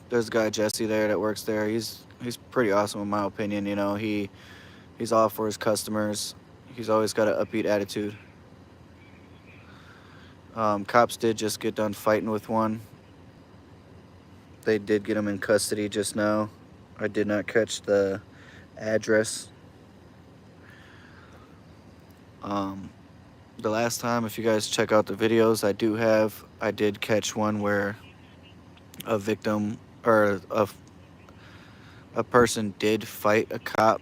There's a guy, Jesse, there that works there. He's pretty awesome in my opinion. You know, he's all for his customers. He's always got an upbeat attitude. Cops did just get done fighting with one. They did get him in custody just now. I did not catch the address. The last time, if you guys check out the videos I did catch one where a victim or a person did fight a cop,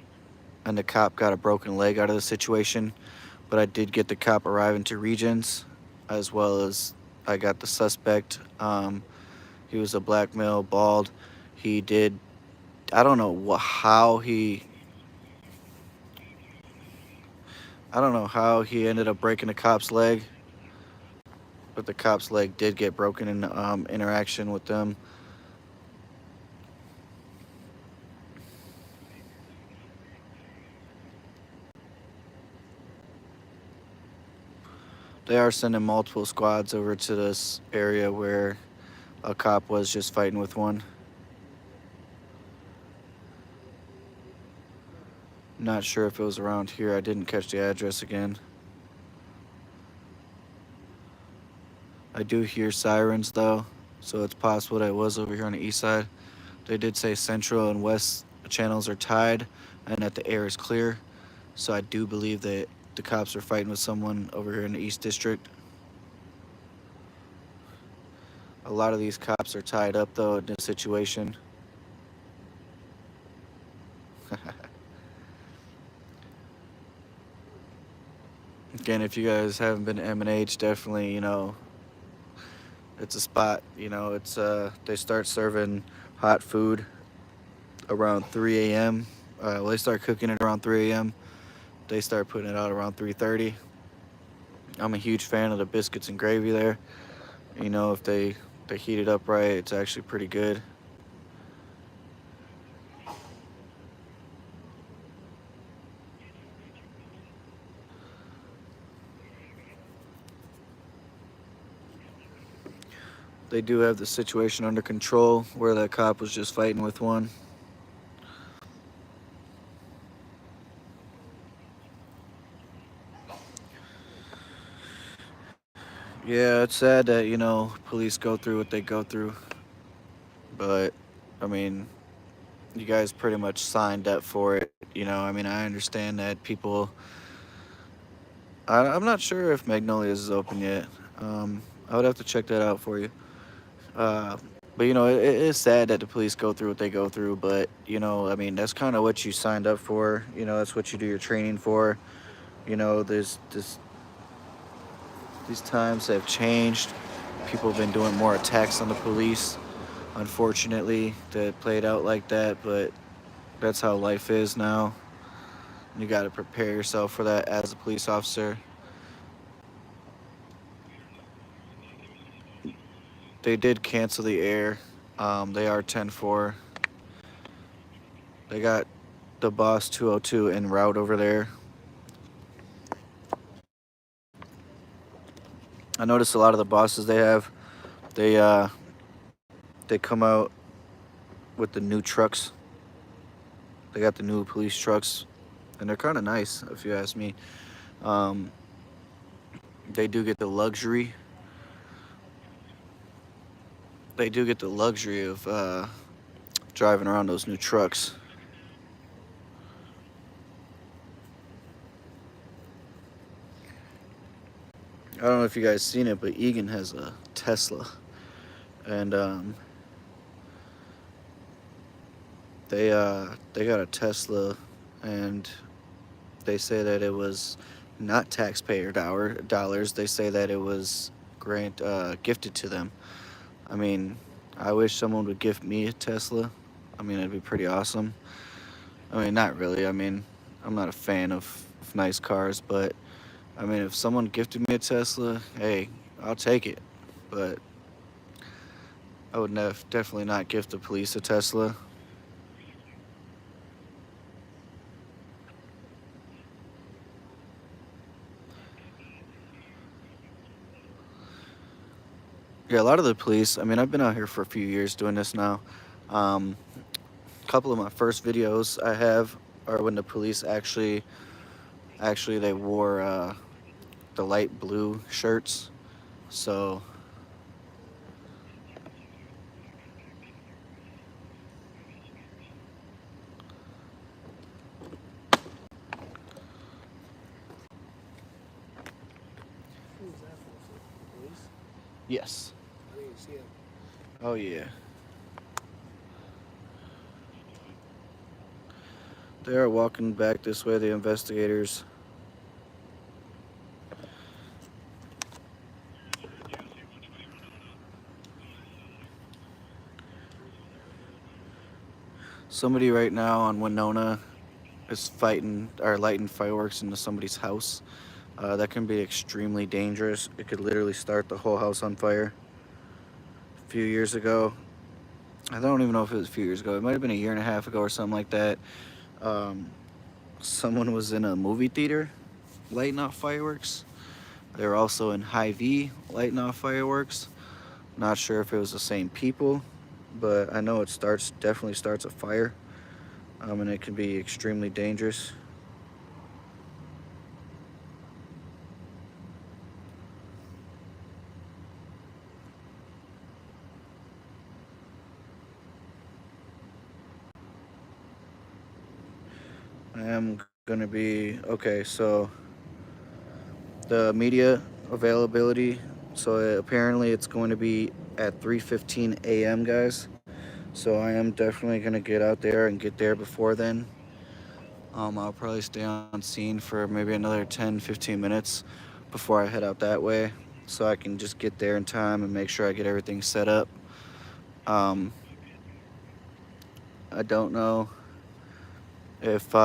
and the cop got a broken leg out of the situation. But I did get the cop arriving to Regions, as well as I got the suspect. He was a black male, bald. He did, I don't know how he ended up breaking the cop's leg, but the cop's leg did get broken in interaction with them. They are sending multiple squads over to this area where a cop was just fighting with one. Not sure if it was around here. I didn't catch the address again. I do hear sirens though, so it's possible that it was over here on the east side. They did say central and west channels are tied and that the air is clear, so I do believe that the cops are fighting with someone over here in the East District. A lot of these cops are tied up though in this situation. Again, if you guys haven't been to M&H, definitely, you know, it's a spot. You know, it's they start serving hot food around 3 a.m. Well, they start cooking it around 3 a.m. They start putting it out around 3:30. I'm a huge fan of the biscuits and gravy there. You know, if they heat it up right, it's actually pretty good. They do have the situation under control where that cop was just fighting with one. Yeah, it's sad that, you know, police go through what they go through. But, I mean, you guys pretty much signed up for it. You know, I mean, I understand that people... I'm not sure if Magnolia's is open yet. I would have to check that out for you. But, you know, it is sad that the police go through what they go through. But, you know, I mean, that's kind of what you signed up for. You know, that's what you do your training for. You know, there's this... These times have changed. People have been doing more attacks on the police. Unfortunately, that played out like that, but that's how life is now. You got to prepare yourself for that as a police officer. They did cancel the air. They are 10-4. They got the Boss 202 en route over there. I noticed a lot of the bosses they come out with the new trucks. They got the new police trucks, and they're kind of nice, if you ask me. They do get the luxury. They do get the luxury of driving around those new trucks. I don't know if you guys seen it, but Egan has a Tesla, and they got a Tesla, and they say that it was not taxpayer dollars. They say that it was gifted to them. I mean, I wish someone would gift me a Tesla. I mean, it'd be pretty awesome. I mean, not really. I mean, I'm not a fan of nice cars, but I mean, if someone gifted me a Tesla, hey, I'll take it. But I would definitely not gift the police a Tesla. Yeah, a lot of the police. I mean, I've been out here for a few years doing this now. A couple of my first videos I have are when the police actually they wore the light blue shirts. So Who's that for? Police? yes. I didn't see him. Oh yeah. They are walking back this way, the investigators. Somebody right now on Winona is fighting or lighting fireworks into somebody's house. That can be extremely dangerous. It could literally start the whole house on fire. A few years ago, I don't even know if it was a few years ago. It might have been a year and a half ago or something like that. Um, Someone was in a movie theater lighting off fireworks. They were also in Hy-Vee lighting off fireworks. Not sure if it was the same people, but I know it definitely starts a fire, and it can be extremely dangerous. I am gonna be okay. So the media availability. So apparently it's going to be at 3:15 a.m. guys. So I am definitely gonna get out there and get there before then. I'll probably stay on scene for maybe another 10-15 minutes before I head out that way, so I can just get there in time and make sure I get everything set up. Um, I don't know if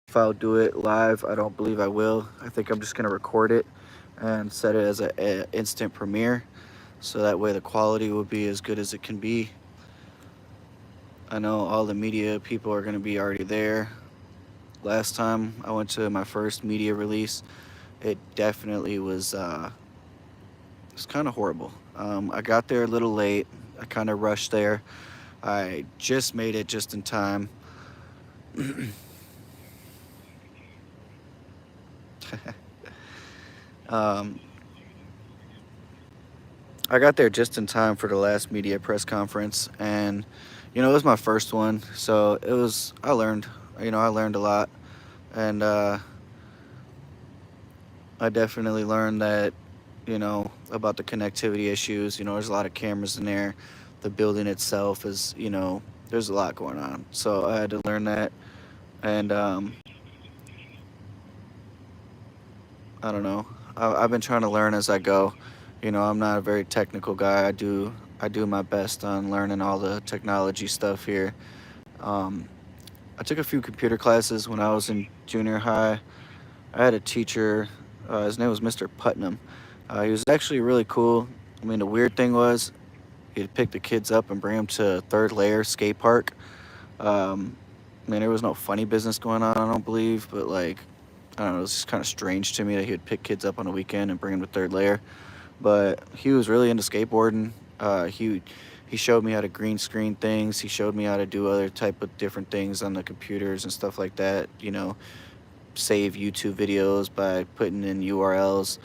if I'll do it live. I don't believe I will. I think I'm just gonna record it and set it as a instant premiere, so that way the quality will be as good as it can be. I know all the media people are gonna be already there. Last time I went to my first media release, it definitely was kind of horrible. I got there a little late. I kind of rushed there. I just made it just in time. um, I got there just in time for the last media press conference, and it was my first one, so it was. I learned, I learned a lot, and I definitely learned that, about the connectivity issues. There's a lot of cameras in there. The building itself is, there's a lot going on. So I had to learn that, and I don't know. I've been trying to learn as I go. I'm not a very technical guy. I do my best on learning all the technology stuff here. Um, I took a few computer classes when I was in junior high. I had a teacher. His name was Mr. Putnam. He was actually really cool. I mean, the weird thing was he'd pick the kids up and bring them to Third Layer Skate Park. Um, I mean, there was no funny business going on, I don't believe, but like, I don't know, it was just kind of strange to me that he would pick kids up on a weekend and bring them to Third Layer. But he was really into skateboarding. He showed me how to green screen things. He showed me how to do other type of different things on the computers and stuff like that. Save YouTube videos by putting in URLs,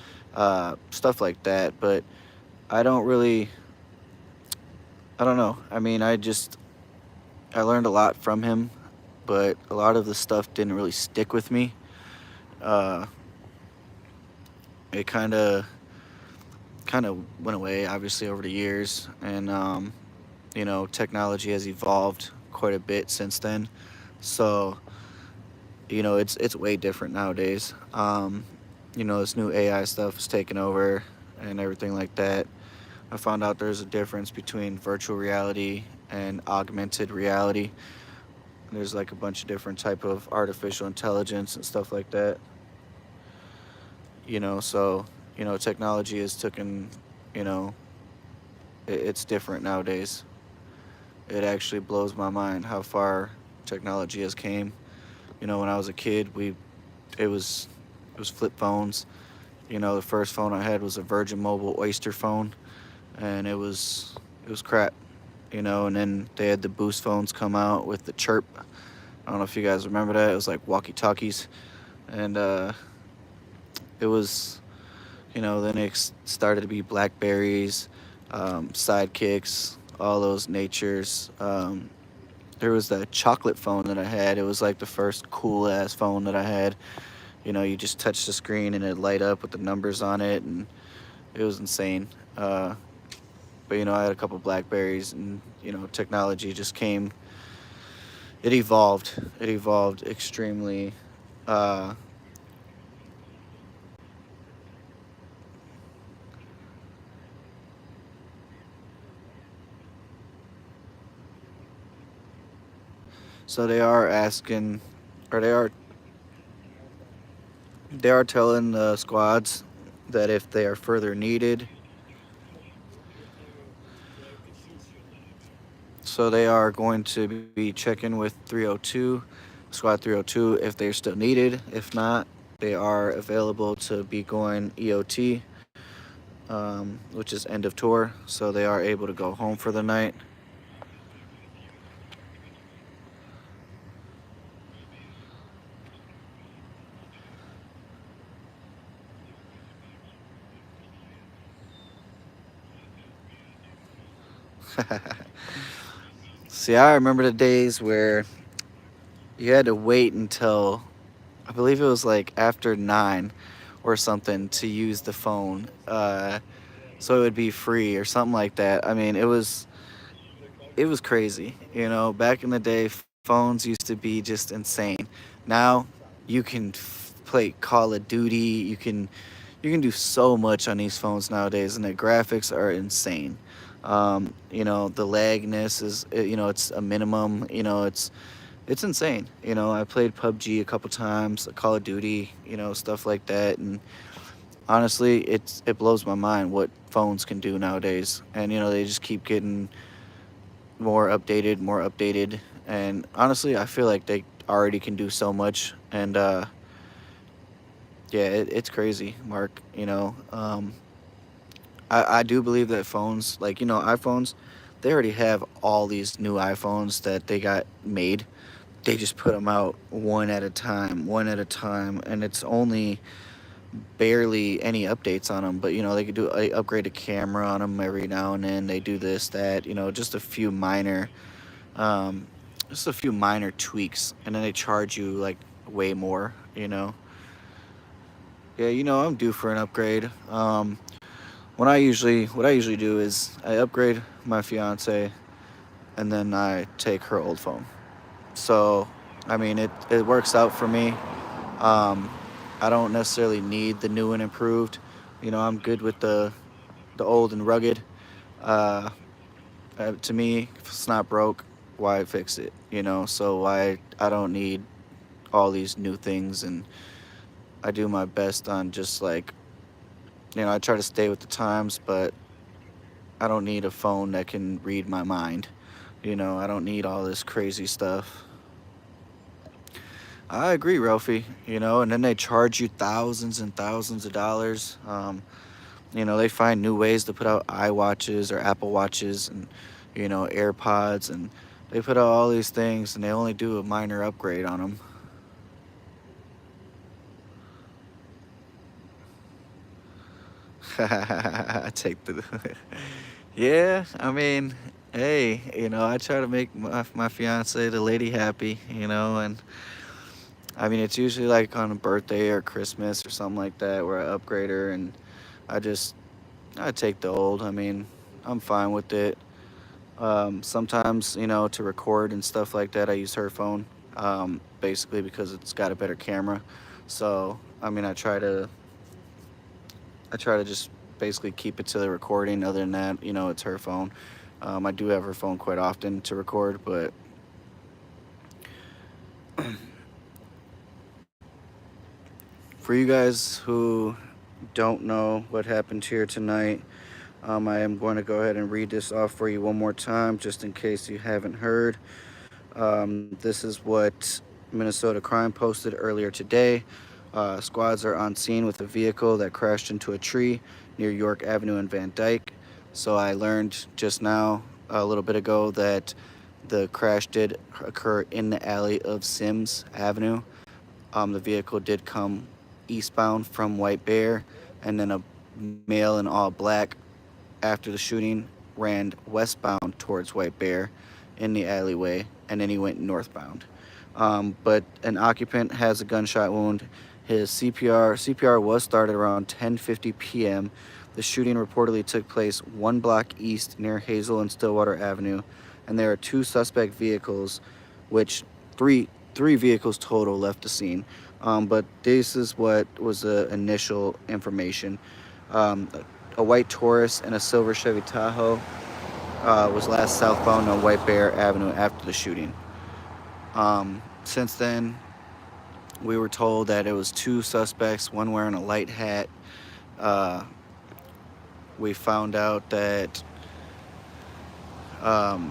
stuff like that. But I don't really, I don't know. I mean, I learned a lot from him, but a lot of the stuff didn't really stick with me. Uh, it kind of went away, obviously, over the years, and technology has evolved quite a bit since then. So it's way different nowadays. This new AI stuff is taking over and everything like that. I found out there's a difference between virtual reality and augmented reality. There's like a bunch of different type of artificial intelligence and stuff like that. So technology is taken. You know, it's different nowadays. It actually blows my mind how far technology has came. When I was a kid, it was it was flip phones. The first phone I had was a Virgin Mobile Oyster phone, and it was crap. And then they had the Boost phones come out with the chirp. I don't know if you guys remember that. It was like walkie talkies, and it was then it started to be Blackberries, Sidekicks, all those natures. There was that chocolate phone that I had. It was like the first cool ass phone that I had. You just touch the screen and it light up with the numbers on it, and it was insane. But I had a couple Blackberries, and technology just came. It evolved. It evolved extremely. Uh, so they are asking, or they are telling the squads that if they are further needed, so they are going to be checking with 302, squad 302, if they're still needed. If not, they are available to be going EOT, which is end of tour. So they are able to go home for the night. See, I remember the days where you had to wait until, I believe it was like after 9 or something, to use the phone. So it would be free or something like that. I mean, it was crazy. Back in the day, phones used to be just insane. Now you can play Call of Duty. You can do so much on these phones nowadays, and the graphics are insane. The lagness is, it's a minimum. It's insane. I played PUBG a couple times, Call of Duty, stuff like that, and honestly, it blows my mind what phones can do nowadays. And they just keep getting more updated, and honestly, I feel like they already can do so much. And yeah, it's crazy, Mark. I do believe that phones, like iPhones, they already have all these new iPhones that they got made. They just put them out one at a time, and it's only barely any updates on them. But they could do upgrade a camera on them every now and then. They do this, that, just um, a few minor tweaks, and then they charge you like way more. Yeah, I'm due for an upgrade. What I usually do is I upgrade my fiance, and then I take her old phone. So, I mean, it works out for me. Um, I don't necessarily need the new and improved. I'm good with the old and rugged. Uh, to me, if it's not broke, why fix it? So why I don't need all these new things, and I do my best on just like I try to stay with the times, but I don't need a phone that can read my mind. I don't need all this crazy stuff. I agree, Ralphie. And then they charge you thousands and thousands of dollars. They find new ways to put out iWatches or Apple Watches, and AirPods, and they put out all these things, and they only do a minor upgrade on them. I take the. Yeah, I mean, hey, I try to make my fiance, the lady, happy, and I mean, it's usually like on a birthday or Christmas or something like that where I upgrade her, and I just I take the old. I mean, I'm fine with it. Sometimes, to record and stuff like that, I use her phone, basically because it's got a better camera. So, I mean, I try to just basically keep it to the recording. Other than that, it's her phone. I do have her phone quite often to record, but for you guys who don't know what happened here tonight, I am going to go ahead and read this off for you one more time, just in case you haven't heard. This is what Minnesota Crime posted earlier today. Squads are on scene with a vehicle that crashed into a tree near York Avenue in Van Dyke. So I learned just now, a little bit ago, that the crash did occur in the alley of Sims Avenue. The vehicle did come eastbound from White Bear, and then a male in all black after the shooting ran westbound towards White Bear in the alleyway, and then he went northbound. But an occupant has a gunshot wound. His CPR was started around 10:50 p.m. The shooting reportedly took place one block east near Hazel and Stillwater Avenue, and there are two suspect vehicles, which three vehicles total left the scene. But this is what was the initial information. Um, a white Taurus and a silver Chevy Tahoe was last southbound on White Bear Avenue after the shooting. Since then, we were told that it was two suspects, one wearing a light hat. Uh, we found out that um,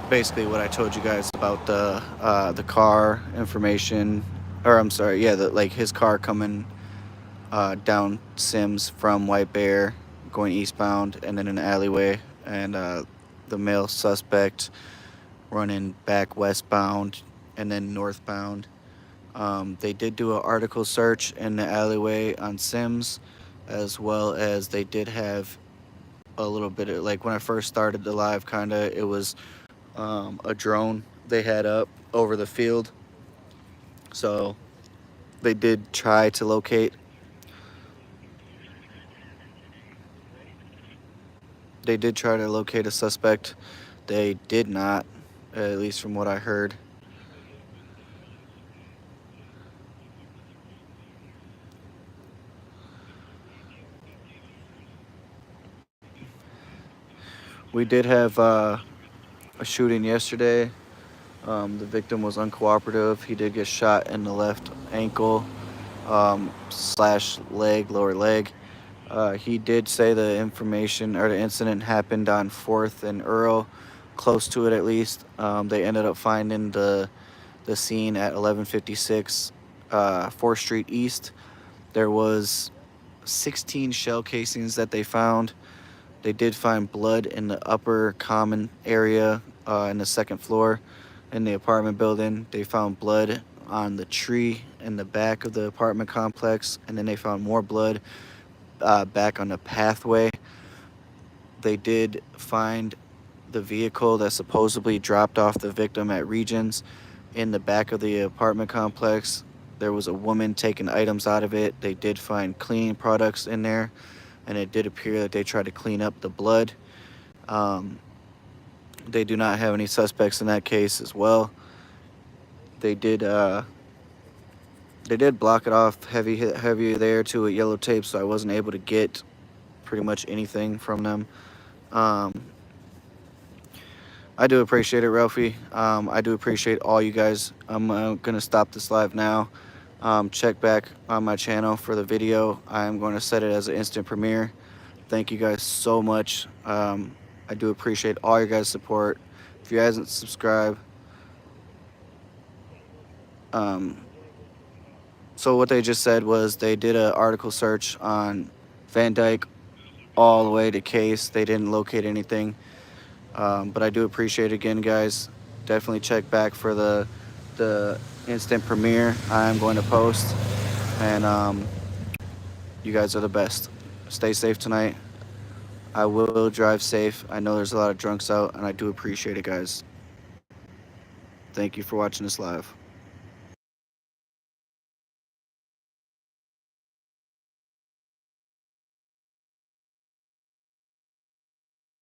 basically what I told you guys about the car information, or I'm sorry, yeah, like his car coming down Sims from White Bear, going eastbound, and then in an alleyway, and the male suspect running back westbound and then northbound. They did do an article search in the alleyway on Sims, as well as they did have a little bit of, like when I first started the live, kind of, it was a drone they had up over the field. So they did try to locate. They did try to locate a suspect. They did not, at least from what I heard. We did have a shooting yesterday. The victim was uncooperative. He did get shot in the left ankle slash leg, lower leg. He did say the information or the incident happened on 4th and Earl, close to it at least. They ended up finding the scene at 1156 4th Street East. There was 16 shell casings that they found. They did find blood in the upper common area in the second floor in the apartment building. They found blood on the tree in the back of the apartment complex, and then they found more blood back on the pathway. They did find the vehicle that supposedly dropped off the victim at Regions in the back of the apartment complex. There was a woman taking items out of it. They did find cleaning products in there, and it did appear that they tried to clean up the blood. They do not have any suspects in that case as well. They did block it off heavy there to a yellow tape, so I wasn't able to get pretty much anything from them. I do appreciate it, Ralphie. I do appreciate all you guys. I'm gonna stop this live now. Check back on my channel for the video. I'm going to set it as an instant premiere. Thank you guys so much. I do appreciate all your guys' support. If you guys haven't subscribed, so what they just said was they did an article search on Van Dyke all the way to Case. They didn't locate anything, but I do appreciate it again, guys. Definitely check back for the instant premiere I'm going to post, and you guys are the best. Stay safe tonight. I will drive safe. I know there's a lot of drunks out, and I do appreciate it, guys. Thank you for watching this live.